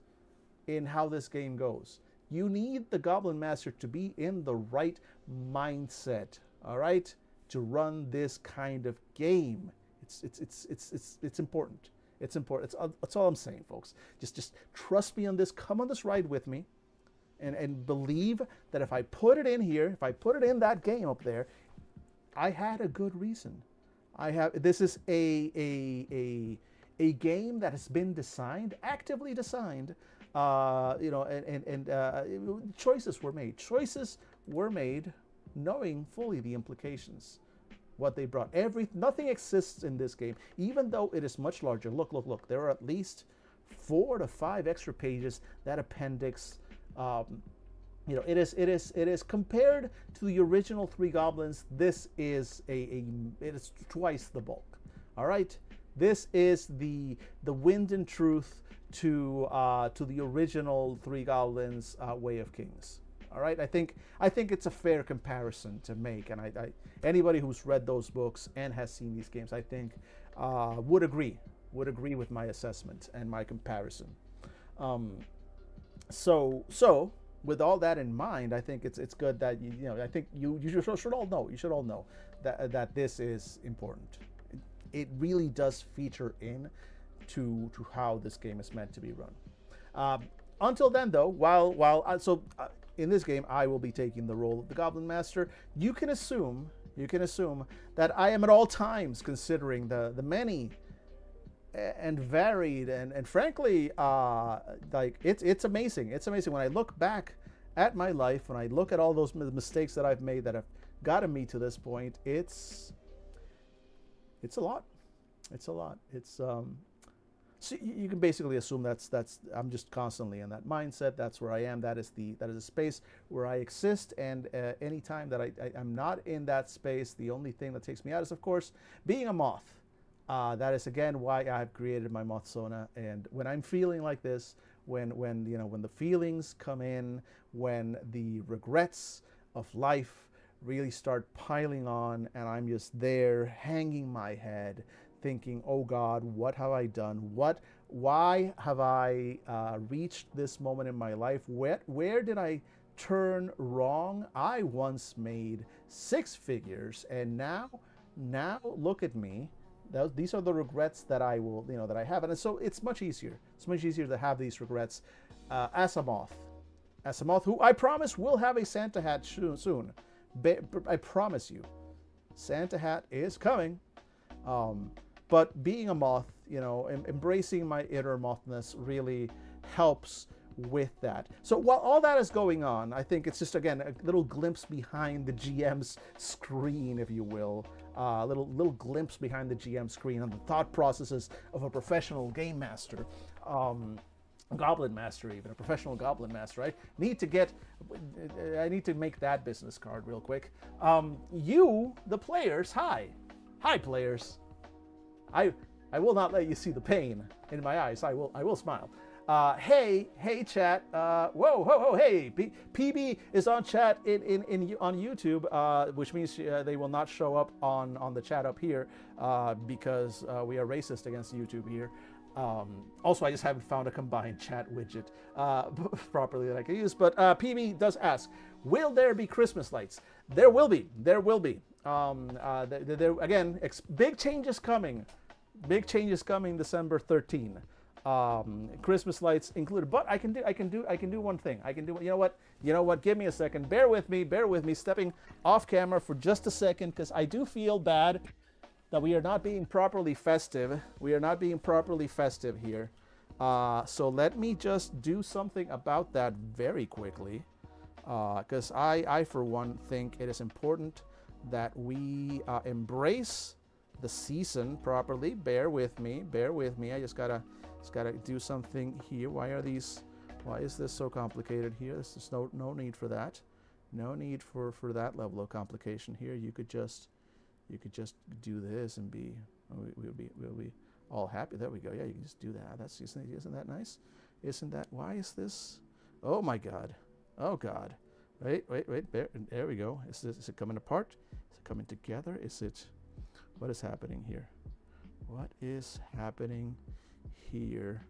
in how this game goes. You need the Goblin Master to be in the right mindset, all right? to run this kind of game. It's important. It's important. That's all I'm saying, folks. Just trust me on this. Come on this ride with me, and believe that if I put it in here, if I put it in that game up there, I had a good reason. This is a game that has been designed, actively designed. Choices were made. Choices were made, knowing fully the implications, what they brought. Nothing exists in this game, even though it is much larger. Look. There are at least 4 to 5 extra pages. That appendix, it is compared to the original Three Goblins. This is it is twice the bulk. All right, this is the wind and truth to the original Three Goblins, Way of Kings. All right, I think it's a fair comparison to make, and I anybody who's read those books and has seen these games, I think, would agree with my assessment and my comparison. So with all that in mind, I think it's good that I think you should all know that this is important. It really does feature in to how this game is meant to be run. Until then, though, in this game, I will be taking the role of the Goblin Master. You can assume that I am at all times considering the many and varied and frankly, it's amazing. It's amazing when I look back at my life, when I look at all those mistakes that I've made that have gotten me to this point. It's a lot. It's a lot. So you can basically assume that's I'm just constantly in that mindset. That's where I am. That is a space where I exist. And anytime that I'm not in that space, the only thing that takes me out is, of course, being a moth. That is again why I've created my moth sauna. And when I'm feeling like this, when the feelings come in, when the regrets of life really start piling on, and I'm just there hanging my head, thinking, oh God, what have I done? Why have I reached this moment in my life? Where did I turn wrong? I once made 6 figures, and now look at me. These are the regrets that I will, that I have. And so it's much easier. It's much easier to have these regrets as a moth, who I promise will have a Santa hat soon. I promise you, Santa hat is coming. But being a moth, embracing my inner mothness really helps with that. So while all that is going on, I think it's just, again, a little glimpse behind the GM's screen, if you will. A little glimpse behind the GM screen and the thought processes of a professional game master. Goblin master, even a professional goblin master. I need to make that business card real quick. You, the players, hi players. I will not let you see the pain in my eyes. I will smile. Hey chat. Whoa, hey. PB is on chat on YouTube, which means they will not show up on the chat up here because we are racist against YouTube here. Also, I just haven't found a combined chat widget properly that I can use. But PB does ask, will there be Christmas lights? There will be. Again, big changes coming. Big changes coming December 13. Christmas lights included. But I can do one thing. You know what? Give me a second. Bear with me. Stepping off camera for just a second, because I do feel bad that we are not being properly festive. Here. So let me just do something about that very quickly, because I for one think it is important that we embrace the season properly. Bear with me. I just gotta do something here. Why is this so complicated here? There's no need for that. No need for that level of complication here. You could just do this and we'll be all happy. There we go. Yeah, you can just do that. Isn't that nice? Why is this? Oh my God. Oh God. Wait. There we go. Is it coming apart? Is it coming together? What is happening here? What is happening here?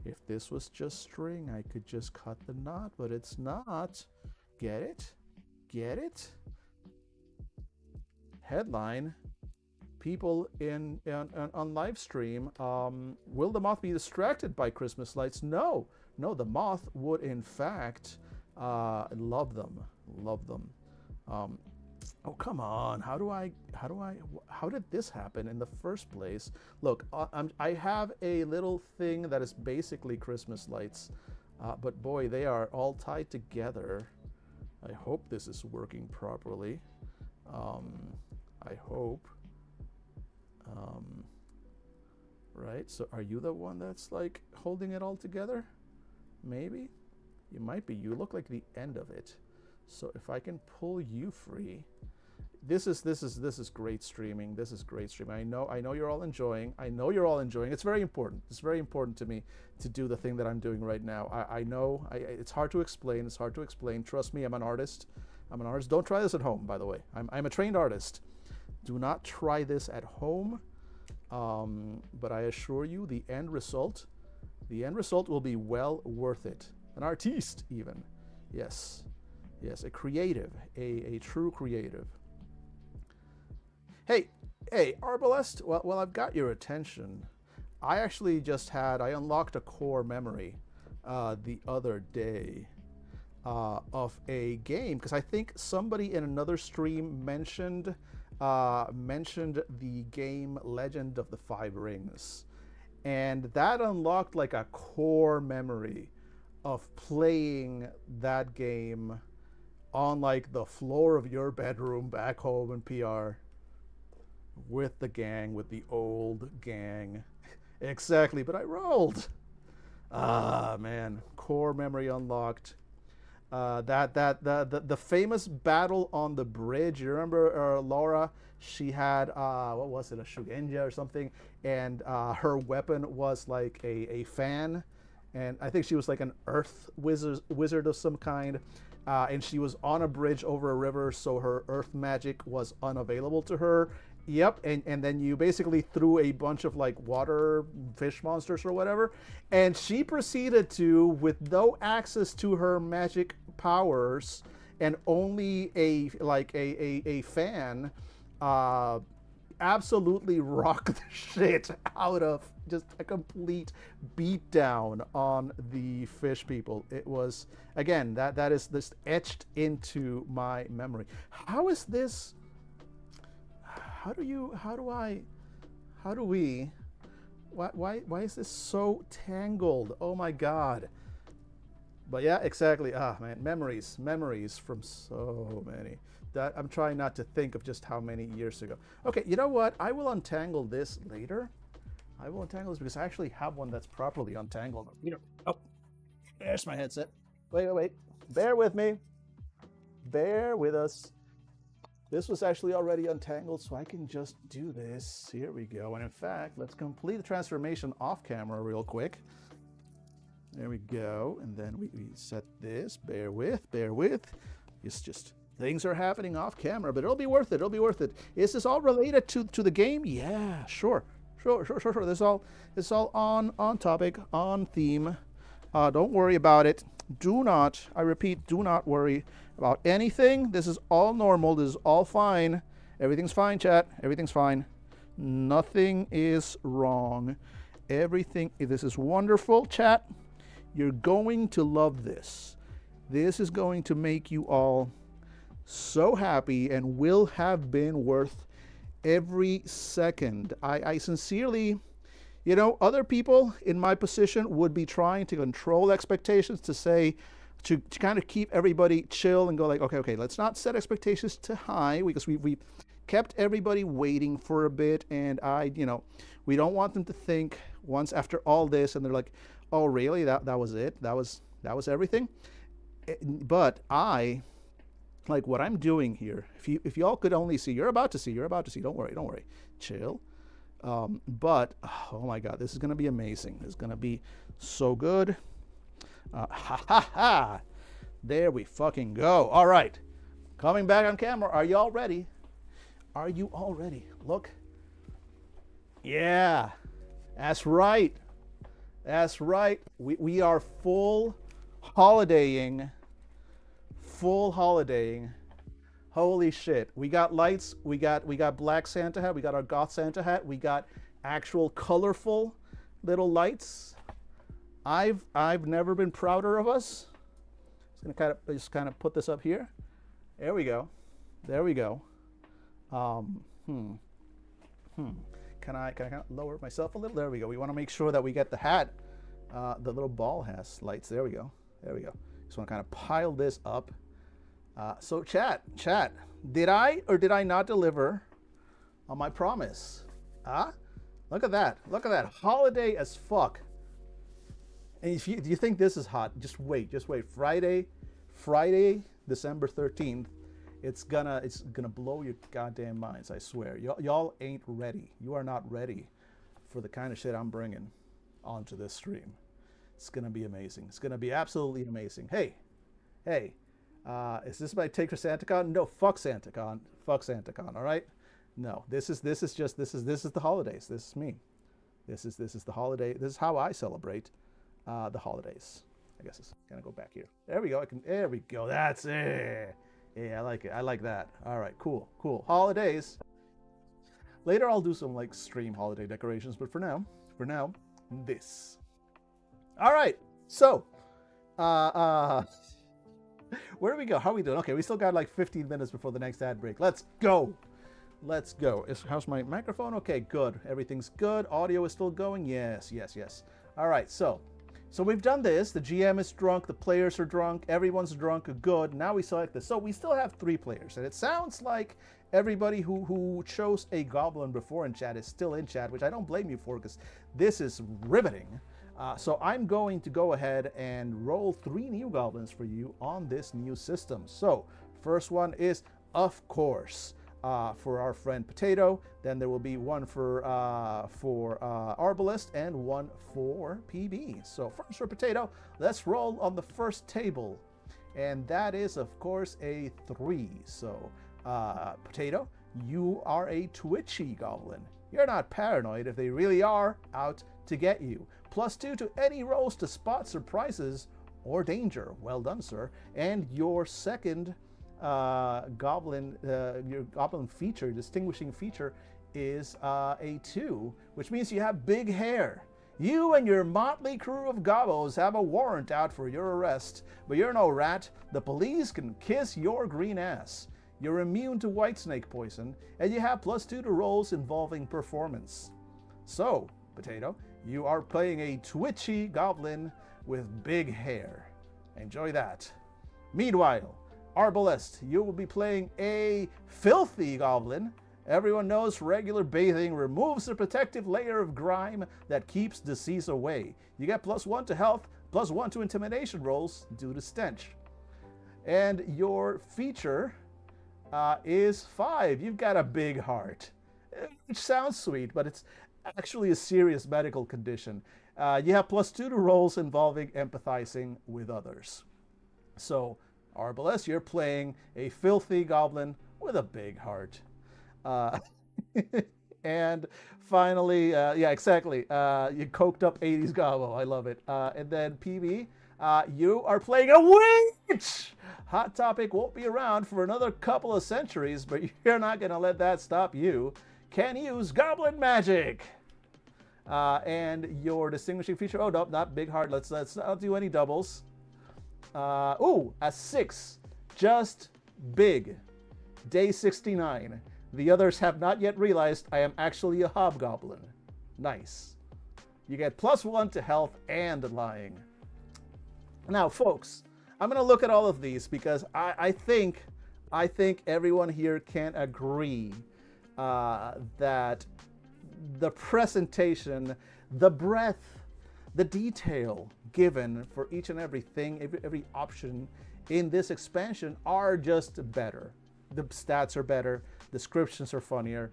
If this was just string, I could just cut the knot, but it's not. Get it? Headline: people on live stream. Will the moth be distracted by Christmas lights? No, the moth would in fact love them. Oh, come on. How did this happen in the first place? Look, I have a little thing that is basically Christmas lights, but boy, they are all tied together. I hope this is working properly. I hope. Right, so are you the one that's like holding it all together? Maybe? You might be. You look like the end of it. So if I can pull you free. This is great streaming. This is great streaming. I know you're all enjoying. It's very important. It's very important to me to do the thing that I'm doing right now. I know it's hard to explain. Trust me, I'm an artist. Don't try this at home, by the way. I'm a trained artist. Do not try this at home. But I assure you, the end result will be well worth it. An artiste, even. Yes, a creative, a true creative. Hey, Arbalest, well, I've got your attention. I actually I unlocked a core memory the other day of a game, because I think somebody in another stream mentioned the game Legend of the Five Rings. And that unlocked like a core memory of playing that game on like the floor of your bedroom back home in PR. With the gang, with the old gang. Exactly, but I rolled. Ah, man. Core memory unlocked. The famous battle on the bridge. You remember Laura? She had, what was it, a Shugenja or something? And her weapon was like a fan. And I think she was like an earth wizard of some kind. And she was on a bridge over a river, so her earth magic was unavailable to her. Yep, and then you basically threw a bunch of like water fish monsters or whatever, and she proceeded to, with no access to her magic powers and only a fan, absolutely rock the shit out of, just a complete beatdown on the fish people. It was, again, that is this etched into my memory. How is this? Why is this so tangled? Oh my God. But yeah, exactly. Ah, man, memories from so many. That I'm trying not to think of just how many years ago. Okay, you know what? I will untangle this later. I will untangle this because I actually have one that's properly untangled. Oh, there's my headset. Wait. Bear with me. Bear with us. This was actually already untangled, so I can just do this. Here we go. And in fact, let's complete the transformation off camera real quick. There we go. And then we set this. Bear with. It's just things are happening off camera, but it'll be worth it. Is this all related to the game? Yeah, sure. This all on topic, on theme. Don't worry about it. I repeat, do not worry about anything. This is all normal. This is all fine. Everything's fine, chat. Everything's fine. Nothing is wrong. This is wonderful, chat. You're going to love this. This is going to make you all so happy and will have been worth every second. I sincerely, other people in my position would be trying to control expectations, to kind of keep everybody chill and go like, okay, let's not set expectations too high, because we kept everybody waiting for a bit, and we don't want them to think once after all this, and they're like, oh really, that was it, that was everything. But I like what I'm doing here. If y'all could only see, you're about to see. Don't worry, chill. But oh my God, this is gonna be amazing. This is gonna be so good. There we fucking go. All right, coming back on camera. Are you all ready? Look. Yeah, that's right. We are full holidaying. Holy shit. We got lights. We got black Santa hat. We got our goth Santa hat. We got actual colorful little lights. I've never been prouder of us. Just kind of put this up here. There we go. There we go. Can I kind of lower myself a little? There we go. We want to make sure that we get the hat. The little ball has lights. There we go. There we go. Just want to kind of pile this up. So chat, did I or did I not deliver on my promise? Look at that. Look at that. Holiday as fuck. And if you, do you think this is hot? Just wait. Friday, December 13th. It's gonna blow your goddamn minds. I swear. Y'all ain't ready. You are not ready for the kind of shit I'm bringing onto this stream. It's gonna be amazing. It's gonna be absolutely amazing. Hey, is this my take for SantaCon? No, fuck SantaCon. Fuck SantaCon. All right. No, this is the holidays. This is me. This is the holiday. This is how I celebrate the holidays. I guess it's gonna go back here. There we go. There we go. That's it. Yeah, I like it. I like that. All right, cool. Holidays. Later, I'll do some like stream holiday decorations, but for now, this. All right. So, where do we go? How are we doing? Okay, we still got like 15 minutes before the next ad break. Let's go. How's my microphone? Okay, good. Everything's good. Audio is still going. Yes. All right, so we've done this. The GM is drunk. The players are drunk. Everyone's drunk. Good. Now we select this. So we still have 3 players. And it sounds like everybody who chose a goblin before in chat is still in chat, which I don't blame you for because this is riveting. So I'm going to go ahead and roll 3 new goblins for you on this new system. So first one is, of course, for our friend Potato. Then there will be one for Arbalest and one for PB. So first for Potato, let's roll on the first table. And that is, of course, a 3. So Potato, you are a twitchy goblin. You're not paranoid if they really are out to get you. +2 to any rolls to spot surprises or danger. Well done, sir. And your second goblin, your goblin feature, distinguishing feature, is a 2, which means you have big hair. You and your motley crew of gobbos have a warrant out for your arrest, but you're no rat. The police can kiss your green ass. You're immune to whitesnake poison, and you have +2 to rolls involving performance. So, Potato, you are playing a twitchy goblin with big hair. Enjoy that. Meanwhile, Arbalest, you will be playing a filthy goblin. Everyone knows regular bathing removes the protective layer of grime that keeps disease away. You get +1 to health, +1 to intimidation rolls due to stench. And your feature is 5. You've got a big heart, which sounds sweet, but it's actually a serious medical condition. You have +2 to rolls involving empathizing with others. So, Arbalest, you're playing a filthy goblin with a big heart. And finally, yeah, exactly. You coked up 80s gobbo. I love it. And then PB, you are playing a witch. Hot Topic won't be around for another couple of centuries, but you're not going to let that stop you. Can use goblin magic. And your distinguishing feature, oh, no, not big heart. Let's not do any doubles. Ooh, a 6. Just big. Day 69. The others have not yet realized I am actually a hobgoblin. Nice. You get +1 to health and lying. Now, folks, I'm going to look at all of these because I think everyone here can agree that the presentation, the breadth, the detail given for each and everything, every option in this expansion are just better. The stats are better, descriptions are funnier,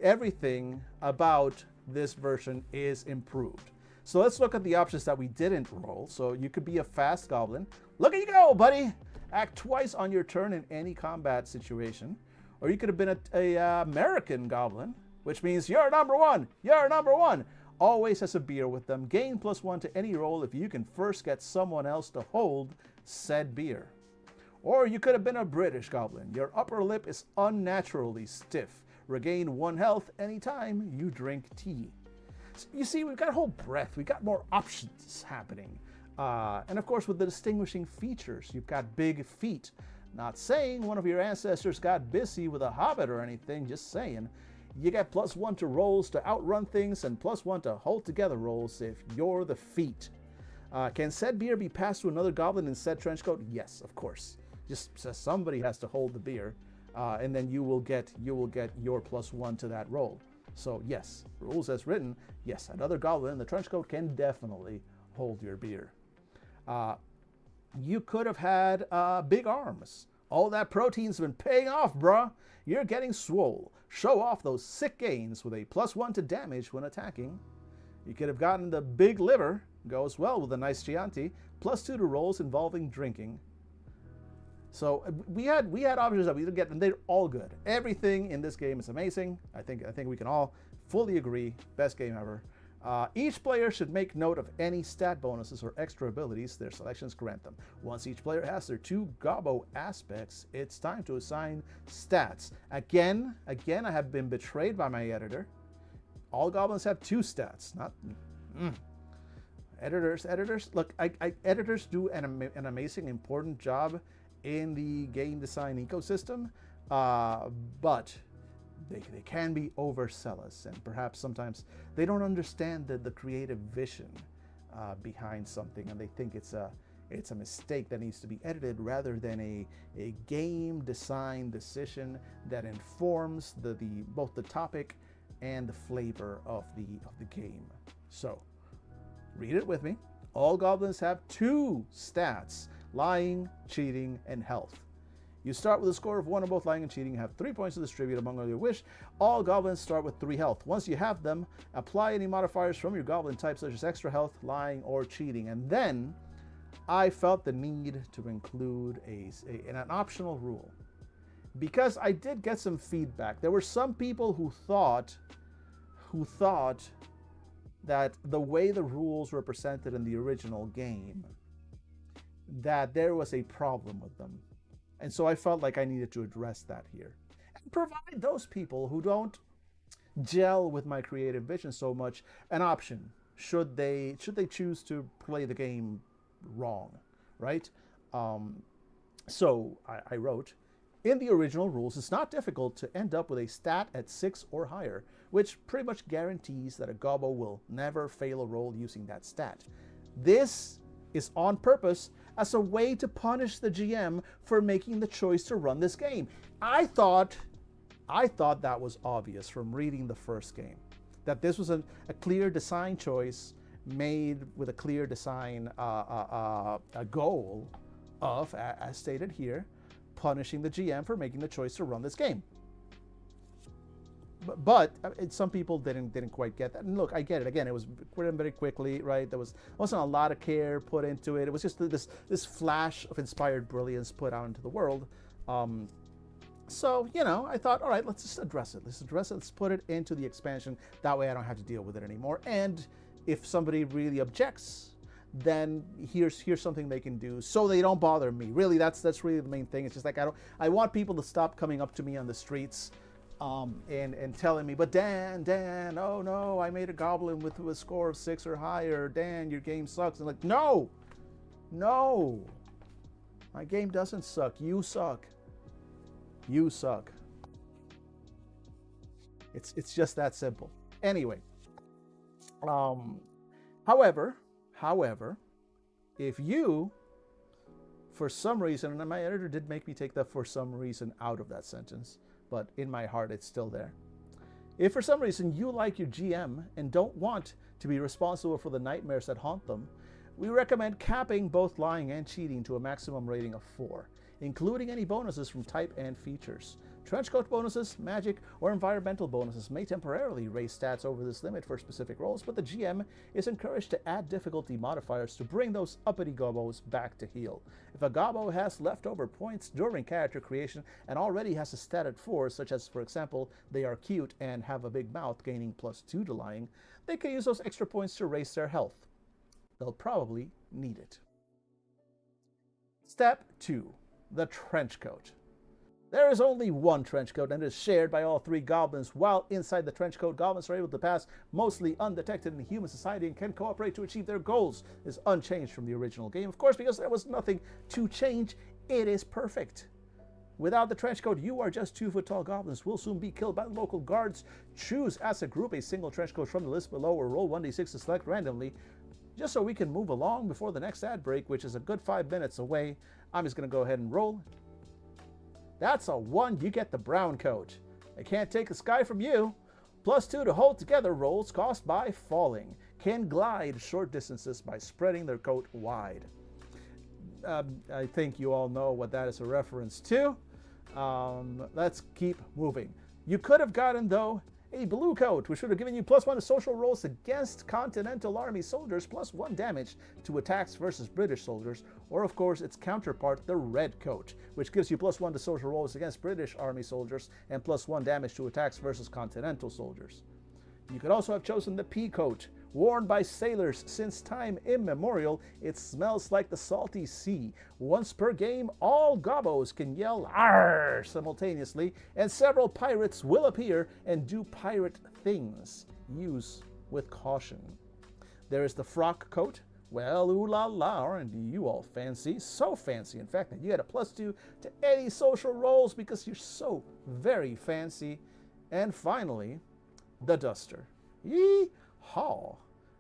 everything about this version is improved. So let's look at the options that we didn't roll. So you could be a fast goblin. Look at you go, buddy! Act twice on your turn in any combat situation. Or you could have been a American goblin, which means you're number one! You're number one! Always has a beer with them. Gain +1 to any roll if you can first get someone else to hold said beer. Or you could have been a British goblin. Your upper lip is unnaturally stiff. Regain 1 health anytime you drink tea. So you see, we've got a whole breadth. We've got more options happening. And of course, with the distinguishing features, you've got big feet. Not saying one of your ancestors got busy with a hobbit or anything, just saying. You get +1 to rolls to outrun things and +1 to hold together rolls if you're the feet. Can said beer be passed to another goblin in said trenchcoat? Yes, of course. Just somebody has to hold the beer, and then you will get your +1 to that roll. So yes, rules as written, yes, another goblin in the trenchcoat can definitely hold your beer. You could have had big arms. All that protein's been paying off, bruh. You're getting swole. Show off those sick gains with a +1 to damage when attacking. You could have gotten the big liver. Goes well with a nice Chianti. +2 to rolls involving drinking. So we had options that we didn't get, and they're all good. Everything in this game is amazing. I think we can all fully agree. Best game ever. Each player should make note of any stat bonuses or extra abilities their selections grant them. Once each player has their 2 gobbo aspects, it's time to assign stats. Again, I have been betrayed by my editor. All goblins have 2 stats, not... Editors, look, editors do an amazing, important job in the game design ecosystem, but they can be overzealous, and perhaps sometimes they don't understand the creative vision behind something, and they think it's a mistake that needs to be edited rather than a game design decision that informs both the topic and the flavor of the game. So, read it with me. All goblins have 2 stats: lying, cheating, and health. You start with a score of 1 on both lying and cheating. You have 3 points to distribute among all your wish. All goblins start with 3 health. Once you have them, apply any modifiers from your goblin type, such as extra health, lying, or cheating. And then I felt the need to include an optional rule, because I did get some feedback. There were some people who thought that the way the rules were presented in the original game, that there was a problem with them. And so I felt like I needed to address that here and provide those people who don't gel with my creative vision so much an option should they choose to play the game wrong, right? So I wrote, in the original rules, it's not difficult to end up with a stat at 6 or higher, which pretty much guarantees that a gobbo will never fail a roll using that stat. This is on purpose as a way to punish the GM for making the choice to run this game. I thought that was obvious from reading the first game, that this was a clear design choice made with a clear design a goal of, as stated here, punishing the GM for making the choice to run this game. But some people didn't quite get that. And look, I get it. Again, it was written very quickly, right? There wasn't a lot of care put into it. It was just this flash of inspired brilliance put out into the world. So, I thought, all right, let's just address it. Let's put it into the expansion. That way I don't have to deal with it anymore. And if somebody really objects, then here's something they can do so they don't bother me. Really, that's really the main thing. It's just like I want people to stop coming up to me on the streets and telling me, but Dan, oh no, I made a goblin with a score of 6 or higher. Dan, your game sucks. And like, no, my game doesn't suck. You suck. It's just that simple. Anyway, however, if you, for some reason, and my editor did make me take that "for some reason" out of that sentence, but in my heart it's still there. If for some reason you like your GM and don't want to be responsible for the nightmares that haunt them, we recommend capping both lying and cheating to a maximum rating of 4, including any bonuses from type and features. Trenchcoat bonuses, magic, or environmental bonuses may temporarily raise stats over this limit for specific roles, but the GM is encouraged to add difficulty modifiers to bring those uppity gobbos back to heal. If a gobbo has leftover points during character creation and already has a stat at 4, such as, for example, they are cute and have a big mouth gaining +2 to lying, they can use those extra points to raise their health. They'll probably need it. Step 2. the Trenchcoat. There is only one Trenchcoat, and it is shared by all 3 goblins. While inside the Trenchcoat, goblins are able to pass mostly undetected in human society and can cooperate to achieve their goals. It is unchanged from the original game, of course, because there was nothing to change. It is perfect. Without the Trenchcoat, you are just 2-foot-tall goblins. Will soon be killed by the local guards. Choose as a group a single Trenchcoat from the list below, or roll 1d6 to select randomly, just so we can move along before the next ad break, which is a good 5 minutes away. I'm just going to go ahead and roll. That's a 1. You get the brown coat. They can't take the sky from you. +2 to hold together. Rolls cost by falling. Can glide short distances by spreading their coat wide. I think you all know what that is a reference to. Let's keep moving. You could have gotten, though, a blue coat, which would have given you +1 to social rolls against Continental Army soldiers, +1 damage to attacks versus British soldiers, or of course its counterpart, the red coat, which gives you +1 to social rolls against British Army soldiers and +1 damage to attacks versus Continental soldiers. You could also have chosen the pea coat, worn by sailors since time immemorial. It smells like the salty sea. Once per game, all gobbos can yell "Arr!" simultaneously, and several pirates will appear and do pirate things. Use with caution. There is the frock coat. Well, ooh la la, aren't you all fancy? So fancy, in fact, that you had a +2 to any social rolls because you're so very fancy. And finally, the duster. Yee-haw.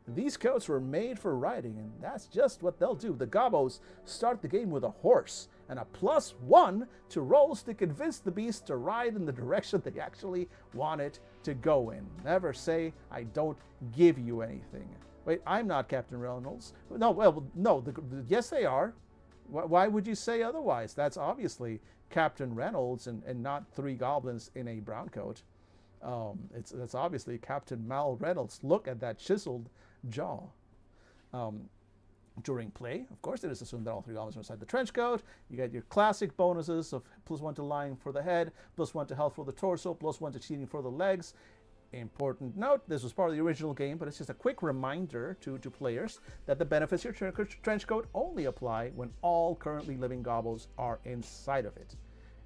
These coats were made for riding, and that's just what they'll do. The gobbos start the game with a horse and a +1 to rolls to convince the beast to ride in the direction they actually want it to go in. Never say, I don't give you anything. Wait, I'm not Captain Reynolds. No, well, no, yes they are. Why would you say otherwise? That's obviously Captain Reynolds and not 3 goblins in a brown coat. That's obviously Captain Mal Reynolds. Look at that chiseled jaw. During play, of course, it is assumed that all 3 goblins are inside the trench coat. You get your classic bonuses of +1 to lying for the head, +1 to health for the torso, +1 to cheating for the legs. Important note, this was part of the original game, but it's just a quick reminder to players that the benefits of your trench coat only apply when all currently living goblins are inside of it.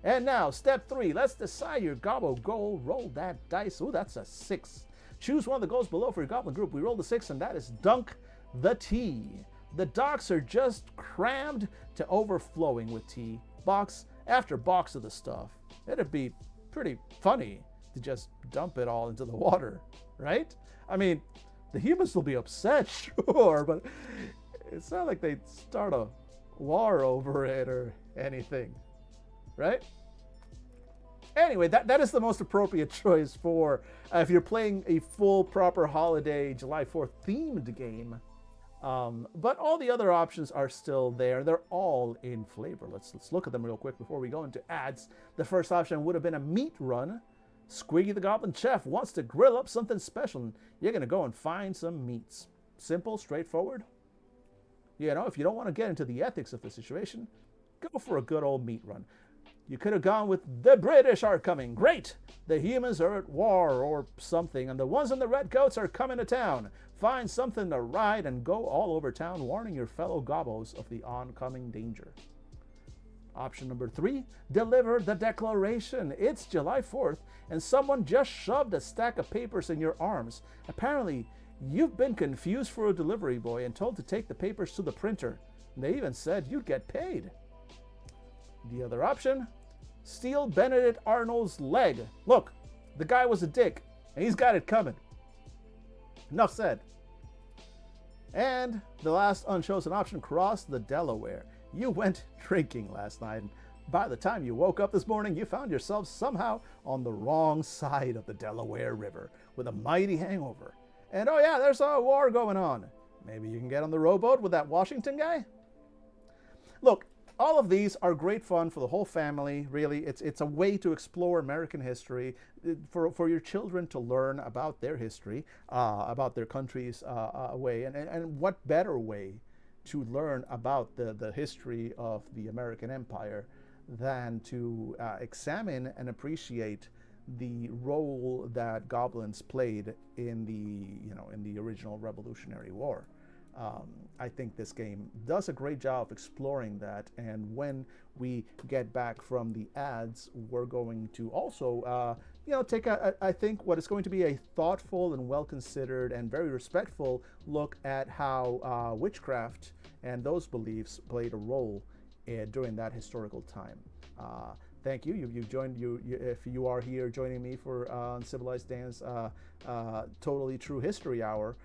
And now, step 3, let's decide your gobbo goal. Roll that dice. Ooh, that's a 6. Choose one of the goals below for your goblin group. We rolled a 6, and that is dunk the tea. The docks are just crammed to overflowing with tea, box after box of the stuff. It'd be pretty funny to just dump it all into the water, right? I mean, the humans will be upset, sure, but it's not like they'd start a war over it or anything, right? Anyway, that is the most appropriate choice for if you're playing a full, proper holiday July 4th themed game. But all the other options are still there. They're all in flavor. Let's look at them real quick before we go into ads. The first option would have been a meat run. Squiggy the Goblin Chef wants to grill up something special, and you're going to go and find some meats. Simple, straightforward. You know, if you don't want to get into the ethics of the situation, go for a good old meat run. You could have gone with the British are coming. Great! The humans are at war or something, and the ones in the red coats are coming to town. Find something to ride and go all over town, warning your fellow gobbos of the oncoming danger. Option number 3, deliver the declaration. It's July 4th, and someone just shoved a stack of papers in your arms. Apparently, you've been confused for a delivery boy and told to take the papers to the printer. They even said you'd get paid. The other option, steal Benedict Arnold's leg. Look, the guy was a dick, and he's got it coming. Enough said. And the last unchosen option, cross the Delaware. You went drinking last night, and by the time you woke up this morning, you found yourself somehow on the wrong side of the Delaware River with a mighty hangover. And oh yeah, there's a war going on. Maybe you can get on the rowboat with that Washington guy? Look, all of these are great fun for the whole family, really. It's a way to explore American history, for your children to learn about their history, about their country's way. And what better way to learn about the history of the American Empire than to examine and appreciate the role that goblins played in the original Revolutionary War. I think this game does a great job of exploring that. And when we get back from the ads, we're going to also, take I think what is going to be a thoughtful and well-considered and very respectful look at how witchcraft and those beliefs played a role during that historical time. Thank you. You've joined if you are here joining me for Uncivilized Dan's Totally True History Hour.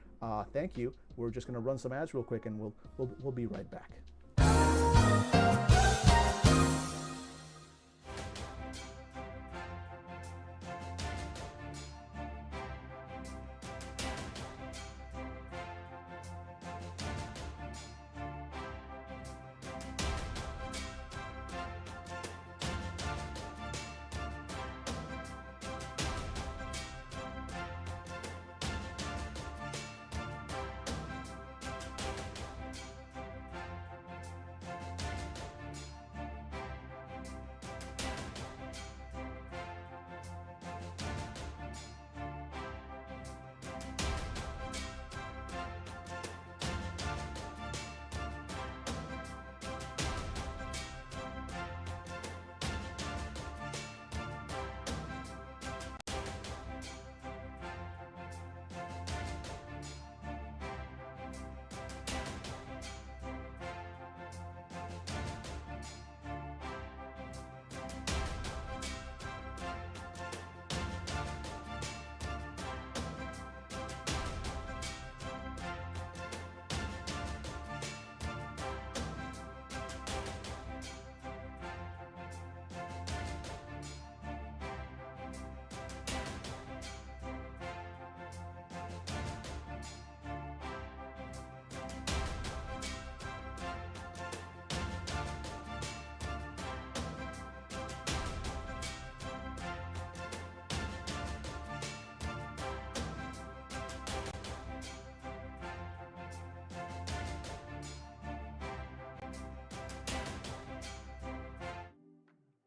Thank you. We're just going to run some ads real quick, and we'll be right back.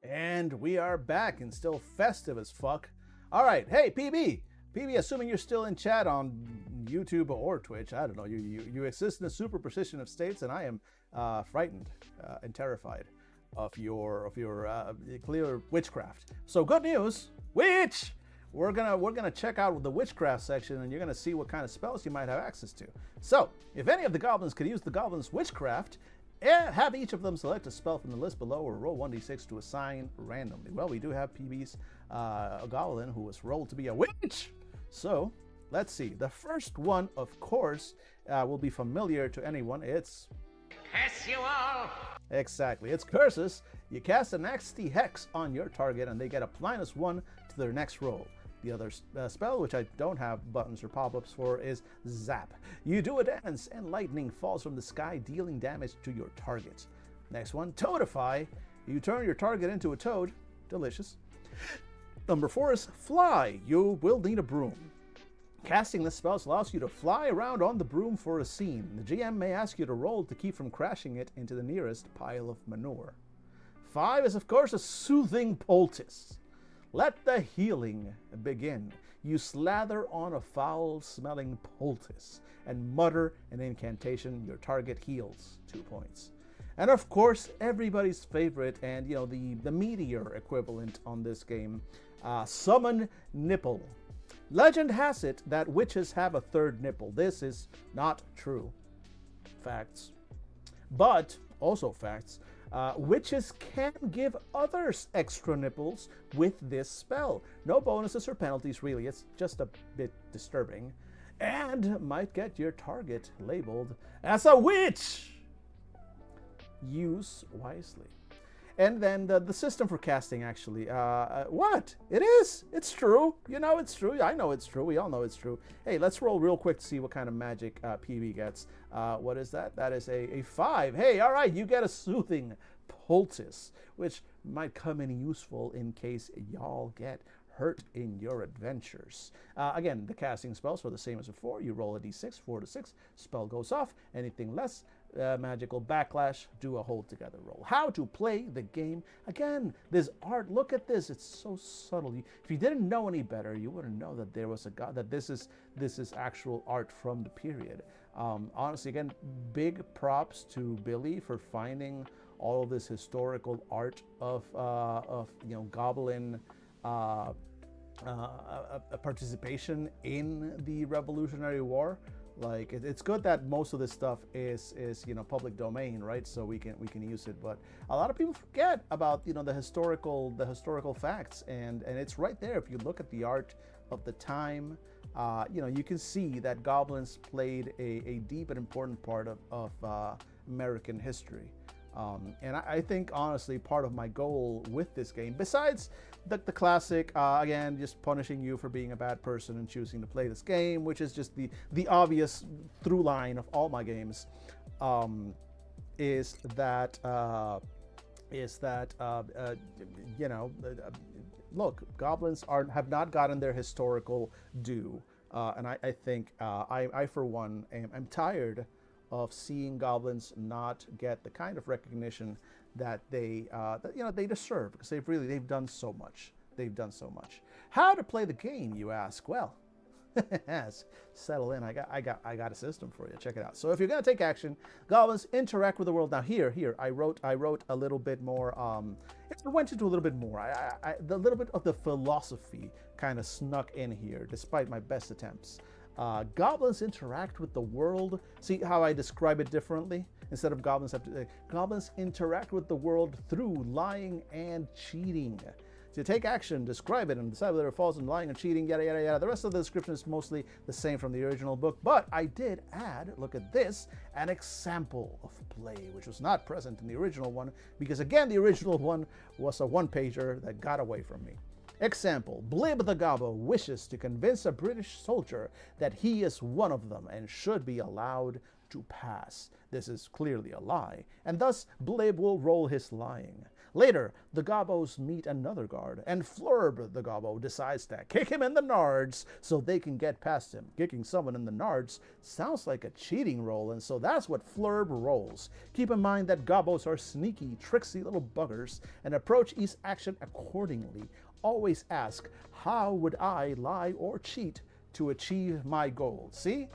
And we are back and still festive as fuck. All right, hey PB, assuming you're still in chat on YouTube or Twitch, I don't know. You exist in a super precision of states, and I am frightened and terrified of your clear witchcraft. So good news, witch. We're gonna check out the witchcraft section, and you're gonna see what kind of spells you might have access to. So if any of the goblins could use the goblins' witchcraft, have each of them select a spell from the list below or roll 1d6 to assign randomly. Well, we do have PB's goblin who was rolled to be a witch. So let's see. The first one, of course, will be familiar to anyone. It's Curse you all! Exactly. It's curses. You cast a nasty hex on your target and they get a +1 to their next roll. The other spell, which I don't have buttons or pop-ups for, is Zap. You do a dance and lightning falls from the sky, dealing damage to your target. Next one, Toadify. You turn your target into a toad. Delicious. Number 4 is Fly. You will need a broom. Casting this spell allows you to fly around on the broom for a scene. The GM may ask you to roll to keep from crashing it into the nearest pile of manure. 5 is, of course, a Soothing Poultice. Let the healing begin. You slather on a foul-smelling poultice and mutter an incantation. Your target heals 2 points. And of course, everybody's favorite and the meteor equivalent on this game, Summon Nipple. Legend has it that witches have a third nipple. This is not true. Facts. But also facts. Witches can give others extra nipples with this spell. No bonuses or penalties, really. It's just a bit disturbing. And might get your target labeled as a witch. Use wisely. And then the system for casting, actually. What? It is. It's true. You know it's true. I know it's true. We all know it's true. Hey, let's roll real quick to see what kind of magic PB gets. What is that? That is a 5. Hey, all right. You get a Soothing Poultice, which might come in useful in case y'all get hurt in your adventures. Again, the casting spells are the same as before. You roll a d6, 4 to 6. Spell goes off. Anything less, magical backlash, do a hold together roll. How to play the game. Again, this art, look at this. It's so subtle. If you didn't know any better, you wouldn't know that there was a god, that this is actual art from the period. Honestly, again, big props to Billy for finding all of this historical art of Goblin participation in the Revolutionary War. Like it's good that most of this stuff is public domain, right? So we can use it. But a lot of people forget about the historical facts, and it's right there. If you look at the art of the time, you can see that goblins played a deep and important part of American history. And I think, honestly, part of my goal with this game, besides the classic, again, just punishing you for being a bad person and choosing to play this game, which is just the obvious through line of all my games, is that look, goblins have not gotten their historical due, and I think I for one am tired of seeing goblins not get the kind of recognition that they deserve, because they've done so much. How to play the game, you ask? Well, settle in. I got a system for you. Check it out. So if you're gonna take action, goblins interact with the world. Now here I wrote a little bit more. I went into a little bit more. The little bit of the philosophy kind of snuck in here, despite my best attempts. Goblins interact with the world. See how I describe it differently? Instead of goblins goblins interact with the world through lying and cheating. To take action, describe it, and decide whether it falls in lying and cheating, yada, yada, yada. The rest of the description is mostly the same from the original book, but I did add, look at this, an example of play, which was not present in the original one, because again, the original one was a one-pager that got away from me. Example, Blib the Gobbo wishes to convince a British soldier that he is one of them and should be allowed to pass. This is clearly a lie, and thus Blib will roll his lying. Later, the Gobbos meet another guard, and Flurb the Gobbo decides to kick him in the nards so they can get past him. Kicking someone in the nards sounds like a cheating roll, and so that's what Flurb rolls. Keep in mind that Gobbos are sneaky, tricksy little buggers, and approach each action accordingly. Always ask, how would I lie or cheat to achieve my goal? See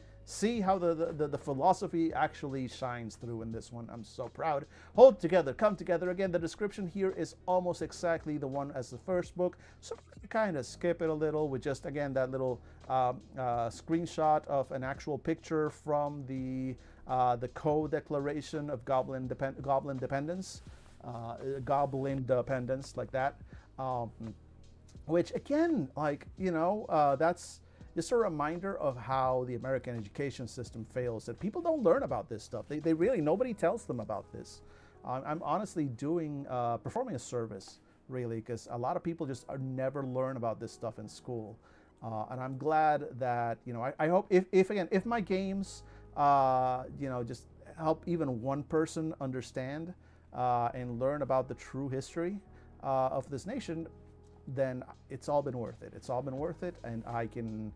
how the philosophy actually shines through in this one. I'm so proud. Hold together, come together. Again, the description here is almost exactly the one as the first book, so you kind of skip it a little with just, again, that little screenshot of an actual picture from the Co-Declaration of Goblin Dependence, like that. Which again, that's just a reminder of how the American education system fails, that people don't learn about this stuff. They really, nobody tells them about this. I'm honestly performing a service, really, because a lot of people just never learn about this stuff in school. And I'm glad that, I hope if my games, just help even one person understand and learn about the true history of this nation, then it's all been worth it. It's all been worth it, and I can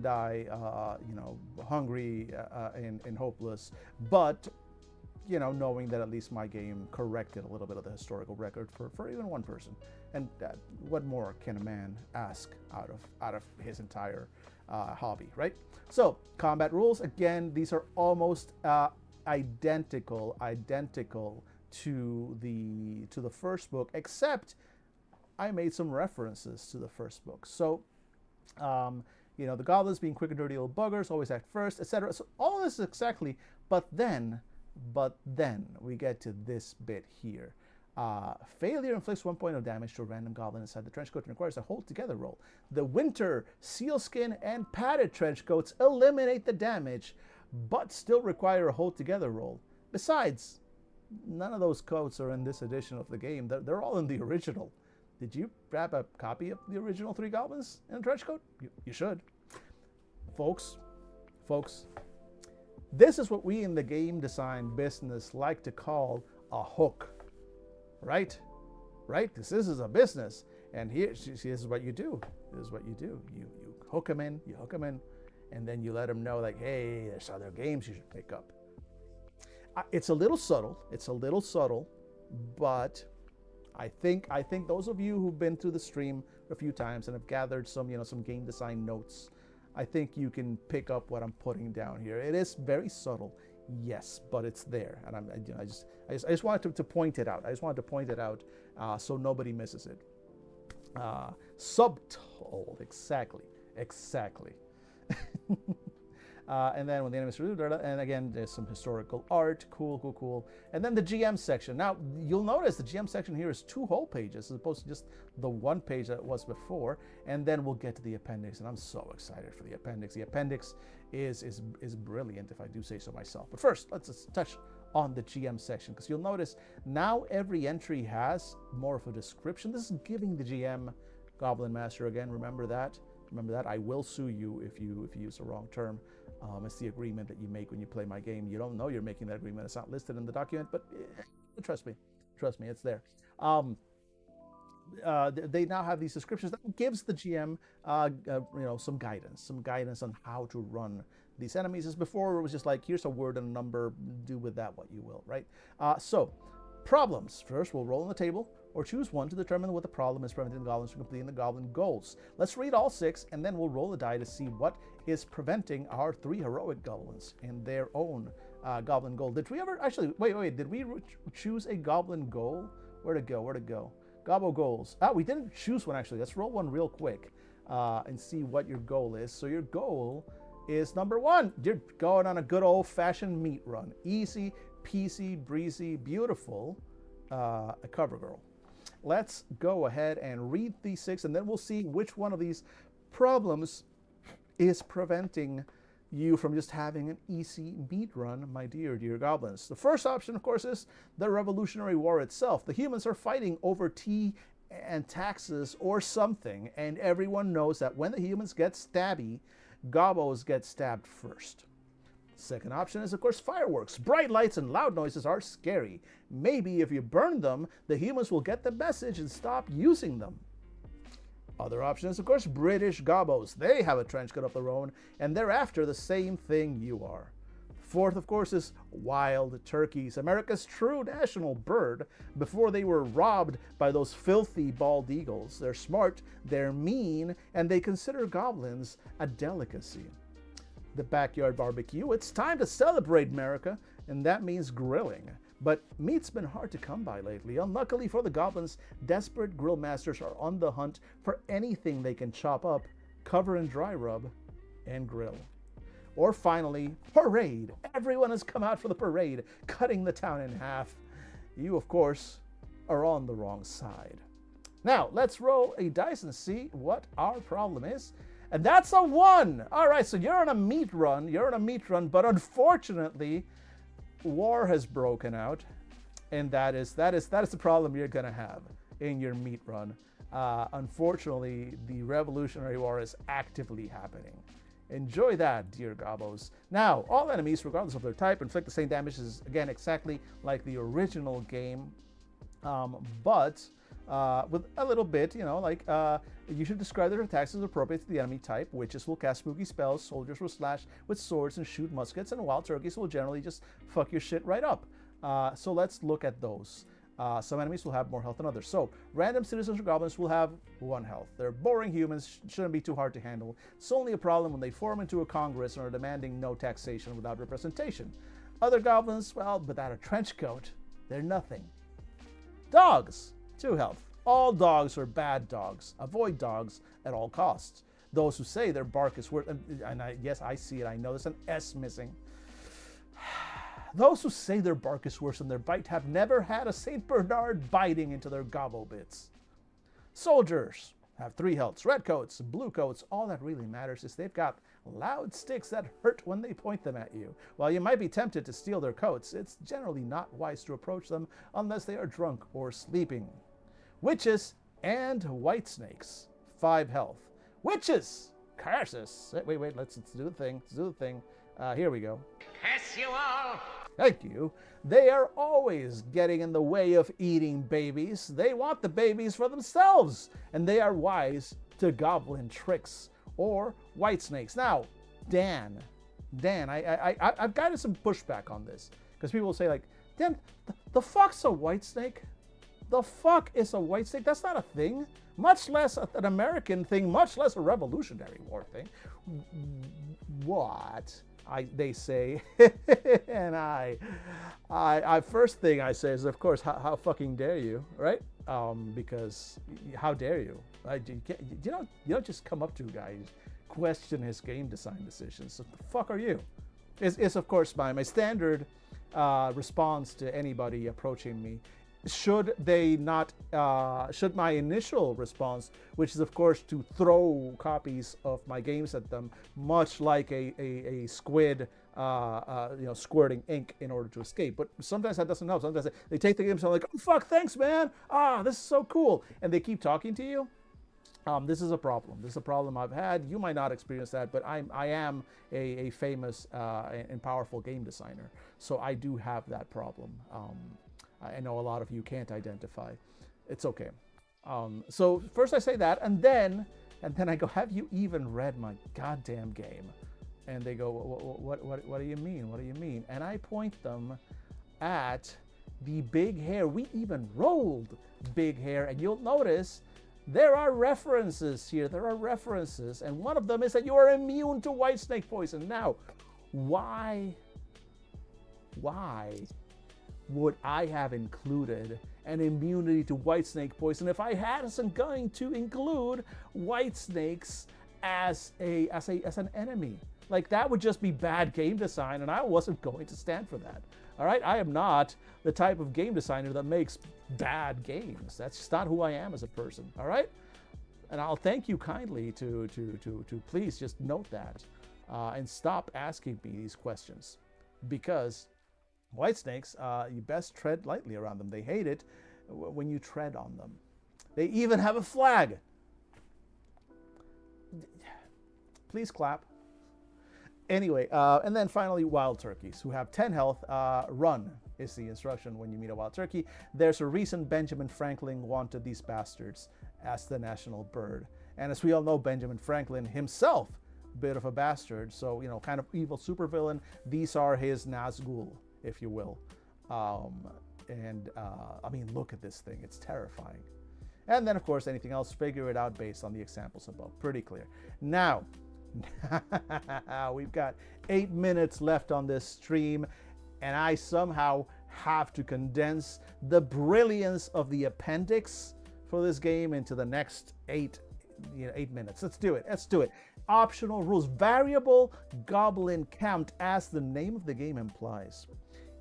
die, hungry and hopeless, but knowing that at least my game corrected a little bit of the historical record for even one person. And what more can a man ask out of his entire hobby, right? So combat rules, again, these are almost identical to the first book, except I made some references to the first book. So, the goblins being quick and dirty little buggers, always act first, etc. So all this is exactly, but then we get to this bit here. Failure inflicts 1 point of damage to a random goblin inside the trenchcoat and requires a hold together roll. The winter, sealskin, and padded trenchcoats eliminate the damage, but still require a hold together roll. Besides, none of those coats are in this edition of the game. They're all in the original. Did you grab a copy of the original 3 Goblins in a trenchcoat? You should. Folks, this is what we in the game design business like to call a hook. Right? This is a business. And this is what you do. You hook them in, and then you let them know, like, hey, there's other games you should pick up. It's a little subtle, but I think those of you who've been through the stream a few times and have gathered some game design notes, I think you can pick up what I'm putting down here. It is very subtle, yes, but it's there, and I just wanted to point it out. I just wanted to point it out so nobody misses it. Subtle, exactly. And then when the enemies and again, there's some historical art, cool. And then the GM section. Now, you'll notice the GM section here is 2 whole pages as opposed to just the 1 page that it was before. And then we'll get to the appendix, and I'm so excited for the appendix. The appendix is brilliant, if I do say so myself. But first, let's just touch on the GM section, because you'll notice now every entry has more of a description. This is giving the GM, Goblin Master again, remember that? Remember that, I will sue you if you use the wrong term. It's the agreement that you make when you play my game. You don't know you're making that agreement. It's not listed in the document, but trust me, it's there. They now have these descriptions that gives the GM, some guidance on how to run these enemies. As before, it was just like, here's a word and a number, do with that what you will, right? So, problems. First, we'll roll on the table, or choose one to determine what the problem is preventing the goblins from completing the goblin goals. Let's read all 6, and then we'll roll the die to see what is preventing our 3 heroic goblins in their own goblin goal. Did we ever, actually, wait, did we choose a goblin goal? Where'd it go? Gobbo goals. We didn't choose one, actually. Let's roll one real quick and see what your goal is. So your goal is number 1. You're going on a good old-fashioned meat run. Easy, peasy, breezy, beautiful, a cover girl. Let's go ahead and read these 6, and then we'll see which one of these problems is preventing you from just having an easy meat run, my dear goblins. The first option, of course, is the Revolutionary War itself. The humans are fighting over tea and taxes or something, and everyone knows that when the humans get stabby, gobbos get stabbed first. Second option is, of course, fireworks. Bright lights and loud noises are scary. Maybe if you burn them, the humans will get the message and stop using them. Other option is, of course, British gobbos. They have a trench coat of their own, and they're after the same thing you are. Fourth, of course, is wild turkeys, America's true national bird, before they were robbed by those filthy bald eagles. They're smart, they're mean, and they consider goblins a delicacy. The backyard barbecue. It's time to celebrate America, and that means grilling. But meat's been hard to come by lately. Unluckily for the goblins, desperate grill masters are on the hunt for anything they can chop up, cover in dry rub, and grill. Or finally, parade. Everyone has come out for the parade, cutting the town in half. You, of course, are on the wrong side. Now, let's roll a dice and see what our problem is. And that's a 1. All right, so you're on a meat run, but unfortunately, war has broken out, and that is the problem you're gonna have in your meat run. Unfortunately, the Revolutionary War is actively happening. Enjoy that, dear gobbos. Now, all enemies, regardless of their type, inflict the same damage as, again, exactly like the original game, but with a little bit, you should describe their attacks as appropriate to the enemy type. Witches will cast spooky spells, soldiers will slash with swords and shoot muskets, and wild turkeys will generally just fuck your shit right up. So let's look at those. Some enemies will have more health than others. So, random citizens or goblins will have 1 health. They're boring humans, shouldn't be too hard to handle. It's only a problem when they form into a congress and are demanding no taxation without representation. Other goblins, well, without a trench coat, they're nothing. Dogs, 2 health. All dogs are bad dogs. Avoid dogs at all costs. Those who say their bark is worth, yes, I see it, I know there's an S missing. Those who say their bark is worse than their bite have never had a St. Bernard biting into their gobbo bits. Soldiers have 3 healths. Red coats, blue coats, all that really matters is they've got loud sticks that hurt when they point them at you. While you might be tempted to steal their coats, it's generally not wise to approach them unless they are drunk or sleeping. Witches and white snakes, 5 health. Witches! Curses! Wait, let's do the thing. Here we go. Curse you all! Thank you. They are always getting in the way of eating babies. They want the babies for themselves, and they are wise to goblin tricks or white snakes. Now, Dan, I've gotten some pushback on this because people say like, Dan, the fuck's a white snake? The fuck is a white snake? That's not a thing. Much less an American thing, much less a Revolutionary War thing. What? They say, and I first thing I say is, of course, how fucking dare you, right? Because how dare you? You don't just come up to a guy, and question his game design decisions. So the fuck are you? Is of course my standard response to anybody approaching me. Should my initial response, which is of course to throw copies of my games at them, much like a squid, squirting ink in order to escape. But sometimes that doesn't help. Sometimes they take the games and I'm like, oh fuck, thanks man, this is so cool, and they keep talking to you. This is a problem. This is a problem I've had. You might not experience that, but I am a famous and powerful game designer, so I do have that problem. I know a lot of you can't identify. It's okay. So first I say that, and then I go, have you even read my goddamn game? And they go, what do you mean? What do you mean? And I point them at the big hair. We even rolled big hair, and you'll notice there are references here. There are references, and one of them is that you are immune to white snake poison. Now, why would I have included an immunity to white snake poison if I wasn't going to include white snakes as an enemy? Like, that would just be bad game design, and I wasn't going to stand for that. All right, I am not the type of game designer that makes bad games. That's just not who I am as a person. All right, and I'll thank you kindly to please just note that and stop asking me these questions, because white snakes, you best tread lightly around them. They hate it when you tread on them. They even have a flag. Please clap. Anyway, and then finally, wild turkeys who have 10 health. Run is the instruction when you meet a wild turkey. There's a reason Benjamin Franklin wanted these bastards as the national bird. And as we all know, Benjamin Franklin himself, bit of a bastard. So, kind of evil supervillain. These are his Nazgul, if you will. I mean, look at this thing. It's terrifying. And then, of course, anything else, figure it out based on the examples above. Pretty clear. Now, we've got 8 minutes left on this stream, and I somehow have to condense the brilliance of the appendix for this game into the next 8 minutes. Let's do it. Optional rules. Variable goblin count, as the name of the game implies.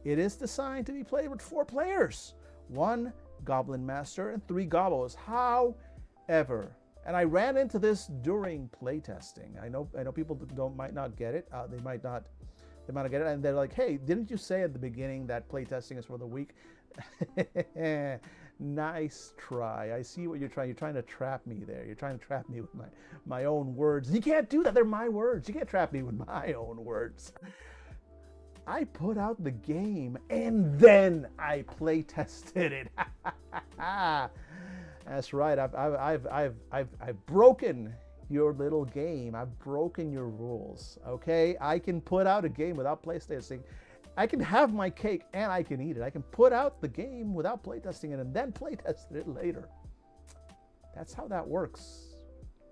It is designed to be played with 4 players, 1 goblin master and 3 gobos. However, and I ran into this during playtesting. I know people might not get it. They might not get it, and they're like, "Hey, didn't you say at the beginning that playtesting is for the weak?" Nice try. I see what you're trying. You're trying to trap me there. You're trying to trap me with my own words. You can't do that. They're my words. You can't trap me with my own words. I put out the game and then I play tested it. That's right. I've broken your little game. I've broken your rules. Okay, I can put out a game without playtesting. I can have my cake and I can eat it. I can put out the game without playtesting it and then playtest it later. That's how that works,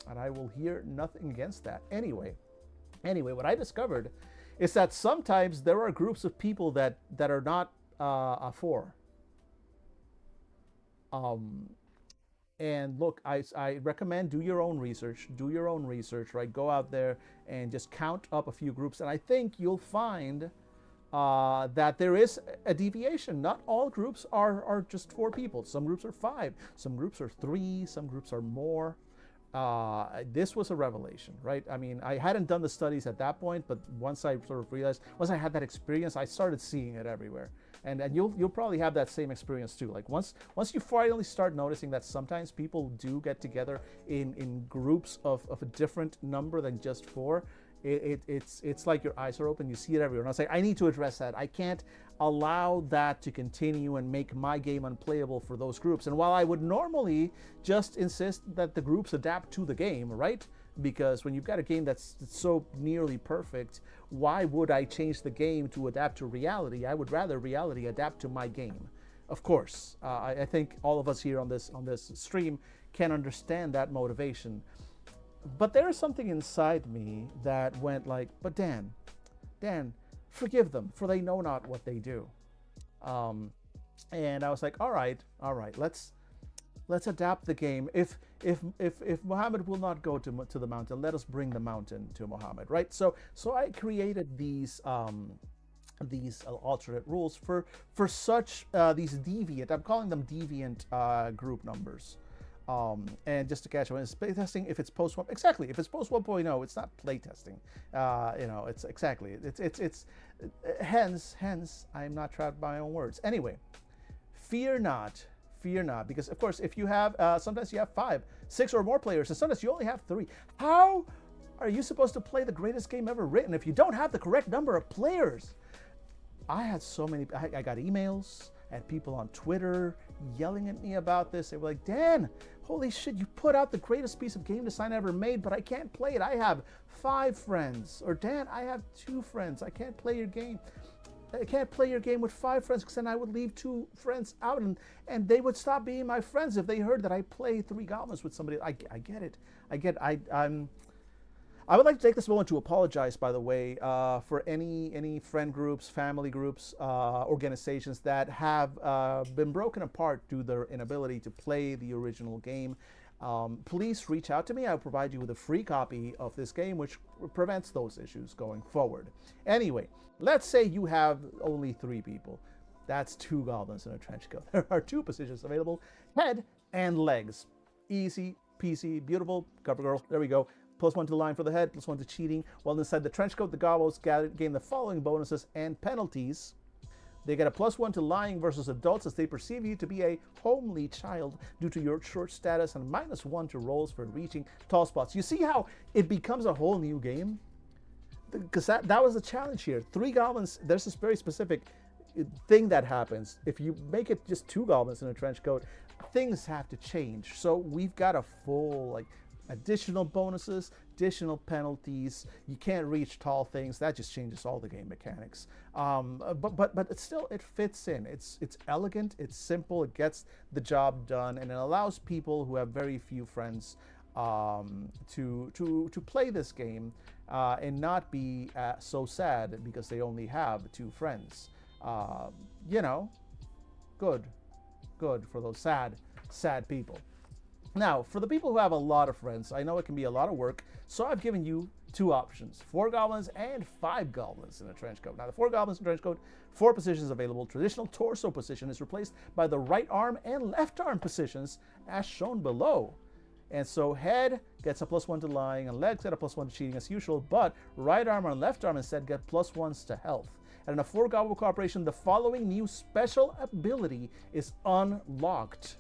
and I will hear nothing against that. Anyway, what I discovered is that sometimes there are groups of people that are not for. And look, I recommend do your own research, right? Go out there and just count up a few groups, and I think you'll find that there is a deviation. Not all groups are just 4 people. Some groups are 5, some groups are 3, some groups are more. This was a revelation, right? I mean, I hadn't done the studies at that point, but once I sort of realized, once I had that experience, I started seeing it everywhere. And you'll probably have that same experience too. Like once you finally start noticing that sometimes people do get together in groups of a different number than just 4, it's like your eyes are open. You see it everywhere. And I was like, I need to address that. I can't allow that to continue and make my game unplayable for those groups. And while I would normally just insist that the groups adapt to the game, right? Because when you've got a game that's so nearly perfect, why would I change the game to adapt to reality? I would rather reality adapt to my game. Of course, I think all of us here on this stream can understand that motivation. But there is something inside me that went like, but Dan, forgive them, for they know not what they do. And I was like, all right, let's adapt the game. If Muhammad will not go to the mountain, let us bring the mountain to Muhammad, right? So I created these alternate rules for such these deviant. I'm calling them deviant group numbers. And just to catch up, it's playtesting if it's post 1. Exactly, if it's post 1.0, it's not playtesting. It's exactly. It's hence I'm not trapped by my own words. Anyway, fear not, because of course, if you have sometimes you have 5, 6 or more players, and sometimes you only have 3. How are you supposed to play the greatest game ever written if you don't have the correct number of players? I had so many. I got emails. I had people on Twitter yelling at me about this. They were like, Dan, holy shit, you put out the greatest piece of game design ever made, but I can't play it. I have 5 friends. Or Dan, I have 2 friends. I can't play your game. I can't play your game with 5 friends because then I would leave 2 friends out and they would stop being my friends if they heard that I play 3 goblins with somebody. I get it. I would like to take this moment to apologize, by the way, for any friend groups, family groups, organizations that have been broken apart due to their inability to play the original game. Please reach out to me. I'll provide you with a free copy of this game, which prevents those issues going forward. Anyway, let's say you have only 3 people. That's 2 goblins in a trench coat. There are 2 positions available, head and legs. Easy peasy, beautiful, cover girl. There we go. +1 to the line for the head, +1 to cheating. While inside the trench coat, the goblins gain the following bonuses and penalties. They get a +1 to lying versus adults as they perceive you to be a homely child due to your short status, and -1 to rolls for reaching tall spots. You see how it becomes a whole new game? Because that was the challenge here. 3 goblins, there's this very specific thing that happens. If you make it just 2 goblins in a trench coat, things have to change. So we've got a full, like, additional bonuses, additional penalties. You can't reach tall things. That just changes all the game mechanics. But it's still, it fits in. It's elegant. It's simple. It gets the job done, and it allows people who have very few friends to play this game and not be so sad because they only have 2 friends. Good for those sad people. Now, for the people who have a lot of friends, I know it can be a lot of work, so I've given you 2 options, 4 goblins and 5 goblins in a trench coat. Now, the 4 goblins in a trench coat, 4 positions available. Traditional torso position is replaced by the right arm and left arm positions as shown below. And so head gets a +1 to lying and legs get a +1 to cheating as usual, but right arm and left arm instead get +1s to health. And in a 4 goblin cooperation, the following new special ability is unlocked.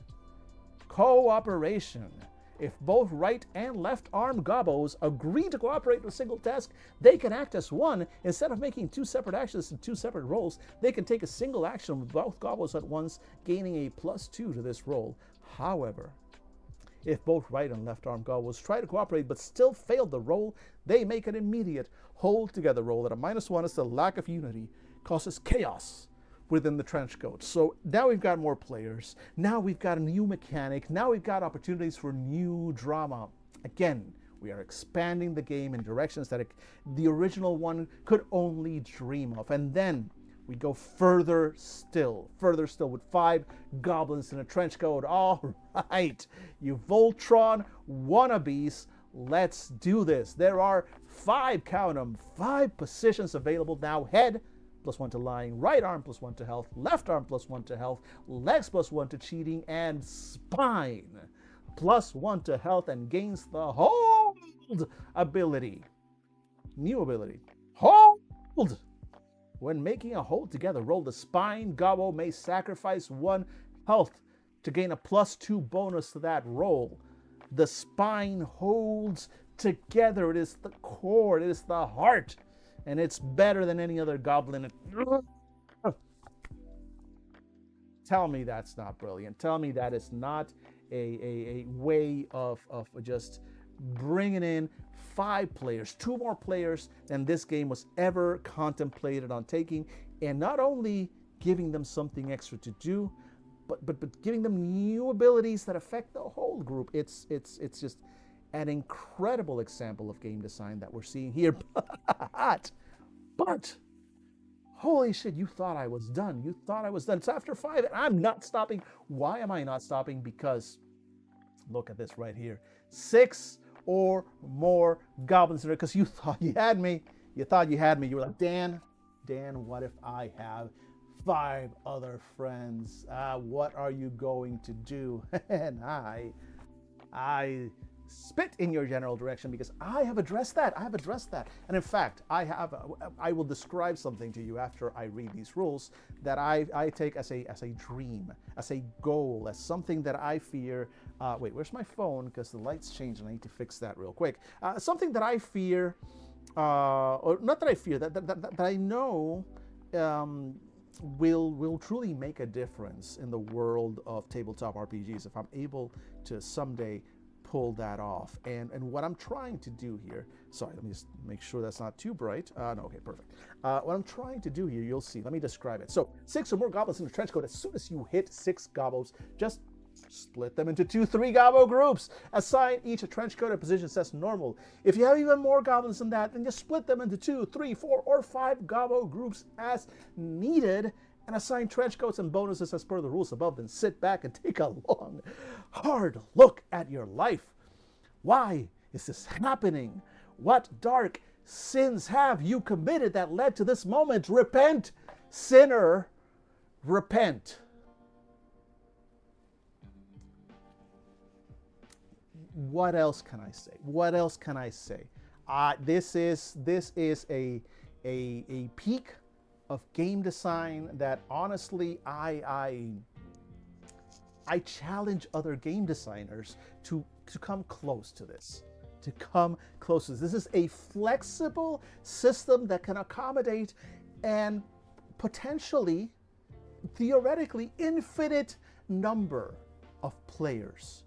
Cooperation. If both right and left arm gobbos agree to cooperate with a single task, they can act as one. Instead of making 2 separate actions and 2 separate rolls, they can take a single action with both gobbos at once, gaining a +2 to this roll. However, if both right and left arm gobbos try to cooperate but still fail the roll, they make an immediate hold together roll at a -1 as the lack of unity causes chaos within the trench coat. So now we've got more players. Now we've got a new mechanic. Now we've got opportunities for new drama. Again, we are expanding the game in directions that the original one could only dream of. And then we go further still with 5 goblins in a trench coat. All right, you Voltron wannabes, let's do this. There are 5, count them, 5 positions available now. Head, +1 to lying, right arm +1 to health, left arm +1 to health, legs +1 to cheating, and spine +1 to health, and gains the hold ability. New ability, hold. When making a hold together roll, the spine gobbo may sacrifice 1 health to gain a +2 bonus to that roll. The spine holds together. It is the core, it is the heart, and it's better than any other goblin. Tell me that's not brilliant. Tell me that is not a way of just bringing in 5 players, 2 more players than this game was ever contemplated on taking, and not only giving them something extra to do, but giving them new abilities that affect the whole group. It's just an incredible example of game design that we're seeing here. But holy shit, you thought I was done. You thought I was done. It's after 5 and I'm not stopping. Why am I not stopping? Because look at this right here. 6 or more goblins in there, because you thought you had me. You thought you had me. You were like, Dan, what if I have 5 other friends? What are you going to do? And I spit in your general direction because I have addressed that. And in fact, I will describe something to you after I read these rules that I take as a dream, as a goal, as something that I fear. Wait, where's my phone? Because the lights changed and I need to fix that real quick. Something that I fear, or not that I fear, that I know will truly make a difference in the world of tabletop RPGs if I'm able to someday pull that off. And what I'm trying to do here, sorry, let me just make sure that's not too bright. No, okay, perfect. What I'm trying to do here, you'll see, let me describe it. So 6 or more goblins in a trench coat. As soon as you hit 6 gobos, just split them into 2-3 gobbo groups. Assign each a trench coat at position says normal. If you have even more goblins than that, then just split them into 2, 3, 4, or 5 gobbo groups as needed, and assign trench coats and bonuses as per the rules above. Then sit back and take a long, hard look at your life. Why is this happening? What dark sins have you committed that led to this moment? Repent, sinner, repent. What else can I say? What else can I say? This is a peak of game design that honestly I challenge other game designers to come close to this. This is a flexible system that can accommodate and potentially, theoretically, infinite number of players.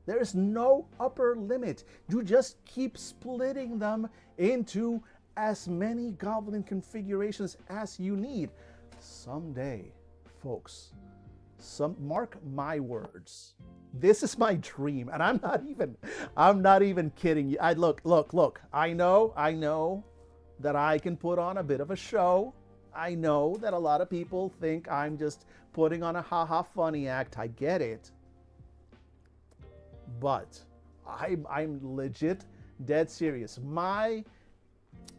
There is no upper limit. You just keep splitting them into as many goblin configurations as you need. Someday, folks, mark my words. This is my dream, and I'm not even kidding you. Look. I know that I can put on a bit of a show. I know that a lot of people think I'm just putting on a ha-ha funny act. I get it. But I'm legit dead serious. My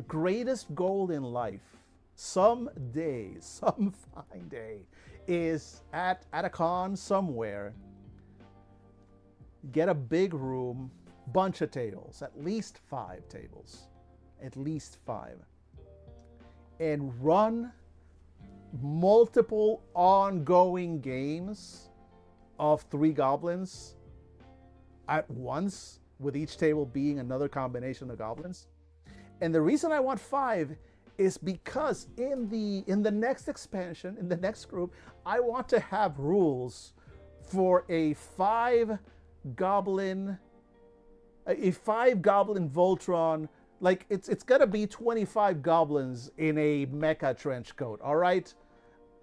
greatest goal in life, some fine day, is at a con somewhere, get a big room, bunch of tables, at least 5 tables, and run multiple ongoing games of 3 goblins at once, with each table being another combination of goblins. And the reason I want 5 is because in the next expansion, in the next group, I want to have rules for a 5 goblin Voltron. Like it's gonna be 25 goblins in a mecha trench coat. All right,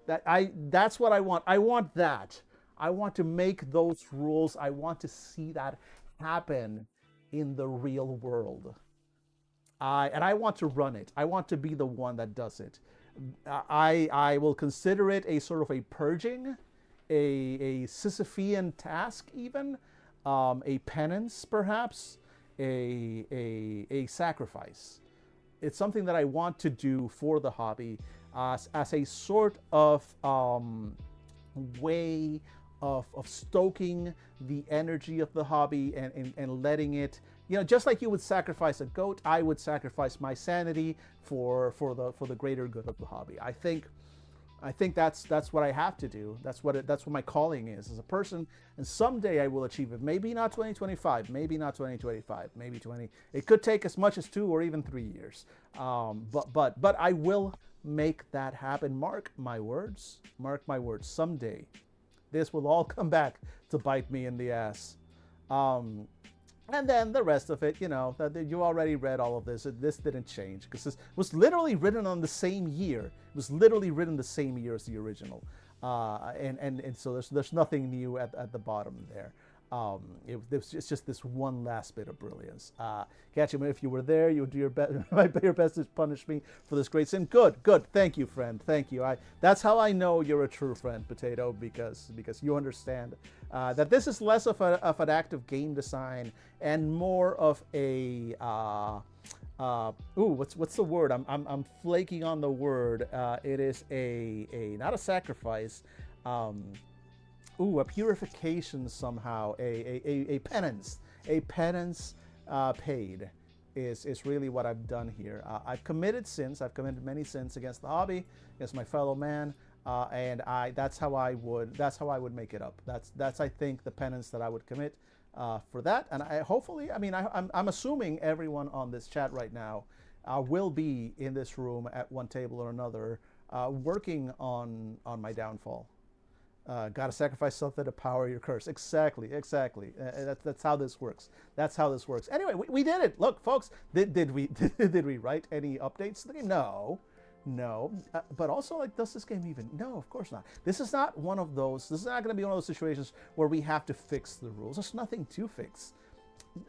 that's what I want. I want that. I want to make those rules. I want to see that happen in the real world. And I want to run it. I want to be the one that does it. I will consider it a sort of a purging, a Sisyphean task even, a penance perhaps, a sacrifice. It's something that I want to do for the hobby as a sort of way of stoking the energy of the hobby and letting it, just like you would sacrifice a goat, I would sacrifice my sanity for the greater good of the hobby. I think that's what I have to do. That's what my calling is as a person. And someday I will achieve it. Maybe not 2025. Maybe not 2025. Maybe 20. It could take as much as 2 or even 3 years. But I will make that happen. Mark my words. Mark my words. Someday, this will all come back to bite me in the ass. And then the rest of it, you already read all of this. This didn't change because this was literally written on the same year. It was literally written the same year as the original. And so there's nothing new at the bottom there. It's just this one last bit of brilliance. Catching, if you were there, you would do your best, might do your best to punish me for this great sin. Good. Thank you, friend. Thank you. That's how I know you're a true friend, Potato, because you understand that this is less of an act of game design and more of a what's the word? I'm flaking on the word. It is a not a sacrifice. A purification somehow, a penance, paid is really what I've done here. I've committed sins. I've committed many sins against the hobby, against my fellow man, and that's how I would make it up. That's I think the penance that I would commit for that. And I'm assuming everyone on this chat right now will be in this room at one table or another, working on my downfall. Gotta sacrifice something to power your curse. Exactly. That's how this works. Anyway, we did it. Look, folks, did we write any updates to the game? No. But also, like, does this game even? No, of course not. This is not one of those. This is not going to be one of those situations where we have to fix the rules. There's nothing to fix.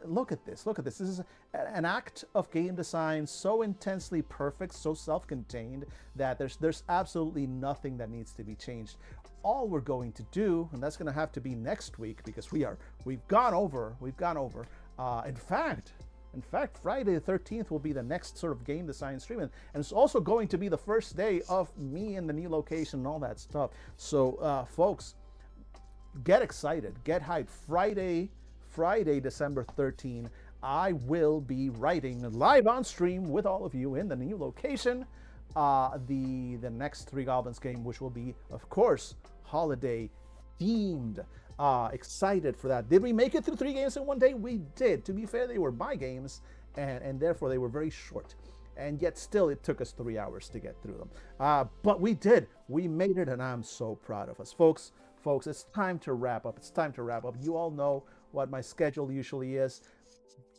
Look at this. This is an act of game design so intensely perfect, so self-contained that there's absolutely nothing that needs to be changed. All we're going to do, and that's going to have to be next week because we've gone over. In fact, Friday the 13th will be the next sort of game design stream, and it's also going to be the first day of me in the new location and all that stuff. So, folks, get excited, get hyped. Friday, December 13th, I will be writing live on stream with all of you in the new location. The next Three Goblins game, which will be, of course, holiday themed. Excited for that. Did we make it through 3 games in one day? We did. To be fair, they were my games, and therefore they were very short. And yet still it took us 3 hours to get through them. But we did. We made it, and I'm so proud of us. Folks, it's time to wrap up. You all know what my schedule usually is.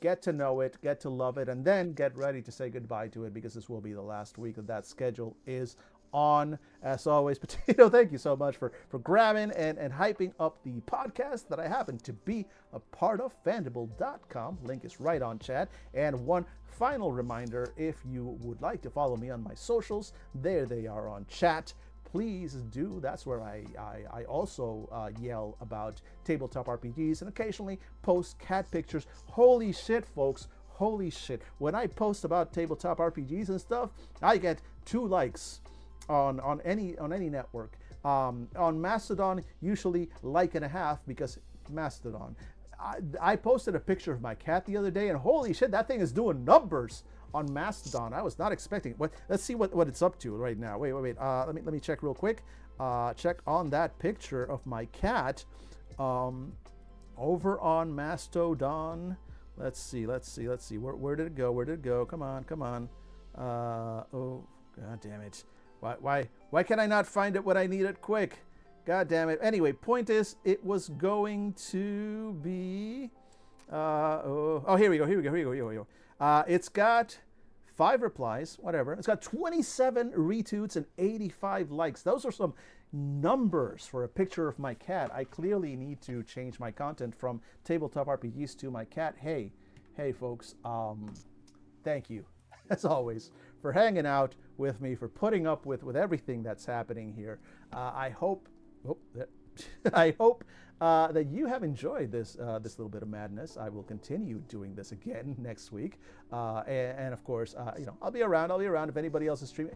Get to know it, get to love it, and then get ready to say goodbye to it, because this will be the last week that schedule is on. As always, Potato, thank you so much for grabbing and hyping up the podcast that I happen to be a part of, Fandible.com. Link is right on chat. And one final reminder, if you would like to follow me on my socials, there they are on chat. Please do. That's where I also yell about tabletop RPGs and occasionally post cat pictures. Holy shit, folks. Holy shit. When I post about tabletop RPGs and stuff, I get 2 likes on any network. On Mastodon, usually 1.5 because Mastodon. I posted a picture of my cat the other day, and holy shit, that thing is doing numbers on Mastodon. I was not expecting it. Let's see what it's up to right now. Wait. Let me check real quick. Check on that picture of my cat over on Mastodon. Let's see. Where did it go? Come on. Oh, god damn it. Why can I not find it when I need it quick? God damn it. Anyway, point is, it was going to be here we go. It's got 5 replies, whatever. It's got 27 retweets and 85 likes. Those are some numbers for a picture of my cat. I clearly need to change my content from tabletop RPGs to my cat. Hey folks, thank you, as always, for hanging out with me, for putting up with everything that's happening here. I hope that you have enjoyed this little bit of madness. I will continue doing this again next week, and of course, I'll be around. If anybody else is streaming,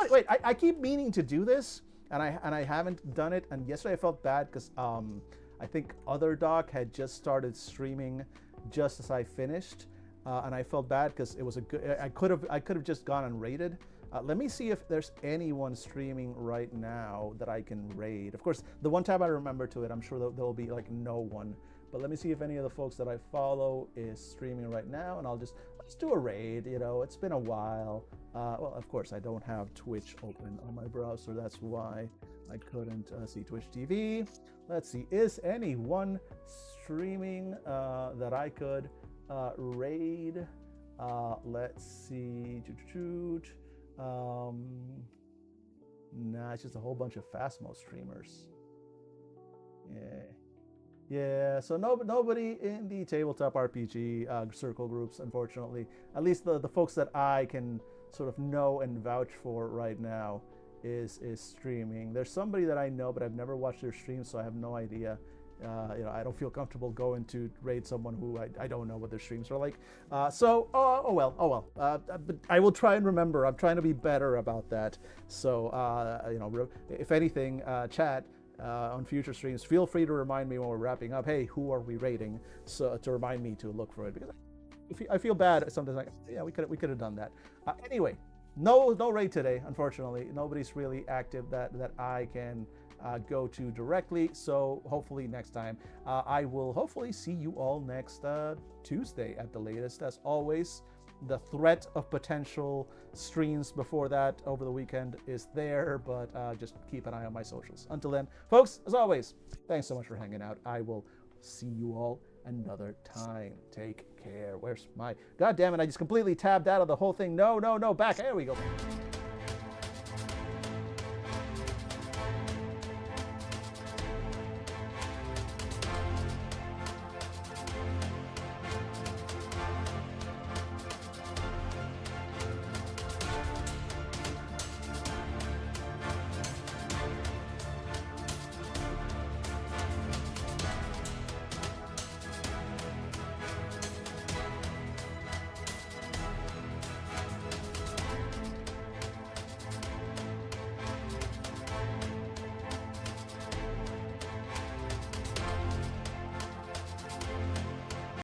wait? I keep meaning to do this, and I haven't done it. And yesterday I felt bad because I think Other Doc had just started streaming just as I finished, and I felt bad because it was a good. I could have just gone and raided. Let me see if there's anyone streaming right now that I can raid. Of course, the one time I remember to it, I'm sure there'll be like no one. But let me see if any of the folks that I follow is streaming right now, and let's do a raid. It's been a while. Well, of course, I don't have Twitch open on my browser. That's why I couldn't see Twitch TV. Let's see, is anyone streaming that I could raid? Let's see. Nah, it's just a whole bunch of Phasmo streamers. Yeah. Yeah, so nobody in the tabletop RPG circle groups, unfortunately. At least the folks that I can sort of know and vouch for right now is streaming. There's somebody that I know, but I've never watched their stream, so I have no idea. I don't feel comfortable going to raid someone who I don't know what their streams are like. Oh well. But I will try and remember. I'm trying to be better about that. So, if anything, chat. On future streams, feel free to remind me when we're wrapping up, hey, who are we rating? So to remind me to look for it, because I feel bad sometimes. Like, yeah, we could have done that. Anyway, no raid today, unfortunately. Nobody's really active that I can go to directly. So hopefully next time, I will hopefully see you all next Tuesday at the latest. As always, the threat of potential streams before that over the weekend is there, but just keep an eye on my socials. Until then, folks, as always, thanks so much for hanging out. I will see you all another time. Take care. Where's my... God damn it, I just completely tabbed out of the whole thing. No, back. There we go.